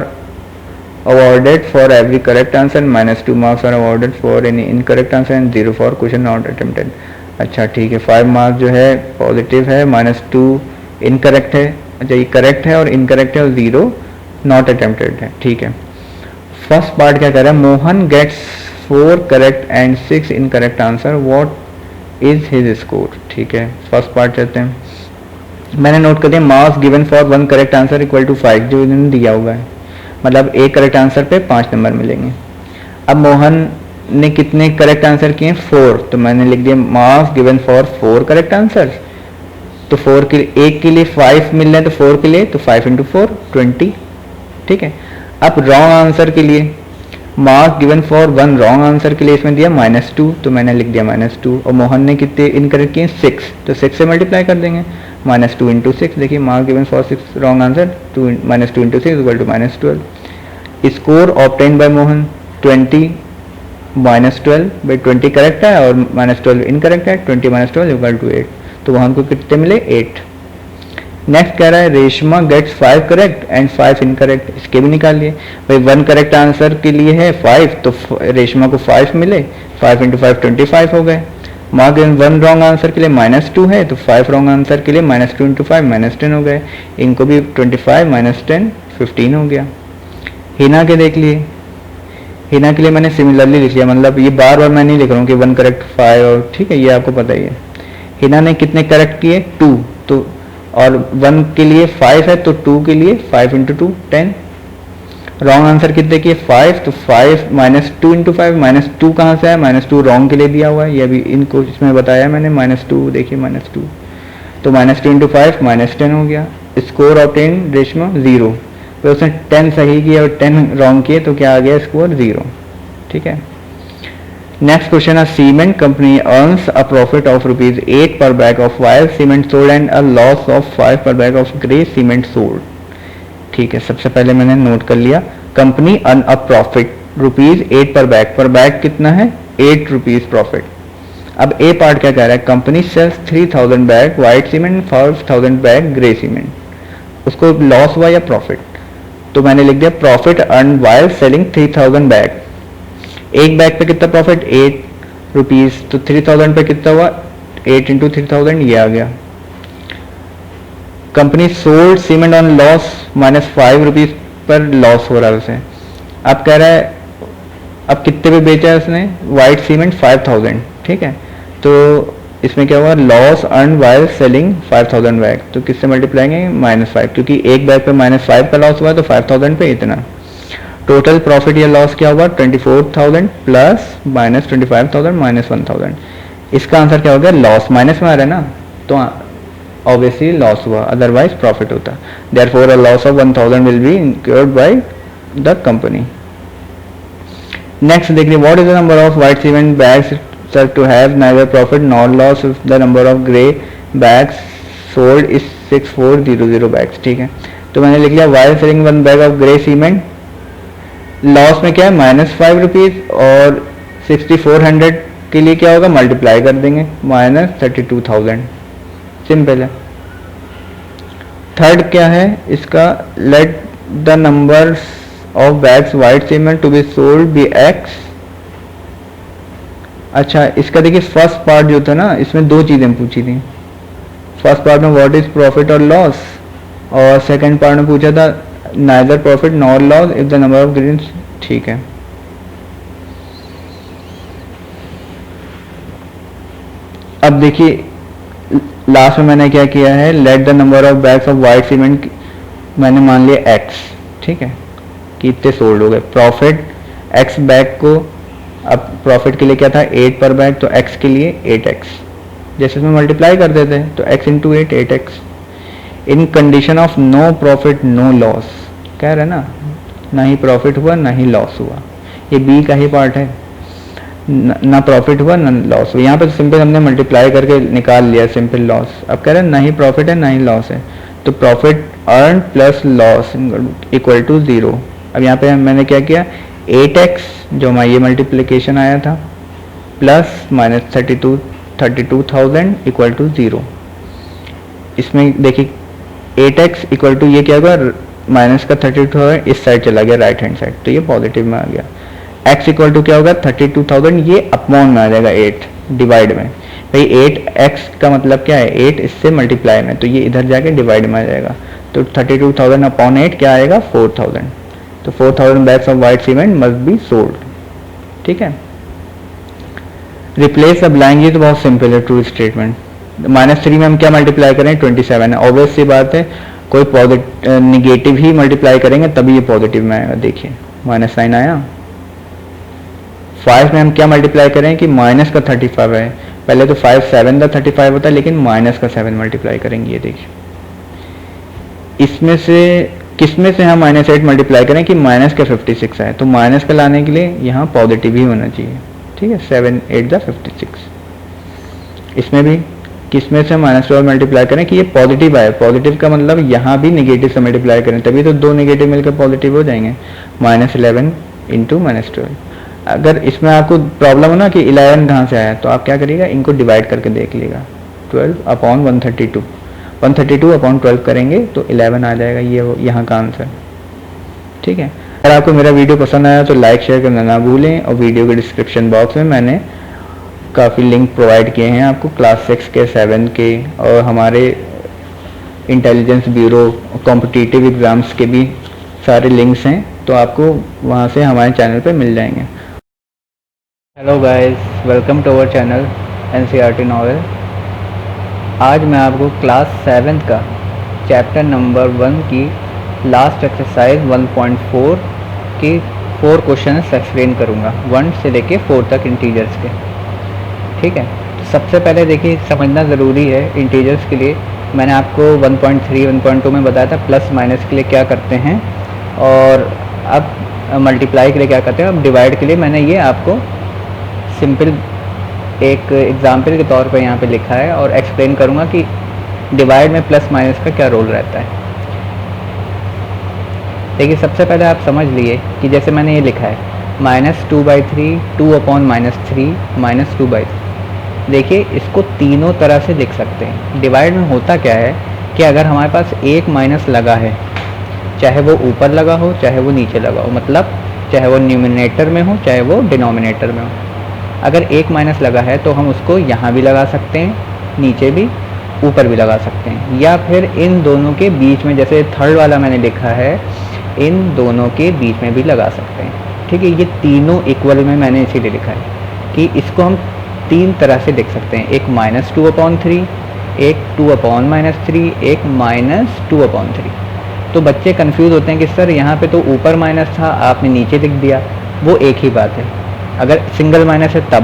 awarded for every correct answer and -2 marks are awarded for any incorrect answer and 0 for question not attempted। अच्छा ठीक है, 5 मार्क्स जो है पॉजिटिव है, -2 इनकरेक्ट है, अच्छा ये करेक्ट है और इनकरेक्ट है और 0 नॉट अटेम्प्टेड है। ठीक है, फर्स्ट पार्ट क्या कर रहा है, Mohan gets 4 correct and 6 incorrect answer, what is his score. ठीक है, फर्स्ट पार्ट चलते हैं। मैंने नोट कर दिया marks given for 1 correct answer equal to 5, जो इन्होंने दिया हुआ है, मतलब एक करेक्ट आंसर पे 5 नंबर मिलेंगे। अब मोहन ने कितने करेक्ट आंसर किए, 4, तो मैंने लिख दिया marks given for 4 correct answer, तो 4 के लिए, एक के लिए 5 मिल रहे हैं तो 4 के लिए तो 5 इंटू 4 20। ठीक है, अब रॉन्ग आंसर के लिए marks given for 1 wrong answer के लिए इसमें दिया -2, तो मैंने लिख दिया -2, और मोहन ने कितने इनकरेक्ट किए 6, तो 6 से मल्टीप्लाई कर देंगे, -2 इंटू 6, देखिए marks given for 6 wrong answer, -2 into 6 equal to -12। Score obtain by Mohan 20 -12, भाई 20 करेक्ट है और -12 इनकरेक्ट है, 20 -12 इक्वल टू 8, तो मोहन को कितने मिले 8। नेक्स्ट कह रहा है Reshma gets 5 correct and 5 incorrect, इसके भी निकाल लिए, भाई 1 करेक्ट आंसर के लिए है 5, तो रेशमा को 5 मिले, 5 इंटू 5 25 हो गए। मार्क गिवन 1 रॉन्ग आंसर के लिए -2 है, तो 5 रॉन्ग आंसर के लिए -2 इंटू 5 -10 हो गए, इनको भी 25 -10 15 हो गया। हिना के देख लिए, हिना के लिए मैंने सिमिलरली लिख लिया, मतलब ये बार बार मैं नहीं लिख रहा हूँ कि 1 करेक्ट 5 और, ठीक है ये आपको पता ही है। हिना ने कितने करेक्ट किए 2, तो और 1 के लिए 5 है तो 2 के लिए 5 इंटू 2 10। रॉन्ग आंसर कितने किए 5, तो 5 -2 इंटू 5, -2 कहाँ से आया, -2 रॉन्ग के लिए दिया हुआ है, ये भी इनको इसमें बताया मैंने, -2 देखिए -2, तो -2 इंटू 5 -10 हो गया। स्कोर ऑब्टेन रेशमा 0, तो उसने 10 सही किया और 10 रॉन्ग किए, तो क्या आ गया स्कोर 0। ठीक है, नेक्स्ट क्वेश्चन है cement company earns a profit of ₹8 per bag of white cement sold and a loss of 5 per bag of grey cement sold। ठीक है, सबसे पहले मैंने नोट कर लिया कंपनी अर्न अ प्रॉफिट ₹8 पर बैग कितना है 8 रुपीज प्रॉफिट। अब ए पार्ट क्या कह रहा है, company sells 3000 bag white cement 5000 bag grey cement, उसको लॉस हुआ या प्रॉफिट, तो मैंने लिख दिया profit earn while selling 3000 bag. एक बैग पे कितना प्रॉफिट 8 रुपीज, तो 3000 पे कितना हुआ 8 इंटू 3000, ये आ गया। Company sold cement on loss -5 rupees per loss हो रहा है उसे। अब कह रहा है अब कितने पे बेचा है उसने वाइट सीमेंट 5000, ठीक है, तो इसमें क्या हुआ loss earn while selling 5000 bag, तो किससे मल्टीप्लाएंगे -5, क्योंकि एक बैग पे -5 का लॉस हुआ तो 5000 पे इतना। टोटल प्रॉफिट या लॉस क्या होगा 24,000 प्लस -25,000 -1,000। इसका आंसर क्या हो गया लॉस, माइनस में आ रहा है ना, तो ऑब्वियसली लॉस हुआ, अदरवाइज प्रॉफिट होता। Therefore a loss of 1000 will be incurred by the company. Next देखिए what is the number of white cement bags sir to have neither profit nor loss if the number of grey bags sold is 6400 bags. ठीक है, तो मैंने लिख लिया while selling 1 bag of grey cement, loss में क्या है -5 रुपीज और 6400 के लिए क्या होगा मल्टीप्लाई कर देंगे -32,000, सिंपल है। थर्ड क्या है इसका, let the number of bags white cement to be sold be x। अच्छा इसका देखिए फर्स्ट पार्ट जो था ना इसमें दो चीजें पूछी थी, फर्स्ट पार्ट में व्हाट इज प्रॉफिट और लॉस, और सेकंड पार्ट में पूछा था neither profit nor loss if the number of greens. ठीक है, अब देखिए लास्ट में मैंने क्या किया है, late the number of bags of white cement मैंने मान लिया x, ठीक है, कि इतने सोल्ड हो गए। प्रॉफिट x बैग को, अब प्रॉफिट के लिए क्या था 8 पर बैग, तो x के लिए 8x, जैसे इसमें मल्टीप्लाई कर देते हैं तो x into 8 8x। In condition of no profit no loss, कह रहे ना ना ही प्रॉफिट हुआ ना ही लॉस हुआ, ये बी का ही पार्ट है, ना प्रॉफिट हुआ ना लॉस हुआ। यहाँ पे तो सिंपल हमने मल्टीप्लाई करके निकाल लिया सिंपल लॉस। अब कह रहे हैं ना ही प्रॉफिट है ना ही लॉस है, तो profit earn plus loss equal to 0, अब यहाँ पे मैंने क्या किया, 8x जो हमारा ये मल्टीप्लिकेशन आया था प्लस माइनस 32,000 इक्वल टू 0। इसमें देखिए 8x इक्वल टू ये क्या होगा, माइनस का 32,000 इस साइड चला गया राइट हैंड साइड, तो ये पॉजिटिव में आ गया। x इक्वल टू क्या होगा, 32,000 ये अपॉन में आ जाएगा 8 डिवाइड में। भाई 8x का मतलब क्या है, 8 इससे मल्टीप्लाई में, तो ये इधर जाके डिवाइड में आ जाएगा। तो 32,000 अपॉन 8 क्या आएगा, 4,000। तो 4,000 bags of white cement must be sold. ठीक है, रिप्लेस अब लाएंगे तो बहुत सिंपल है, ट्रू स्टेटमेंट। -3 में हम क्या मल्टीप्लाई करें, 27 है, ऑब्वियस सी बात है, कोई पॉजिटिव निगेटिव ही मल्टीप्लाई करेंगे तभी ये पॉजिटिव में आएगा। देखिए माइनस साइन आया। 5 में हम क्या मल्टीप्लाई करें कि माइनस का 35 है, पहले तो 5 7 का 35 होता है, लेकिन माइनस का 7 मल्टीप्लाई करेंगे। ये देखिए इसमें से किसमें से हम -8 मल्टीप्लाई करें कि माइनस का 56 है, तो माइनस का लाने के लिए यहाँ पॉजिटिव ही होना चाहिए। ठीक है, 7 8 का 56। इसमें भी किसमें से -12 मल्टीप्लाई करें कि ये पॉजिटिव आए, पॉजिटिव का मतलब यहाँ भी निगेटिव से मल्टीप्लाई करें, तभी तो दो निगेटिव मिलकर पॉजिटिव हो जाएंगे। -11 इंटू -12। अगर इसमें आपको प्रॉब्लम हो ना कि 11 कहाँ से आया, तो आप क्या करिएगा, इनको डिवाइड करके देख लीजिएगा। 12 अपॉन 132, 132 अपॉन 12 करेंगे तो 11 आ जाएगा, ये यहाँ का आंसर। ठीक है, अगर आपको मेरा वीडियो पसंद आया तो लाइक शेयर करना ना भूलें, और वीडियो के डिस्क्रिप्शन बॉक्स में मैंने काफ़ी लिंक प्रोवाइड किए हैं आपको, क्लास 6 के 7 के और हमारे इंटेलिजेंस ब्यूरो कॉम्पिटिटिव एग्ज़ाम्स के भी सारे लिंक्स हैं, तो आपको वहाँ से हमारे चैनल पे मिल जाएंगे। Hello guys, welcome to our channel NCERT novel. आज मैं आपको क्लास 7 का चैप्टर नंबर 1 की लास्ट एक्सरसाइज 1.4 की 4 क्वेश्चंस एक्सप्लेन करूँगा, 1 से लेके 4 तक इंटीजर्स के। ठीक है, तो सबसे पहले देखिए समझना ज़रूरी है इंटीजर्स के लिए। मैंने आपको 1.3 1.2 में बताया था प्लस माइनस के लिए क्या करते हैं, और अब मल्टीप्लाई के लिए क्या करते हैं। अब डिवाइड के लिए मैंने ये आपको सिंपल एक एग्जाम्पल के तौर पे यहाँ पे लिखा है, और एक्सप्लेन करूँगा कि डिवाइड में प्लस माइनस का क्या रोल रहता है। देखिए सबसे पहले आप समझ लिए कि जैसे मैंने ये लिखा है -2/3 2 अपॉन -3 -2/3। देखिए इसको तीनों तरह से लिख सकते हैं। डिवाइड में होता क्या है कि अगर हमारे पास एक माइनस लगा है, चाहे वो ऊपर लगा हो चाहे वो नीचे लगा हो, मतलब चाहे वो न्यूमिनेटर में हो चाहे वो डिनोमिनेटर में हो, अगर एक माइनस लगा है तो हम उसको यहाँ भी लगा सकते हैं, नीचे भी, ऊपर भी लगा सकते हैं, या फिर इन दोनों के बीच में, जैसे थर्ड वाला मैंने लिखा है, इन दोनों के बीच में भी लगा सकते हैं। ठीक है, ये तीनों इक्वल में मैंने इसीलिए लिखा है कि इसको हम तीन तरह से लिख सकते हैं, एक -2/3, एक 2/-3, एक -2/3। तो बच्चे कंफ्यूज होते हैं कि सर यहाँ पे तो ऊपर माइनस था, आपने नीचे लिख दिया। वो एक ही बात है, अगर सिंगल माइनस है तब।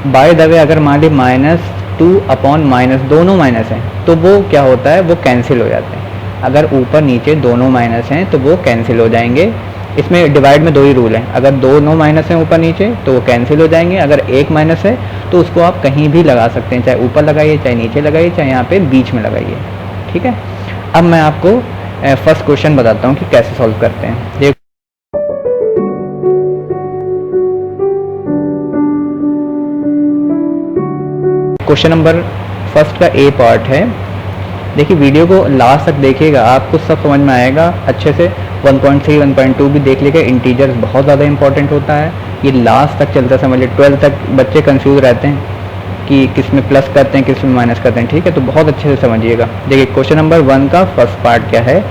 बाय द वे अगर मान ली -2/- दोनों माइनस हैं तो वो क्या होता है, वो कैंसिल हो जाते हैं। अगर ऊपर नीचे दोनों माइनस हैं तो वो कैंसिल हो जाएंगे। इसमें डिवाइड में दो ही रूल हैं, अगर दोनों माइनस हैं ऊपर नीचे तो वो कैंसिल हो जाएंगे, अगर एक माइनस है तो उसको आप कहीं भी लगा सकते हैं, चाहे ऊपर लगाइए चाहे नीचे लगाइए चाहे यहाँ पे बीच में लगाइए। ठीक है, अब मैं आपको फर्स्ट क्वेश्चन बताता हूँ कि कैसे सॉल्व करते हैं। देखो क्वेश्चन नंबर फर्स्ट का ए पार्ट है। देखिए वीडियो को लास्ट तक देखिएगा, आपको सब समझ में आएगा अच्छे से। 1.3 1.2 भी देख लीजिएगा, इंटीजर्स बहुत ज़्यादा इंपॉर्टेंट होता है, ये लास्ट तक चलता समझ लीजिए। 12 तक बच्चे कंफ्यूज रहते हैं कि किस में प्लस करते हैं किस में माइनस करते हैं। ठीक है, तो बहुत अच्छे से समझिएगा। देखिए क्वेश्चन नंबर 1 का फर्स्ट पार्ट क्या है,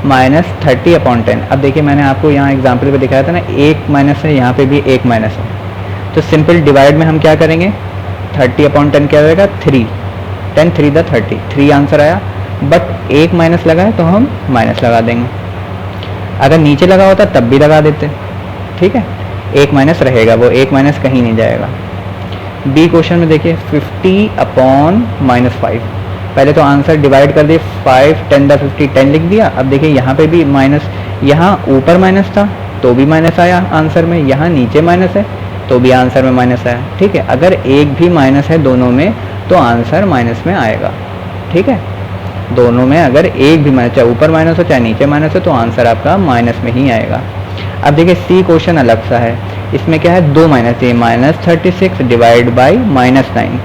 -30/10। अब देखिए मैंने आपको यहाँ एग्जाम्पल पे दिखाया था ना, एक माइनस है, यहाँ पे भी एक माइनस है, तो सिंपल डिवाइड में हम क्या करेंगे, 30/10 क्या रहेगा, 3, 10 3 × 30, 3 आंसर आया। बट एक माइनस लगा है तो हम माइनस लगा देंगे, अगर नीचे लगा होता तब भी लगा देते। ठीक है, एक माइनस रहेगा, वो एक माइनस कहीं नहीं जाएगा। बी क्वेश्चन में देखिए 50/-5। पहले तो आंसर डिवाइड कर दिए, 5 10 × 50 10 लिख दिया। अब देखिए यहाँ पे भी माइनस, यहाँ ऊपर माइनस था तो भी माइनस आया आंसर में, यहाँ नीचे माइनस है तो भी आंसर में माइनस आया। ठीक है, अगर एक भी माइनस है दोनों में तो आंसर माइनस में आएगा। ठीक है, दोनों में अगर एक भी माइनस, चाहे ऊपर माइनस हो चाहे नीचे माइनस हो, तो आंसर आपका माइनस में ही आएगा। अब देखिए सी क्वेश्चन अलग सा है, इसमें क्या है, दो माइनस है, -36 डिवाइड बाई -9,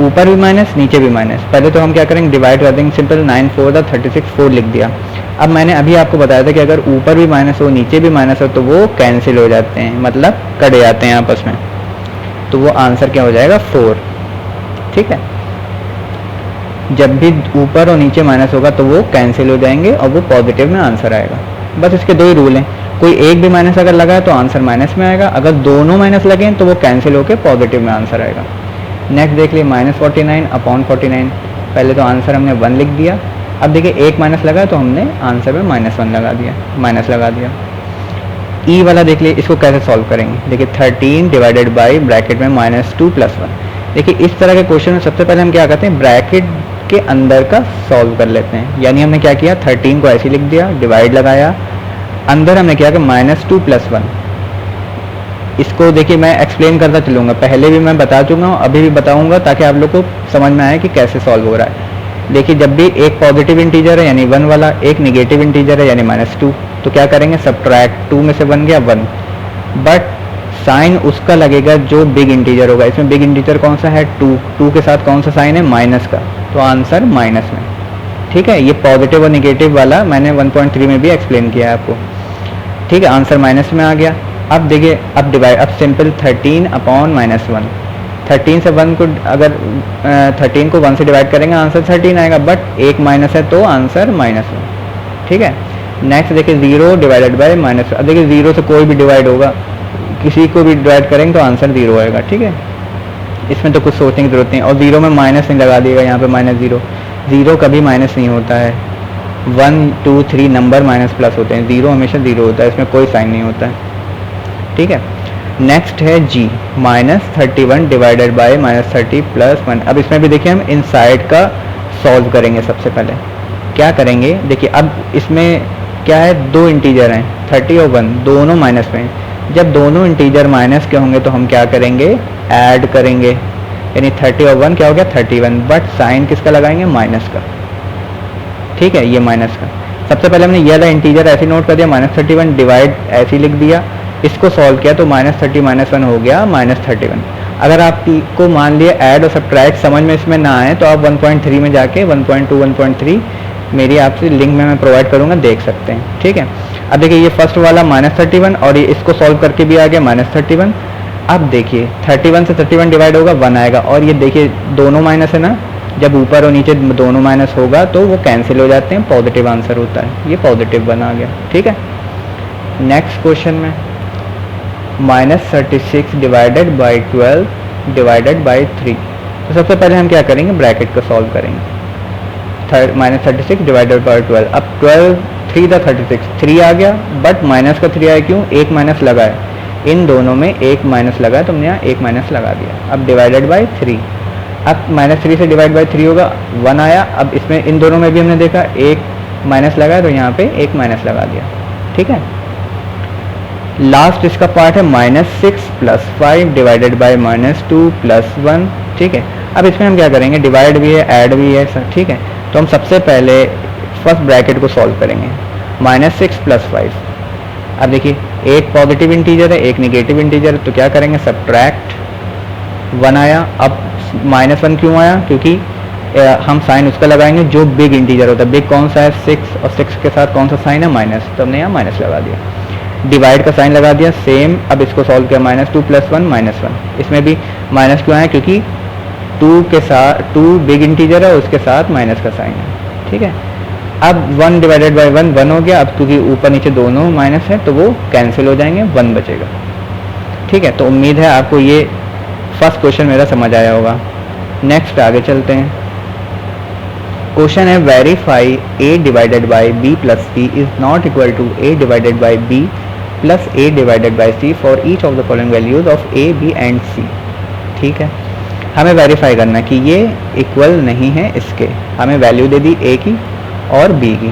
ऊपर भी माइनस नीचे भी माइनस। पहले तो हम क्या करेंगे, डिवाइड कर देंगे, सिंपल 9 4 था 36 4 लिख दिया। अब मैंने अभी आपको बताया था कि अगर ऊपर भी माइनस हो नीचे भी माइनस हो तो वो कैंसिल हो जाते हैं, मतलब कट जाते हैं आपस में, तो वो आंसर क्या हो जाएगा 4। ठीक है, जब भी ऊपर और नीचे माइनस होगा तो वो कैंसिल हो जाएंगे और वो पॉजिटिव में आंसर आएगा। बस इसके दो ही रूल हैं, कोई एक भी माइनस अगर लगा है तो आंसर माइनस में आएगा, अगर दोनों माइनस लगे तो वो कैंसिल होकर पॉजिटिव में आंसर आएगा। नेक्स्ट देख लिए -49/49, पहले तो आंसर हमने 1 लिख दिया। अब देखिए एक माइनस लगा है तो हमने आंसर में -1 लगा दिया, माइनस लगा दिया। ई वाला देख लिए, इसको कैसे सॉल्व करेंगे, देखिए 13 डिवाइडेड बाई ब्रैकेट में -2 + 1। देखिए इस तरह के क्वेश्चन में सबसे पहले हम क्या करते हैं, ब्रैकेट के अंदर का सॉल्व कर लेते हैं। यानी हमने क्या किया, 13 को ऐसे लिख दिया, डिवाइड लगाया, अंदर हमने क्या किया -2 + 1। इसको देखिए मैं एक्सप्लेन करता चलूँगा, पहले भी मैं बता चुका हूँ, अभी भी बताऊँगा, ताकि आप लोग को समझ में आए कि कैसे सॉल्व हो रहा है। देखिए जब भी एक पॉजिटिव इंटीजर है यानी 1 वाला, एक निगेटिव इंटीजर है यानी -2, तो क्या करेंगे, सब्ट्रैक्ट, 2 में से 1 गया 1, बट साइन उसका लगेगा जो बिग इंटीजर होगा। इसमें बिग इंटीजर कौन सा है, 2 के साथ कौन सा साइन है, माइनस का, तो आंसर माइनस में। ठीक है, ये पॉजिटिव और निगेटिव वाला मैंने 1.3 में भी एक्सप्लेन किया है आपको। ठीक है, आंसर माइनस में आ गया। अब देखिए, अब डिवाइड, अब सिंपल 13/-1, 13 से 1 को अगर 13 को 1 से डिवाइड करेंगे आंसर 13 आएगा, बट एक माइनस है तो आंसर -1। ठीक है, नेक्स्ट देखिए 0 डिवाइडेड बाई -, अब देखिए 0 से कोई भी डिवाइड होगा, किसी को भी डिवाइड करेंगे तो आंसर 0 आएगा। ठीक है, इसमें तो कुछ सोचने की जरूरत नहीं, और 0 में माइनस नहीं लगा दिएगा, यहाँ पे -0, 0 कभी माइनस नहीं होता है, 1 2 3 नंबर माइनस प्लस होते हैं, 0 हमेशा 0 होता है, इसमें कोई साइन नहीं होता है। ठीक है, नेक्स्ट है जी, -31 डिवाइडेड बाई -30 + 1। अब इसमें भी देखिए हम इनसाइड का सॉल्व करेंगे। सबसे पहले क्या करेंगे, देखिए अब इसमें क्या है, दो इंटीजर हैं 30 और 1, दोनों माइनस में हैं। जब दोनों इंटीजर माइनस के होंगे तो हम क्या करेंगे, ऐड करेंगे, यानी 30 और 1 क्या हो गया 31, बट साइन किसका लगाएंगे, माइनस का। ठीक है, ये माइनस का। सबसे पहले हमने ये वाला इंटीजर ऐसे नोट कर दिया, -31 डिवाइड ऐसे लिख दिया, इसको सॉल्व किया तो -30 -1 हो गया -31। अगर आपको मान लिया ऐड और सब्ट्रैक्ट समझ में इसमें ना आए तो आप 1.3 में जाके 1.2 1.3 मेरी आपसे लिंक में मैं प्रोवाइड करूँगा, देख सकते हैं। ठीक है, अब देखिए ये फर्स्ट वाला -31 और ये इसको सॉल्व करके भी आ गया -31। अब देखिए 31 से 31 डिवाइड होगा 1 आएगा, और ये देखिए दोनों माइनस है ना, जब ऊपर और नीचे दोनों माइनस होगा तो वो कैंसिल हो जाते हैं, पॉजिटिव आंसर होता है, ये पॉजिटिव 1 आ गया। ठीक है, नेक्स्ट क्वेश्चन में -36 डिवाइडेड बाई 12 डिवाइडेड बाई 3। तो सबसे पहले हम क्या करेंगे, ब्रैकेट को सॉल्व करेंगे, -36 डिवाइडेड बाई 12। अब 12 3 था 36, 3 आ गया, बट माइनस का 3 आया क्यों, एक माइनस लगा है, इन दोनों में एक माइनस लगा है तो हमने यहाँ एक माइनस लगा दिया। अब डिवाइडेड बाई 3, अब -3 से डिवाइड बाई 3 होगा 1 आया। अब इसमें इन दोनों में भी हमने देखा एक माइनस लगा है तो यहाँ पे एक माइनस लगा दिया। ठीक है, लास्ट इसका पार्ट है -6 + 5 डिवाइडेड बाई -2 + 1। ठीक है, अब इसमें हम क्या करेंगे, डिवाइड भी है ऐड भी है सर। ठीक है, तो हम सबसे पहले फर्स्ट ब्रैकेट को सॉल्व करेंगे, -6 + 5। अब देखिए एक पॉजिटिव इंटीजर है एक निगेटिव इंटीजर है, तो क्या करेंगे, सब्ट्रैक्ट, 1 आया। अब -1 क्यों आया, क्योंकि हम साइन उसका लगाएंगे जो बिग इंटीजर होता है। बिग कौन सा है, 6, और 6 के साथ कौन सा साइन है, माइनस, तो हमने यहाँ माइनस लगा दिया। डिवाइड का साइन लगा दिया सेम। अब इसको सॉल्व किया, -2 + 1 -1। इसमें भी माइनस क्यों आया, क्योंकि 2 के साथ 2 बिग इंटीजर है, उसके साथ माइनस का साइन है। ठीक है, अब 1 डिवाइडेड बाई 1 1 हो गया। अब क्योंकि ऊपर नीचे दोनों माइनस है तो वो कैंसिल हो जाएंगे, 1 बचेगा। ठीक है, तो उम्मीद है आपको ये फर्स्ट क्वेश्चन मेरा समझ आया होगा। नेक्स्ट आगे चलते हैं। क्वेश्चन है, verify a divided by b + c is not equal to a divided by b + a divided by c for each of the following values of a, b and c। ठीक है, हमें वेरीफाई करना कि ये इक्वल नहीं है इसके। हमें वैल्यू दे दी a की और b की।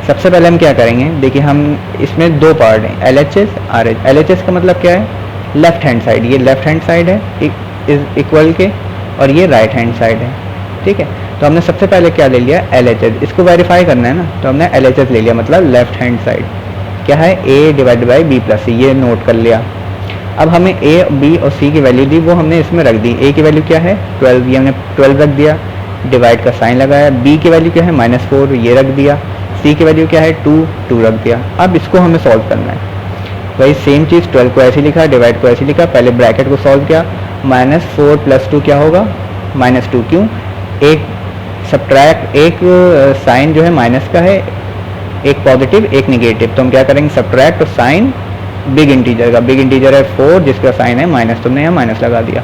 सबसे पहले हम क्या करेंगे, देखिए हम इसमें दो पार्ट हैं, LHS RH। LHS का मतलब क्या है, लेफ्ट हैंड साइड, ये लेफ्ट हैंड साइड है इज इक्वल के, और ये राइट हैंड साइड है। ठीक है। तो हमने सबसे पहले क्या ले लिया, LHS, इसको वेरीफाई करना है ना, तो हमने LHS ले लिया, मतलब लेफ्ट हैंड साइड क्या है, A divide by B plus C, ये नोट कर लिया। अब हमें A, B और C की वैल्यू दी, वो हमने इसमें रख दी। A की वैल्यू क्या है 12, ये हमने 12 रख दिया, डिवाइड का साइन लगाया। B की वैल्यू क्या है -4, ये रख दिया। C की वैल्यू क्या है 2, 2 रख दिया। अब इसको हमें सॉल्व करना है, वही सेम चीज़, 12 को ऐसे लिखा, डिवाइड को ऐसे लिखा, पहले ब्रैकेट को सॉल्व किया। -4 + 2 क्या होगा -2, क्यों, एक सब्ट्रैक्ट, एक साइन जो है माइनस का है, एक पॉजिटिव एक निगेटिव, तो हम क्या करेंगे सब्ट्रैक्ट और साइन बिग इंटीजर का, बिग इंटीजर है 4 जिसका साइन है माइनस, तुमने यहाँ माइनस लगा दिया।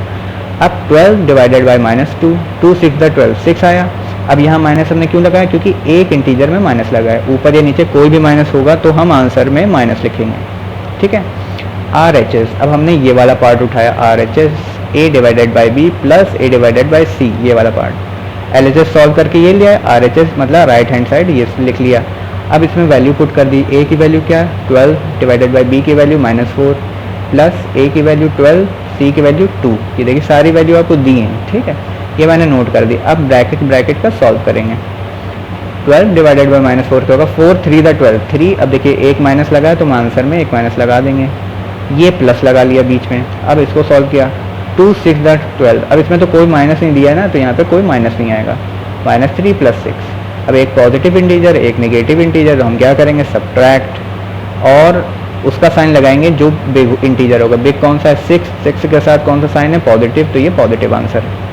अब 12 डिवाइडेड बाई -2, 2 6 12, 6 आया। अब यहाँ माइनस हमने क्यों लगाया, क्योंकि एक इंटीजर में माइनस लगा है, ऊपर या नीचे कोई भी माइनस होगा तो हम आंसर में माइनस लिखेंगे, ठीक है। RHS, अब हमने ये वाला पार्ट उठाया, RHS A divided by B plus A divided by C, ये वाला पार्ट। LHS सॉल्व करके ये लिया है, RHS मतलब राइट हैंड साइड ये लिख लिया। अब इसमें वैल्यू पुट कर दी, A की वैल्यू क्या है 12 डिवाइडेड बाई B की वैल्यू -4 प्लस A की वैल्यू 12, C की वैल्यू 2, ये देखिए सारी वैल्यू आपको दी हैं, ठीक है, ये मैंने नोट कर दी। अब ब्रैकेट का सॉल्व करेंगे, 12 डिवाइडेड बाई -4 क्या होगा 4 3 12, 3, अब देखिए एक माइनस लगा है तो हम आंसर में एक माइनस लगा देंगे, ये प्लस लगा लिया बीच में। अब इसको सॉल्व किया, 2 6 12, अब इसमें तो कोई माइनस नहीं दिया है ना, तो यहाँ पे कोई माइनस नहीं आएगा, -3 + 6। अब एक पॉजिटिव इंटीजर एक नेगेटिव इंटीजर, तो हम क्या करेंगे सब्ट्रैक्ट और उसका साइन लगाएंगे जो बिग इंटीजर होगा। बिग कौन सा है 6, 6 के साथ कौन सा साइन है पॉजिटिव, तो ये पॉजिटिव आंसर है।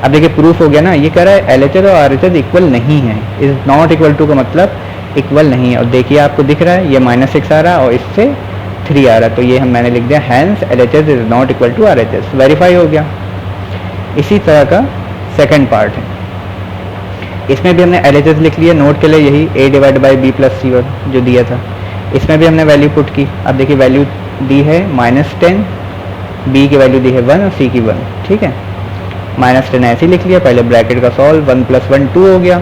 अब देखिए प्रूफ हो गया ना, ये कह रहा है LHS और RHS इक्वल नहीं है, इज नॉट इक्वल टू का मतलब इक्वल नहीं है। और देखिए आपको दिख रहा है ये -6 आ रहा है और इससे 3 आ रहा है, तो ये हम मैंने लिख दिया hence LHS is not equal to RHS, verify हो गया। इसी तरह का सेकंड पार्ट है, इसमें भी हमने LHS लिख लिया, नोट के लिए यही A divide by B plus C जो दिया था, इसमें भी हमने वैल्यू पुट की। अब देखिए वैल्यू दी है -10, B की वैल्यू दी है 1 और C की 1, ठीक है। -10 ऐसे ही लिख लिया, पहले ब्रैकेट का सॉल्व, 1 + 1 2 हो गया,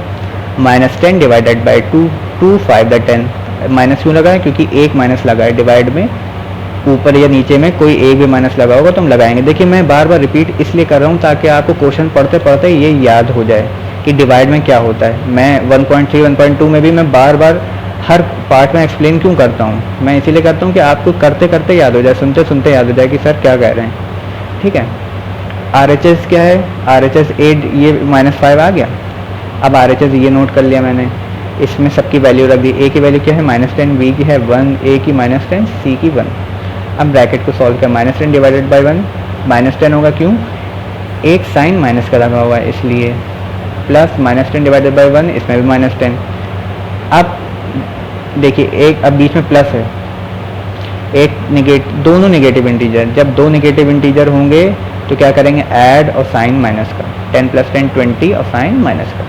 -10 डिवाइडेड बाई 2, 2 5 10, माइनस क्यों लगा है क्योंकि एक माइनस लगा है डिवाइड में, ऊपर या नीचे में कोई एक भी माइनस लगा होगा तो हम लगाएंगे। देखिए मैं बार बार रिपीट इसलिए कर रहा हूँ ताकि आपको क्वेश्चन पढ़ते पढ़ते ये याद हो जाए कि डिवाइड में क्या होता है। मैं 1.3 1.2 में भी मैं बार बार हर पार्ट में एक्सप्लेन क्यों करता हूँ, मैं इसीलिए करता हूँ कि आपको करते करते याद हो जाए, सुनते सुनते याद हो जाए कि सर क्या कह रहे हैं, ठीक है। RHS क्या है, RHS 8, ये -5 आ गया। अब RHS ये नोट कर लिया मैंने, इसमें सबकी वैल्यू रख दी। A की वैल्यू क्या है -10, B की है 1, A की -10, C की 1। अब ब्रैकेट को सॉल्व किया, -10 डिवाइडेड बाई 1, -10 होगा क्यों, एक साइन माइनस का लगा हुआ है इसलिए, प्लस -10 डिवाइडेड बाई 1, इसमें भी -10। अब देखिए एक, अब बीच में प्लस है, एक दोनों नेगेटिव इंटीजर, जब दो नेगेटिव इंटीजर होंगे तो क्या करेंगे ऐड और साइन माइनस का, 10 + 10 20 और साइन माइनस का।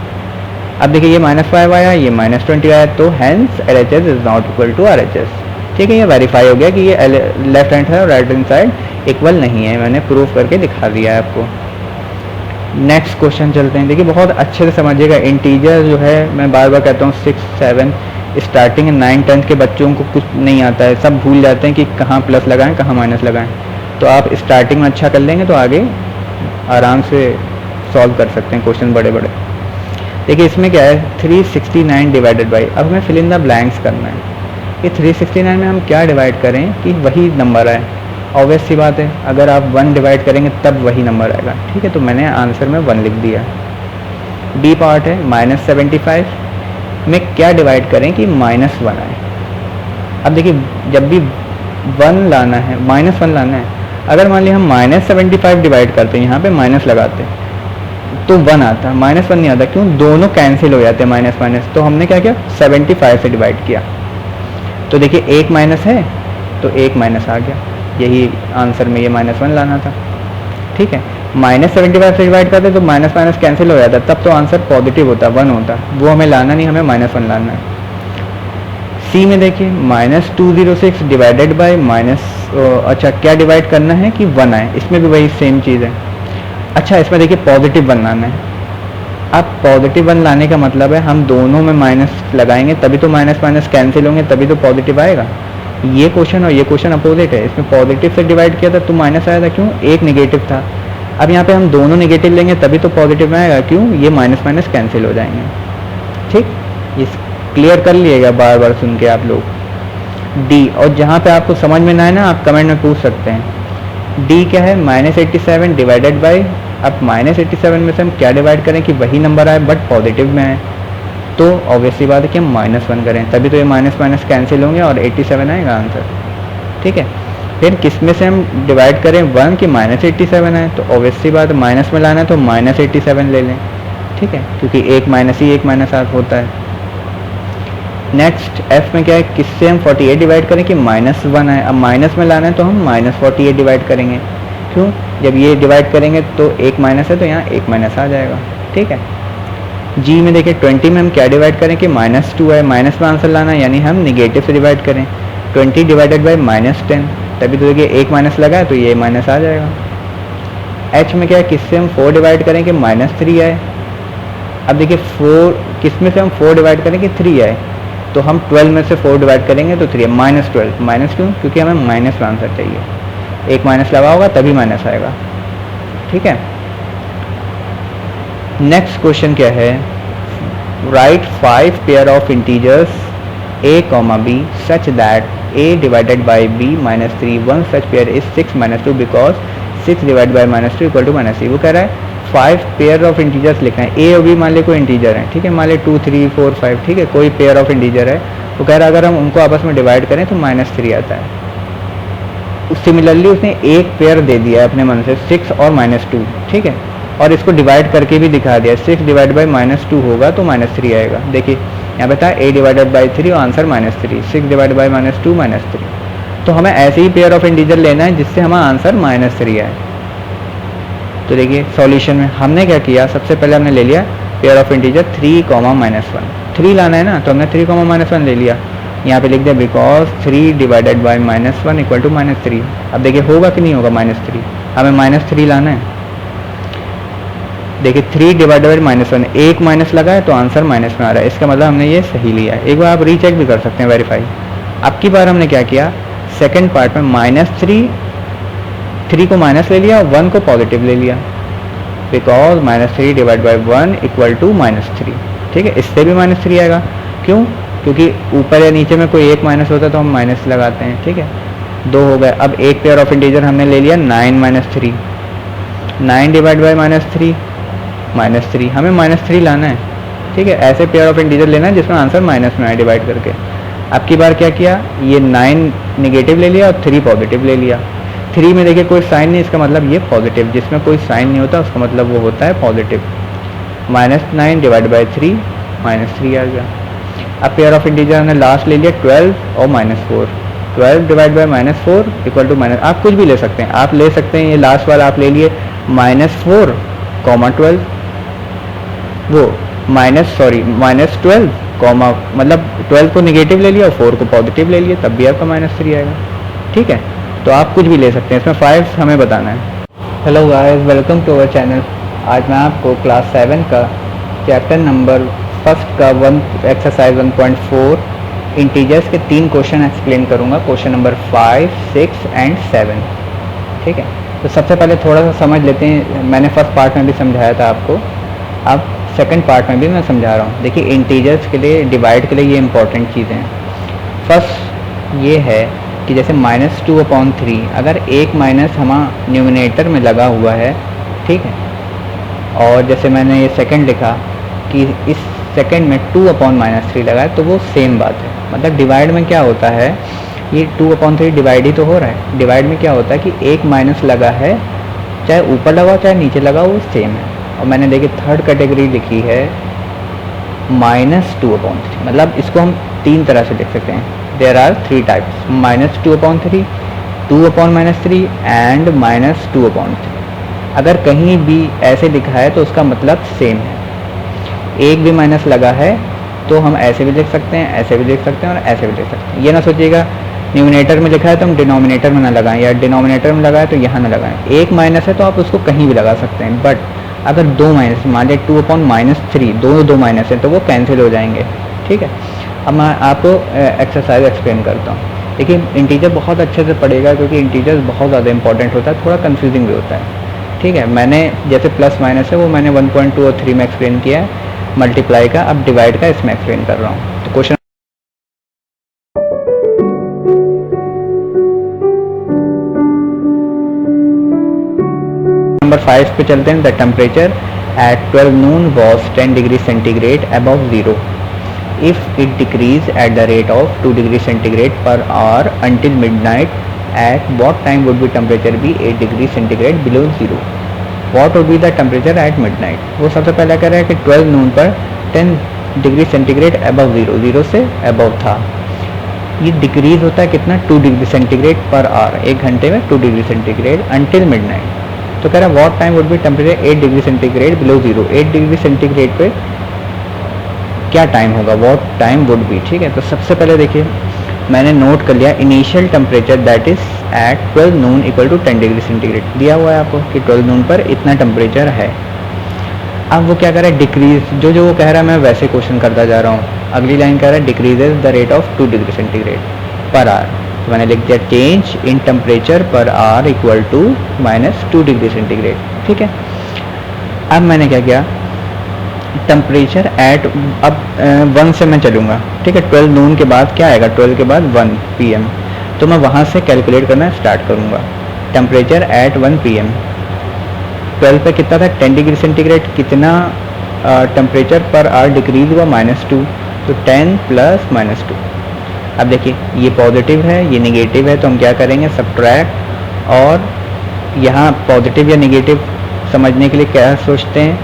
अब देखिए ये -5 आया, ये -20 आया, तो hence LHS is not equal to RHS, ठीक है। ये वेरीफाई हो गया कि ये लेफ्ट हैंड है और राइट हैंड साइड इक्वल नहीं है, मैंने प्रूफ करके दिखा दिया है आपको। नेक्स्ट क्वेश्चन चलते हैं। देखिए बहुत अच्छे से समझिएगा, इंटीजर जो है मैं बार बार कहता हूँ 6 7 स्टार्टिंग 9 10 के बच्चों को कुछ नहीं आता है, सब भूल जाते हैं कि कहाँ प्लस लगाएं कहाँ माइनस लगाएं। तो आप स्टार्टिंग में अच्छा कर लेंगे तो आगे आराम से सॉल्व कर सकते हैं क्वेश्चन बड़े बड़े। देखिए इसमें क्या है 369 डिवाइडेड बाई, अब हमें फिल इन द ब्लैंक्स करना है कि 369 में हम क्या डिवाइड करें कि वही नंबर आए। ऑब्वियस सी बात है, अगर आप 1 डिवाइड करेंगे तब वही नंबर आएगा, ठीक है। तो मैंने आंसर में 1 लिख दिया। बी पार्ट है -75 में क्या डिवाइड करें कि -1 आए। अब देखिए जब भी 1 लाना है -1 लाना है, अगर मान लिया हम -75 डिवाइड करते हैं, यहाँ पे माइनस लगाते हैं तो 1 आता, -1 नहीं आता, क्यों, दोनों कैंसिल हो जाते हैं माइनस माइनस। तो हमने क्या किया 75 से डिवाइड किया, तो देखिए एक माइनस है तो एक माइनस आ गया, यही आंसर में ये -1 लाना था, ठीक है। -75 से डिवाइड करते तो माइनस माइनस कैंसिल हो जाता, तब तो आंसर पॉजिटिव होता 1 होता, वो हमें लाना नहीं, हमें -1 लाना है। सी में देखिए -206 डिवाइडेड बाई अच्छा क्या डिवाइड करना है कि 1 आए, इसमें भी वही सेम चीज़ है। अच्छा इसमें देखिए +1 लाना है। अब +1 लाने का मतलब है हम दोनों में माइनस लगाएंगे तभी तो माइनस माइनस कैंसिल होंगे, तभी तो पॉजिटिव आएगा। ये क्वेश्चन और ये क्वेश्चन अपोजिट है, इसमें पॉजिटिव से डिवाइड किया था तो माइनस आया था, क्यों, एक नेगेटिव था, अब यहाँ पे हम दोनों नेगेटिव लेंगे तभी तो पॉजिटिव में आएगा, क्यों, ये माइनस माइनस कैंसिल हो जाएंगे। ठीक, ये क्लियर कर लिएगा बार बार सुन के आप लोग। डी, और जहाँ पे आपको समझ में ना आए ना आप कमेंट में पूछ सकते हैं। डी क्या है, -87 डिवाइडेड बाई, अब -87 में से हम क्या डिवाइड करें कि वही नंबर आए बट पॉजिटिव में आए, तो ऑब्वियसली बात है कि हम -1 करें, तभी तो ये माइनस माइनस कैंसिल होंगे और 87 आएगा आंसर। ठीक है, फिर किस में से हम डिवाइड करें 1 की -87 है, तो ऑब्वियसली बात माइनस में लाना है तो -87 ले लें। ठीक है, क्योंकि एक माइनस ही एक माइनस आठ होता है। नेक्स्ट एफ में क्या है, किससे हम 48 डिवाइड करें कि -1 है, अब माइनस में लाना है तो हम -48 डिवाइड करेंगे, क्यों, जब ये डिवाइड करेंगे तो एक माइनस है तो यहाँ एक माइनस आ जाएगा। ठीक है, जी में देखिए 20 में हम क्या डिवाइड करें कि -2 है, माइनस में आंसर लाना है यानी हम निगेटिव से डिवाइड करें, 20 डिवाइडेड बाई -10, तभी तो देखिए एक माइनस लगा है तो ये माइनस आ जाएगा। एच में क्या है, किससे हम 4 डिवाइड करें कि -3 आए, अब देखिए 4 किस में से हम 4 डिवाइड करें कि 3 आए, तो हम 12 में से 4 डिवाइड करेंगे तो 3 है, -12, माइनस क्यों, क्योंकि हमें माइनस में आंसर चाहिए, एक माइनस लगा होगा तभी माइनस आएगा। ठीक है, नेक्स्ट क्वेश्चन क्या है, right 5 pair of integers a, b such that a divided by b -3, one such pair is 6 -2 because 6 divided by -2 equal to -3। वो कह रहा है 5 पेयर ऑफ इंटीजर्स लिखना है, a और b मान ले कोई इंटीजर है, ठीक है, मान ले 2 3 4 5, ठीक है, कोई पेयर ऑफ इंटीजर है, वो कह रहा है अगर हम उनको आपस में डिवाइड करें तो -3 आता है। सिमिलरली उसने एक पेयर दे दिया है अपने मन से 6 और -2, ठीक है, और इसको डिवाइड करके भी दिखा दिया, 6 डिवाइड बाई -2 होगा तो -3 आएगा। देखिए यहाँ बता a डिवाइडेड बाई 3 और आंसर -3, 6 डिवाइड बाई -2 -3, तो हमें ऐसे ही पेयर ऑफ इंटीजर लेना है जिससे हमारा आंसर -3 आए। तो देखिए सॉल्यूशन में हमने क्या किया, सबसे पहले हमने ले लिया पेयर ऑफ इंटीजर 3, -1, 3 लाना है ना, तो हमने 3, -1 ले लिया, यहाँ पे लिख दिया because 3 divided by -1 equal to -3। अब देखिए होगा कि नहीं होगा -3, हमें -3 लाना है। देखिए 3 डिवाइडेड बाई -1, एक माइनस लगा है तो आंसर माइनस में आ रहा है, इसका मतलब हमने ये सही लिया है। एक बार आप रीचेक भी कर सकते हैं, वेरीफाई। अब की बार हमने क्या किया, सेकंड पार्ट में -3 को माइनस ले लिया, 1 को पॉजिटिव ले लिया, because -3 divide by 1 equal to -3। ठीक है, इससे भी -3 आएगा, क्यों, क्योंकि ऊपर या नीचे में कोई एक माइनस होता है तो हम माइनस लगाते हैं। ठीक है, 2 हो गए। अब एक पेयर ऑफ इंटीजर हमने ले लिया 9 -3, 9 डिवाइड बाई -3, हमें -3 लाना है। ठीक है, ऐसे पेयर ऑफ इंटीजर लेना है जिसमें आंसर माइनस में आए डिवाइड करके। अब की बार क्या किया, ये 9 निगेटिव ले लिया और 3 पॉजिटिव ले लिया। 3 में देखिए कोई साइन नहीं, इसका मतलब ये पॉजिटिव, जिसमें कोई साइन नहीं होता उसका मतलब वो होता है पॉजिटिव। -9 डिवाइड बाई 3 -3 आ गया। अब पेयर ऑफ इंटीजर हमने लास्ट ले लिया 12 और -4, 12 divide by -4 equal to minus, आप कुछ भी ले सकते हैं, आप ले सकते हैं ये लास्ट वाला आप ले लिए -4, -12, वो -12 कॉमा, मतलब 12 को निगेटिव ले लिया और 4 को पॉजिटिव ले लिया, तब भी आपका -3 आएगा। ठीक है, तो आप कुछ भी ले सकते हैं, इसमें 5 हमें बताना है। Hello guys, welcome to our channel. आज मैं आपको क्लास 7 का चैप्टर नंबर 1 का एक्सरसाइज 1.4 इंटीजर्स के 3 क्वेश्चन एक्सप्लेन करूंगा, क्वेश्चन नंबर 5, 6 एंड 7। ठीक है, तो सबसे पहले थोड़ा सा समझ लेते हैं, मैंने फर्स्ट पार्ट में भी समझाया था आपको, अब सेकंड पार्ट में भी मैं समझा रहा हूँ। देखिए इंटीजर्स के लिए, डिवाइड के लिए ये इंपॉर्टेंट चीज़ें हैं। फर्स्ट ये है कि जैसे -2/3, अगर एक माइनस हमारा न्यूमिनेटर में लगा हुआ है, ठीक है, और जैसे मैंने ये सेकंड लिखा कि इस सेकंड में 2/-3 लगा है, तो वो सेम बात है। मतलब डिवाइड में क्या होता है, ये 2/3 डिवाइड ही तो हो रहा है। डिवाइड में क्या होता है कि एक माइनस लगा है, चाहे ऊपर लगा हो चाहे नीचे लगा हो, वो सेम है। और मैंने देखिए थर्ड कैटेगरी लिखी है -2/3, मतलब इसको हम 3 तरह से लिख सकते हैं। There are 3 types, -2/3, 2/-3 and -2/3। अगर कहीं भी ऐसे लिखा है तो उसका मतलब सेम है। एक भी माइनस लगा है तो हम ऐसे भी लिख सकते हैं, ऐसे भी लिख सकते हैं और ऐसे भी लिख सकते हैं। ये ना सोचिएगा न्यूमिनेटर में लिखा है तो हम डिनोमिनेटर में ना लगाएं, या डिनोमिनेटर में लगाए तो यहाँ ना लगाएं। एक माइनस है तो आप उसको कहीं भी लगा सकते हैं, बट अगर 2 माइनस, मान लिया 2/-3, दो माइनस है तो वो कैंसिल हो जाएंगे। ठीक है, अब मैं आपको एक्सरसाइज एक्सप्लेन करता हूँ। देखिए इंटीजर बहुत अच्छे से पढ़ेगा, क्योंकि इंटीजर बहुत ज़्यादा इंपॉर्टेंट होता है, थोड़ा कंफ्यूजिंग भी होता है। ठीक है, मैंने जैसे प्लस माइनस है वो मैंने 1.2 और 3 में एक्सप्लेन किया है, मल्टीप्लाई का, अब डिवाइड का इसमें एक्सप्लेन कर रहा हूँ। तो क्वेश्चन नंबर 5 पे चलते हैं। The temperature at 12 noon was 10 degree centigrade above zero. If it decreased at the rate of 2 degree centigrade per hour until midnight, at what time would the temperature be 8 degree centigrade below zero? What would be the temperature at midnight? वो सबसे पहले कह रहा है कि 12 noon पर 10 degree centigrade above zero, zero से अबव था। ये डिक्रीज होता है कितना, 2 डिग्री सेंटीग्रेड पर आवर, 1 घंटे में 2 डिग्री सेंटीग्रेड अंटिल मिडनाइट। तो कह रहा है what time would be temperature 8 degree centigrade below zero, 8 degree centigrade पे क्या टाइम होगा, व्हाट टाइम वुड बी। ठीक है, तो सबसे पहले देखिए मैंने नोट कर लिया initial temperature that is at 12 noon equal to 10 degree centigrade दिया हुआ है आपको कि 12 नून पर इतना टेम्परेचर है। अब वो क्या कर रहा है, डिक्रीज, जो वो कह रहा है मैं वैसे क्वेश्चन करता जा रहा हूँ। अगली लाइन कह रहा है decreases the rate of 2 degree centigrade per hour. तो मैंने लिख दिया change in temperature per hour equal to -2 degree centigrade. ठीक है, अब मैंने क्या किया, टेम्परेचर एट, अब 1 से मैं चलूँगा। ठीक है, 12 नून के बाद क्या आएगा, 12 के बाद 1 PM, तो मैं वहाँ से कैलकुलेट करना स्टार्ट करूँगा। टेम्परेचर एट 1 PM, 12 पे कितना था 10 डिग्री सेंटीग्रेड, कितना टेम्परेचर पर आवर डिक्रीज हुआ -2, तो 10 प्लस -2। अब देखिए ये पॉजिटिव है ये नेगेटिव है, तो हम क्या करेंगे सब्ट्रैक्ट, और यहाँ पॉजिटिव या नेगेटिव समझने के लिए क्या सोचते हैं,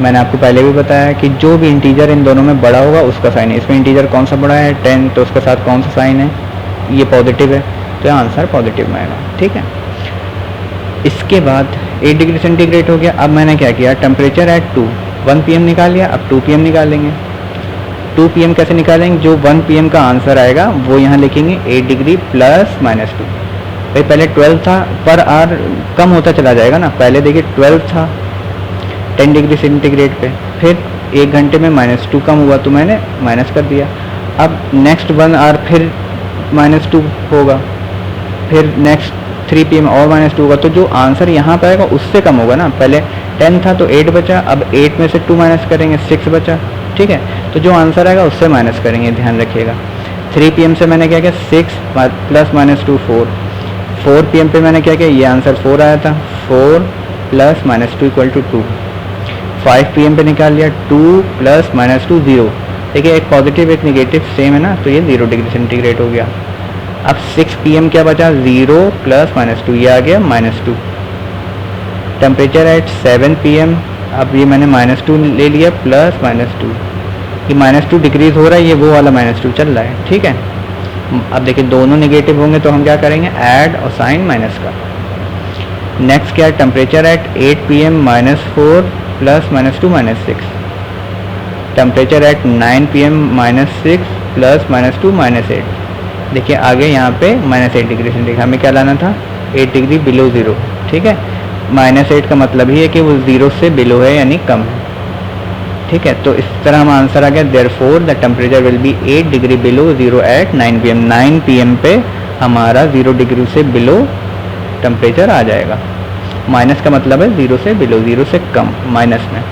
मैंने आपको पहले भी बताया कि जो भी इंटीजर इन दोनों में बड़ा होगा उसका साइन है। इसमें इंटीजर कौन सा बड़ा है 10, तो उसके साथ कौन सा साइन है, ये पॉजिटिव है, तो यहाँ आंसर पॉजिटिव में आएगा। ठीक है, इसके बाद 8 डिग्री सेंटीग्रेड हो गया। अब मैंने क्या किया, टेम्परेचर एट 1 PM निकाल लिया, अब 2 PM निकालेंगे। 2 PM कैसे निकालेंगे, जो 1 PM का आंसर आएगा वो यहाँ लिखेंगे 8 डिग्री प्लस -2। भाई पहले 12 था, पर आवर कम होता चला जाएगा ना, पहले देखिए 12 था 10 डिग्री सेंटीग्रेड पे, फिर 1 घंटे में -2 कम हुआ तो मैंने माइनस कर दिया। अब नेक्स्ट 1 आवर फिर -2 होगा, फिर नेक्स्ट 3 PM और -2 होगा, तो जो आंसर यहाँ पर आएगा उससे कम होगा ना। पहले 10 था तो 8 बचा, अब 8 में से 2 माइनस करेंगे 6 बचा। ठीक है, तो जो आंसर आएगा उससे माइनस करेंगे, ध्यान रखिएगा। 3 PM से मैंने क्या किया 6 प्लस -2 4, 4 PM पे मैंने क्या किया, ये आंसर 4 आया था, 4 प्लस -2 इक्वल टू 2। 5 PM पे निकाल लिया 2 प्लस -2 0। देखिए एक पॉजिटिव एक नेगेटिव सेम है ना, तो ये 0 डिग्री सेंटीग्रेड हो गया। अब 6 PM क्या बचा, 0 प्लस -2, ये आ गया -2। टेम्परेचर एट 7 PM, अब ये मैंने -2 ले लिया प्लस -2, ये -2 डिक्रीज हो रहा है, ये वो वाला -2 चल रहा है। ठीक है, अब देखिए दोनों नेगेटिव होंगे तो हम क्या करेंगे ऐड और साइन माइनस का। नेक्स्ट क्या है, temperature at 8 PM -4 plus -2 -6। Temperature at 9 PM -6 plus -2 -8। देखिए आगे यहाँ पे -8 डिग्री सेंटीग्रेड, हमें क्या लाना था 8 डिग्री बिलो ज़ीरो। ठीक है, -8 का मतलब ही है कि वो ज़ीरो से बिलो है यानी कम है। ठीक है, तो इस तरह हम आंसर आ गया therefore the temperature will be 8 degree below zero at 9 PM। 9 PM पे हमारा 0 डिग्री से बिलो टेम्परेचर आ जाएगा। माइनस का मतलब है 0 से बिलो, 0 से कम माइनस में।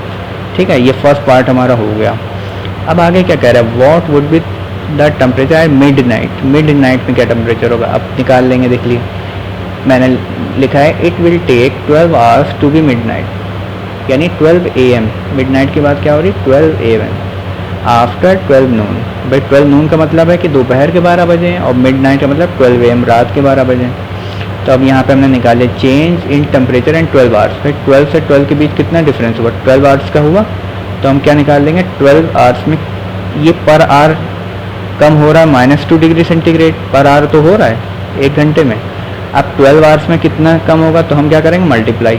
ठीक है, ये फर्स्ट पार्ट हमारा हो गया। अब आगे क्या कह रहा है, what would be the temperature at mid night. Mid night में क्या टेम्परेचर होगा, अब निकाल लेंगे। देख लीजिए मैंने लिखा है it will take 12 hours to be midnight, यानी 12 AM। मिड नाइट के बाद क्या हो रही 12 AM आफ्टर 12 नून। भाई 12 नून का मतलब है कि दोपहर के 12 बजे हैं, और मिड नाइट का मतलब 12 AM रात के 12 बजे। तो अब यहाँ पे हमने निकाले change in temperature and 12 hours. फिर 12 से 12 के बीच कितना डिफरेंस हुआ, 12 आवर्स का हुआ, तो हम क्या निकाल लेंगे 12 आवर्स में ये पर आवर कम हो रहा है -2 डिग्री सेंटीग्रेड पर आवर तो हो रहा है 1 घंटे में। अब 12 आवर्स में कितना कम होगा, तो हम क्या करेंगे मल्टीप्लाई।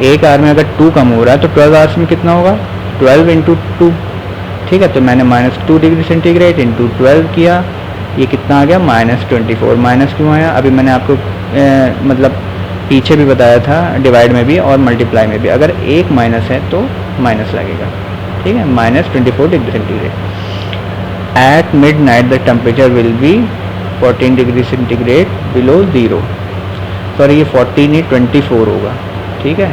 1 आवर में अगर 2 कम हो रहा है तो 12 आवर्स में कितना होगा 12 इंटू 2। ठीक है, तो मैंने -2 डिग्री सेंटीग्रेड इंटू 12 किया, ये कितना आ गया -24। माइनस क्यों आया, अभी मैंने आपको मतलब पीछे भी बताया था डिवाइड में भी और मल्टीप्लाई में भी, अगर एक माइनस है तो माइनस लगेगा। ठीक है, -24 degree centigrade. At mid night the temperature will B 14 degree centigrade below zero. Sorry ये 14 नहीं 24 होगा। ठीक है,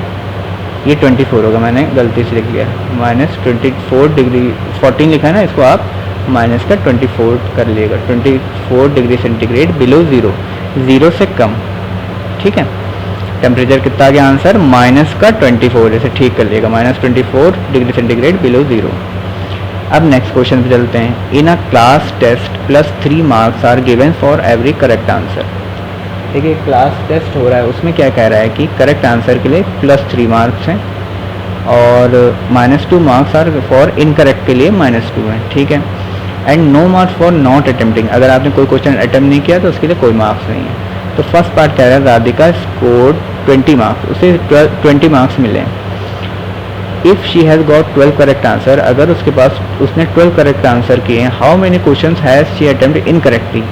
ये 24 होगा, मैंने गलती से लिख लिया, -24 डिग्री, 14 लिखा है ना, इसको आप माइनस का 24 कर लिएगा, 24 degree centigrade below zero, zero से कम, ठीक है। टेम्परेचर कितना आ गया आंसर, माइनस का 24, इसे ठीक कर लिएगा, -24 डिग्री सेंटीग्रेड बिलो ज़ीरो। अब नेक्स्ट क्वेश्चन पे चलते हैं। In a class test +3 marks are given for every correct answer. देखिए क्लास टेस्ट हो रहा है, उसमें क्या कह रहा है कि करेक्ट आंसर के लिए +3 मार्क्स हैं और -2 मार्क्स आर फॉर इनकरेक्ट के लिए -2 हैं, ठीक है। And no marks for not attempting, अगर आपने कोई क्वेश्चन अटेम्प्ट नहीं किया तो उसके लिए कोई मार्क्स नहीं है। तो फर्स्ट पार्ट कह रहा है राधिका स्कोर्ड 20 मार्क्स, उसे 20 मार्क्स मिले। If she has got 12 correct answer, अगर उसके पास उसने 12 करेक्ट आंसर किए हैं, how many question has she attempt incorrectly,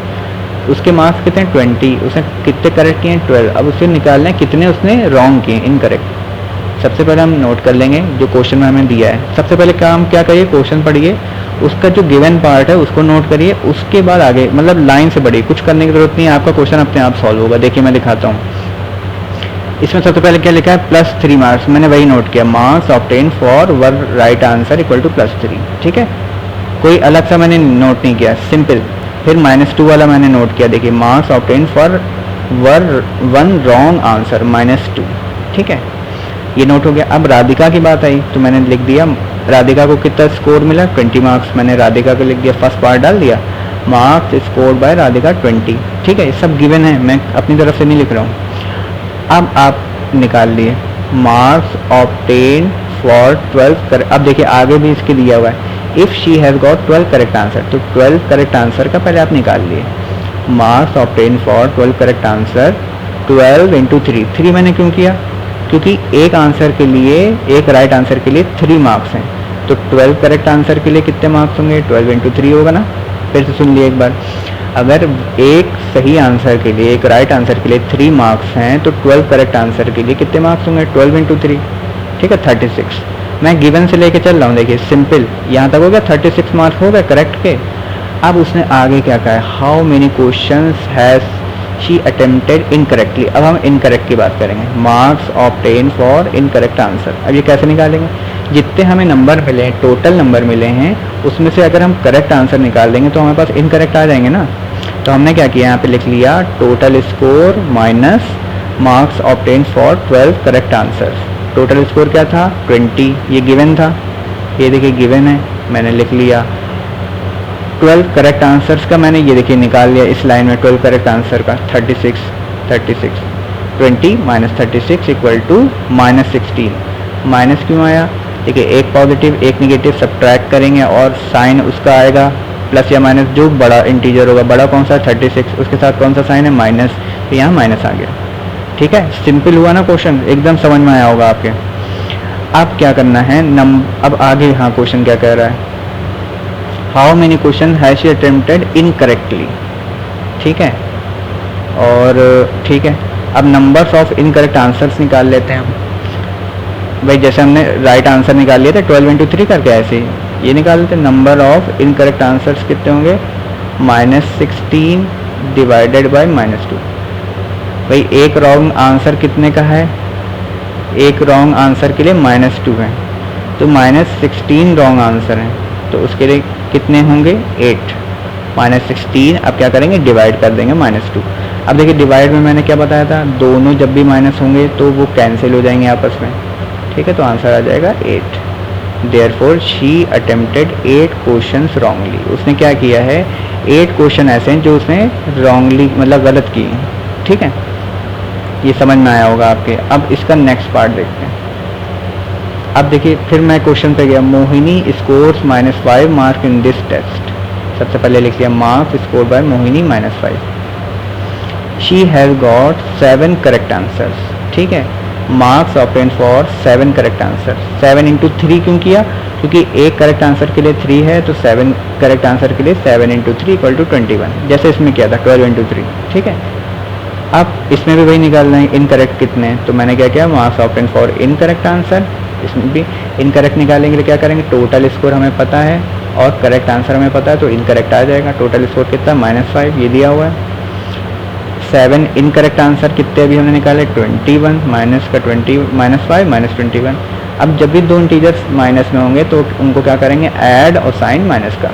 उसके मार्क्स कितने 20, उसने कितने करेक्ट किए हैं 12। अब उसे निकालना है कितने उसने रॉन्ग किए इनकरेक्ट। सबसे पहले हम नोट कर लेंगे जो क्वेश्चन में हमें दिया है। सबसे पहले काम क्या करिए, क्वेश्चन पढ़िए, उसका जो गिवन पार्ट है उसको नोट करिए, उसके बाद आगे मतलब लाइन से पढ़िए, कुछ करने की जरूरत नहीं है, आपका क्वेश्चन अपने आप सॉल्व होगा। देखिए मैं दिखाता हूँ, इसमें सबसे पहले क्या लिखा है, +3 मार्क्स, मैंने वही नोट किया, marks obtain for one right answer equal to +3, ठीक है, कोई अलग सा मैंने नोट नहीं किया, सिंपल। फिर -2 वाला मैंने नोट किया, देखिए marks obtain for one wrong answer -2, ठीक है, ये नोट हो गया। अब राधिका की बात आई तो मैंने लिख दिया राधिका को कितना स्कोर मिला, 20 मार्क्स, मैंने राधिका को लिख दिया, फर्स्ट पार्ट डाल दिया, मार्क्स स्कोर बाय राधिका 20, ठीक है, ये सब गिवन है, मैं अपनी तरफ से नहीं लिख रहा हूँ। अब आप निकाल लिए मार्क्स ऑब्टेन फॉर 12 अब देखिए आगे भी इसके दिया हुआ है, if she has got 12 correct answer, तो 12 करेक्ट आंसर का पहले आप निकाल लिए, marks obtain for 12 correct answer, 12 × 3, 3 मैंने क्यों किया, क्योंकि एक आंसर के लिए, एक राइट आंसर के लिए 3 मार्क्स हैं, तो 12 करेक्ट आंसर के लिए कितने मार्क्स होंगे, 12 × 3 होगा ना। फिर से सुन लिए एक बार, अगर एक सही आंसर के लिए, एक राइट आंसर के लिए 3 मार्क्स हैं, तो 12 करेक्ट आंसर के लिए कितने मार्क्स होंगे, 12 × 3, ठीक है, 36। मैं गिवन से लेके चल रहा हूँ, देखिए सिंपल, यहाँ तक हो गया, 36 मार्क्स हो गए करेक्ट के। अब उसने आगे क्या कहा है, how many questions has she attempted incorrectly. अब हम इनकरेक्ट की बात करेंगे, marks obtain for incorrect answer. अब ये कैसे निकालेंगे, जितने हमें नंबर मिले हैं, टोटल नंबर मिले हैं, उसमें से अगर हम करेक्ट आंसर निकाल देंगे तो हमारे पास इनकरेक्ट आ जाएंगे ना। तो हमने क्या किया, यहाँ पे लिख लिया total score minus marks obtain for 12 correct answer. Total score क्या था, 20, ये गिवन था, ये देखिए गिवन है, मैंने लिख लिया। 12 करेक्ट आंसर्स का मैंने ये देखिए निकाल लिया इस लाइन में, 12 करेक्ट आंसर का 36, 20 - 36 इक्वल टू -16। माइनस क्यों आया, देखिए एक पॉजिटिव एक निगेटिव सब्ट्रैक्ट करेंगे और साइन उसका आएगा प्लस या माइनस, जो बड़ा इंटीजर होगा, बड़ा कौन सा है 36, उसके साथ कौन सा साइन है माइनस, तो यहाँ माइनस आ गया, ठीक है। सिंपल हुआ ना क्वेश्चन, एकदम समझ में आया होगा आपके। अब क्या करना है, अब आगे हाँ क्वेश्चन क्या कह रहा है, how many question has she attempted incorrectly, ठीक है, और ठीक है। अब नंबर्स ऑफ इनकरेक्ट आंसर्स निकाल लेते हैं हम, भाई जैसे हमने राइट आंसर निकाल लिए थे 12 × 3 करके, ऐसे ही ये निकाल लेते हैं। नंबर ऑफ इनकरेक्ट आंसर्स कितने होंगे, -16 डिवाइडेड बाय -2। भाई एक रॉन्ग आंसर कितने का है, एक रॉन्ग आंसर के लिए -2 है, तो -16 रॉन्ग आंसर हैं, तो उसके लिए कितने होंगे 8, -16। अब क्या करेंगे, डिवाइड कर देंगे -2। अब देखिए डिवाइड में मैंने क्या बताया था, दोनों जब भी माइनस होंगे तो वो कैंसिल हो जाएंगे आपस में, ठीक है, तो आंसर आ जाएगा 8। Therefore she attempted 8 questions wrongly. उसने क्या किया है, 8 क्वेश्चन ऐसे हैं जो उसने रॉन्गली मतलब गलत किए हैं, ठीक है, ये समझ में आया होगा आपके। अब इसका नेक्स्ट पार्ट देखते हैं। अब देखिए फिर मैं क्वेश्चन पे गया, Mohini scores -5 mark in this test. सबसे पहले लिख दिया marks score by Mohini -5। She has got 7 correct answers, ठीक है, marks obtain for 7 correct answer. 7 × 3 क्यों किया, क्योंकि एक करेक्ट आंसर के लिए 3 है, तो 7 करेक्ट आंसर के लिए 7 × 3 = 21, जैसे इसमें किया था 12 × 3, ठीक है। अब इसमें भी वही निकालना है इनकरेक्ट कितने हैं, तो मैंने क्या किया, marks obtain for incorrect answer, इसमें भी इनकरेक्ट निकालेंगे तो क्या करेंगे, टोटल स्कोर हमें पता है और करेक्ट आंसर हमें पता है, तो इनकरेक्ट आ जाएगा। टोटल स्कोर कितना, -5, ये दिया हुआ है। 7 इनकरेक्ट आंसर कितने अभी हमने निकाले 21 माइनस का 20 माइनस 5 माइनस 21। अब जब भी दो इंटीजर्स माइनस में होंगे तो उनको क्या करेंगे ऐड और साइन माइनस का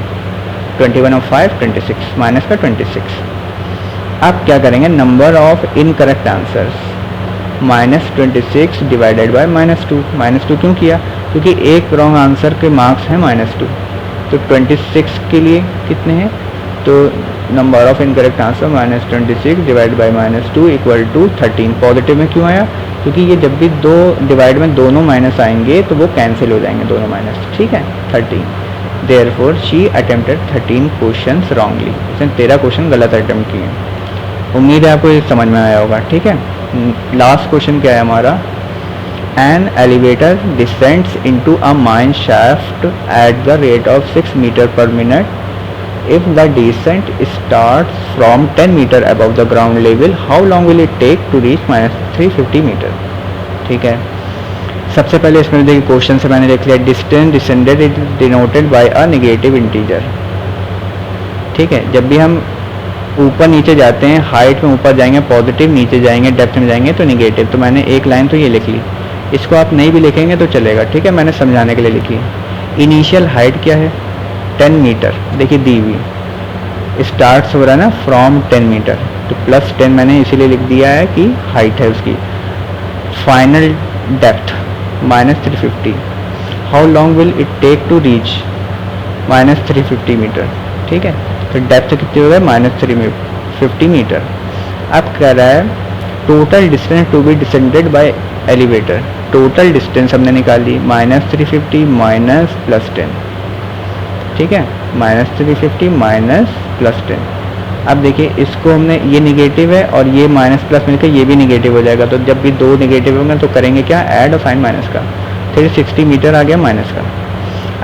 21 और 5 26 माइनस का 26। अब क्या करेंगे number of incorrect answers -26 divided by -2 क्यों किया क्योंकि एक रॉन्ग आंसर के मार्क्स हैं -2 तो 26 के लिए कितने हैं तो number of incorrect answer -26 divide by -2 equal to 13। Positive में क्यों आया क्योंकि ये जब भी दो डिवाइड में दोनों माइनस आएंगे तो वो कैंसिल हो जाएंगे दोनों माइनस, ठीक है 13। Therefore she attempted 13 questions wrongly, इसने 13 क्वेश्चन गलत अटेम्प्ट किए। उम्मीद है आपको ये समझ में आया होगा, ठीक है। लास्ट क्वेश्चन क्या है हमारा, an elevator descends into a mine shaft at the rate of 6 metre per minute. If the descent starts from 10 meter above the ground level, how long will it take to reach -350 meter? ठीक है, सबसे पहले इसमें देखिए क्वेश्चन से मैंने देख लिया distance descended is denoted by a negative integer. ठीक है, जब भी हम ऊपर नीचे जाते हैं हाइट में ऊपर जाएंगे पॉजिटिव, नीचे जाएंगे डेप्थ में जाएंगे तो नेगेटिव। तो मैंने एक लाइन तो ये लिख ली, इसको आप नहीं भी लिखेंगे तो चलेगा, ठीक है, मैंने समझाने के लिए लिखी। इनिशियल हाइट क्या है 10 मीटर, देखिए दी हुई स्टार्ट्स हो रहा है ना फ्रॉम 10 मीटर तो +10 मैंने इसीलिए लिख दिया है कि हाइट है उसकी। Final depth -350, how long will it take to reach -350 metre. ठीक है, तो डेप्थ कितनी हो गई -350 मीटर। अब कह रहा है total distance to be descended by elevator. Total distance हमने निकाल ली -350 माइनस +10, ठीक है, -350 माइनस +10। अब देखिए इसको हमने, ये निगेटिव है और ये माइनस प्लस मिलकर ये भी निगेटिव हो जाएगा। तो जब भी दो निगेटिव होंगे तो करेंगे क्या ऐड और साइन माइनस का, फिर 60 मीटर आ गया माइनस का।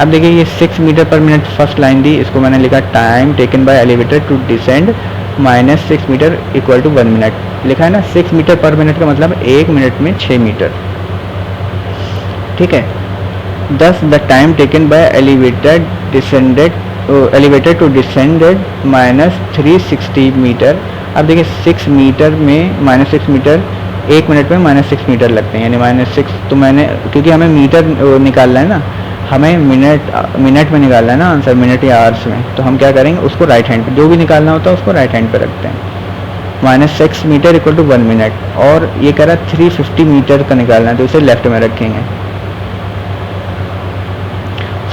अब देखिए ये 6 metre per minute first line दी, इसको मैंने लिखा time taken by elevator to descend -6 metre equal to 1 minute लिखा है ना। 6 मीटर पर मिनट का मतलब 1 मिनट में 6 मीटर, ठीक है। Thus the time taken by elevator to descended -360 metre. अब देखिए 6 मीटर में -6 मीटर 1 मिनट में -6 मीटर लगते हैं, यानी -6। तो मैंने, क्योंकि हमें मीटर निकालना है ना, हमें मिनट में निकालना है ना आंसर, मिनट या आवर्स में, तो हम क्या करेंगे उसको राइट हैंड पे, जो भी निकालना होता है उसको राइट हैंड पे रखते हैं। -6 मीटर इक्वल टू 1 मिनट, और ये कह रहा है 350 मीटर का निकालना है तो इसे लेफ्ट में रखेंगे,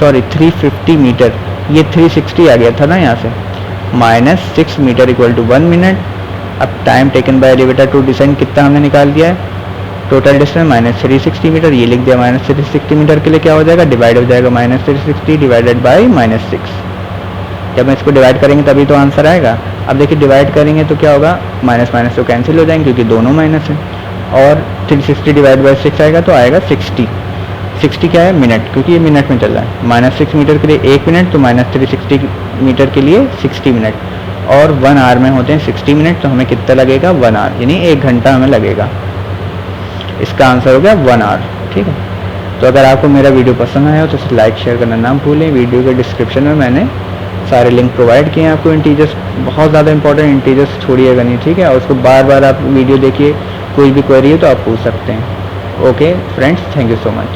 सॉरी 350 मीटर, ये 360 आ गया था ना यहाँ से। -6 मीटर इक्वल टू 1 मिनट। अब time taken by elevator to descend कितना हमने निकाल दिया है, टोटल डिस्टेंस -360 मीटर, ये लिख दिया। -360 मीटर के लिए क्या हो जाएगा, डिवाइड हो जाएगा, -360 डिवाइडेड बाई -6। जब हम इसको डिवाइड करेंगे तभी तो आंसर आएगा। अब देखिए डिवाइड करेंगे तो क्या होगा, माइनस माइनस तो कैंसिल हो जाएंगे क्योंकि दोनों माइनस हैं, और 360 डिवाइड बाई 6 आएगा तो आएगा 60। 60 क्या है, मिनट, क्योंकि ये मिनट में चल रहा है। -6 मीटर के लिए 1 मिनट, तो -360 मीटर के लिए 60 मिनट, और 1 आवर में होते हैं 60 मिनट, तो हमें कितना लगेगा 1 आवर, यानी 1 घंटा हमें लगेगा। इसका आंसर हो गया 1 आवर, ठीक है। तो अगर आपको मेरा वीडियो पसंद आया हो तो इसे लाइक शेयर करना ना भूलें। वीडियो के डिस्क्रिप्शन में मैंने सारे लिंक प्रोवाइड किए हैं आपको। इंटीजर्स बहुत ज़्यादा इंपॉर्टेंट, इंटीजर्स छोड़िएगा नहीं, ठीक है। और उसको बार बार आप वीडियो देखिए, कोई भी क्वेरी हो तो आप पूछ सकते हैं। Okay friends, thank you so much.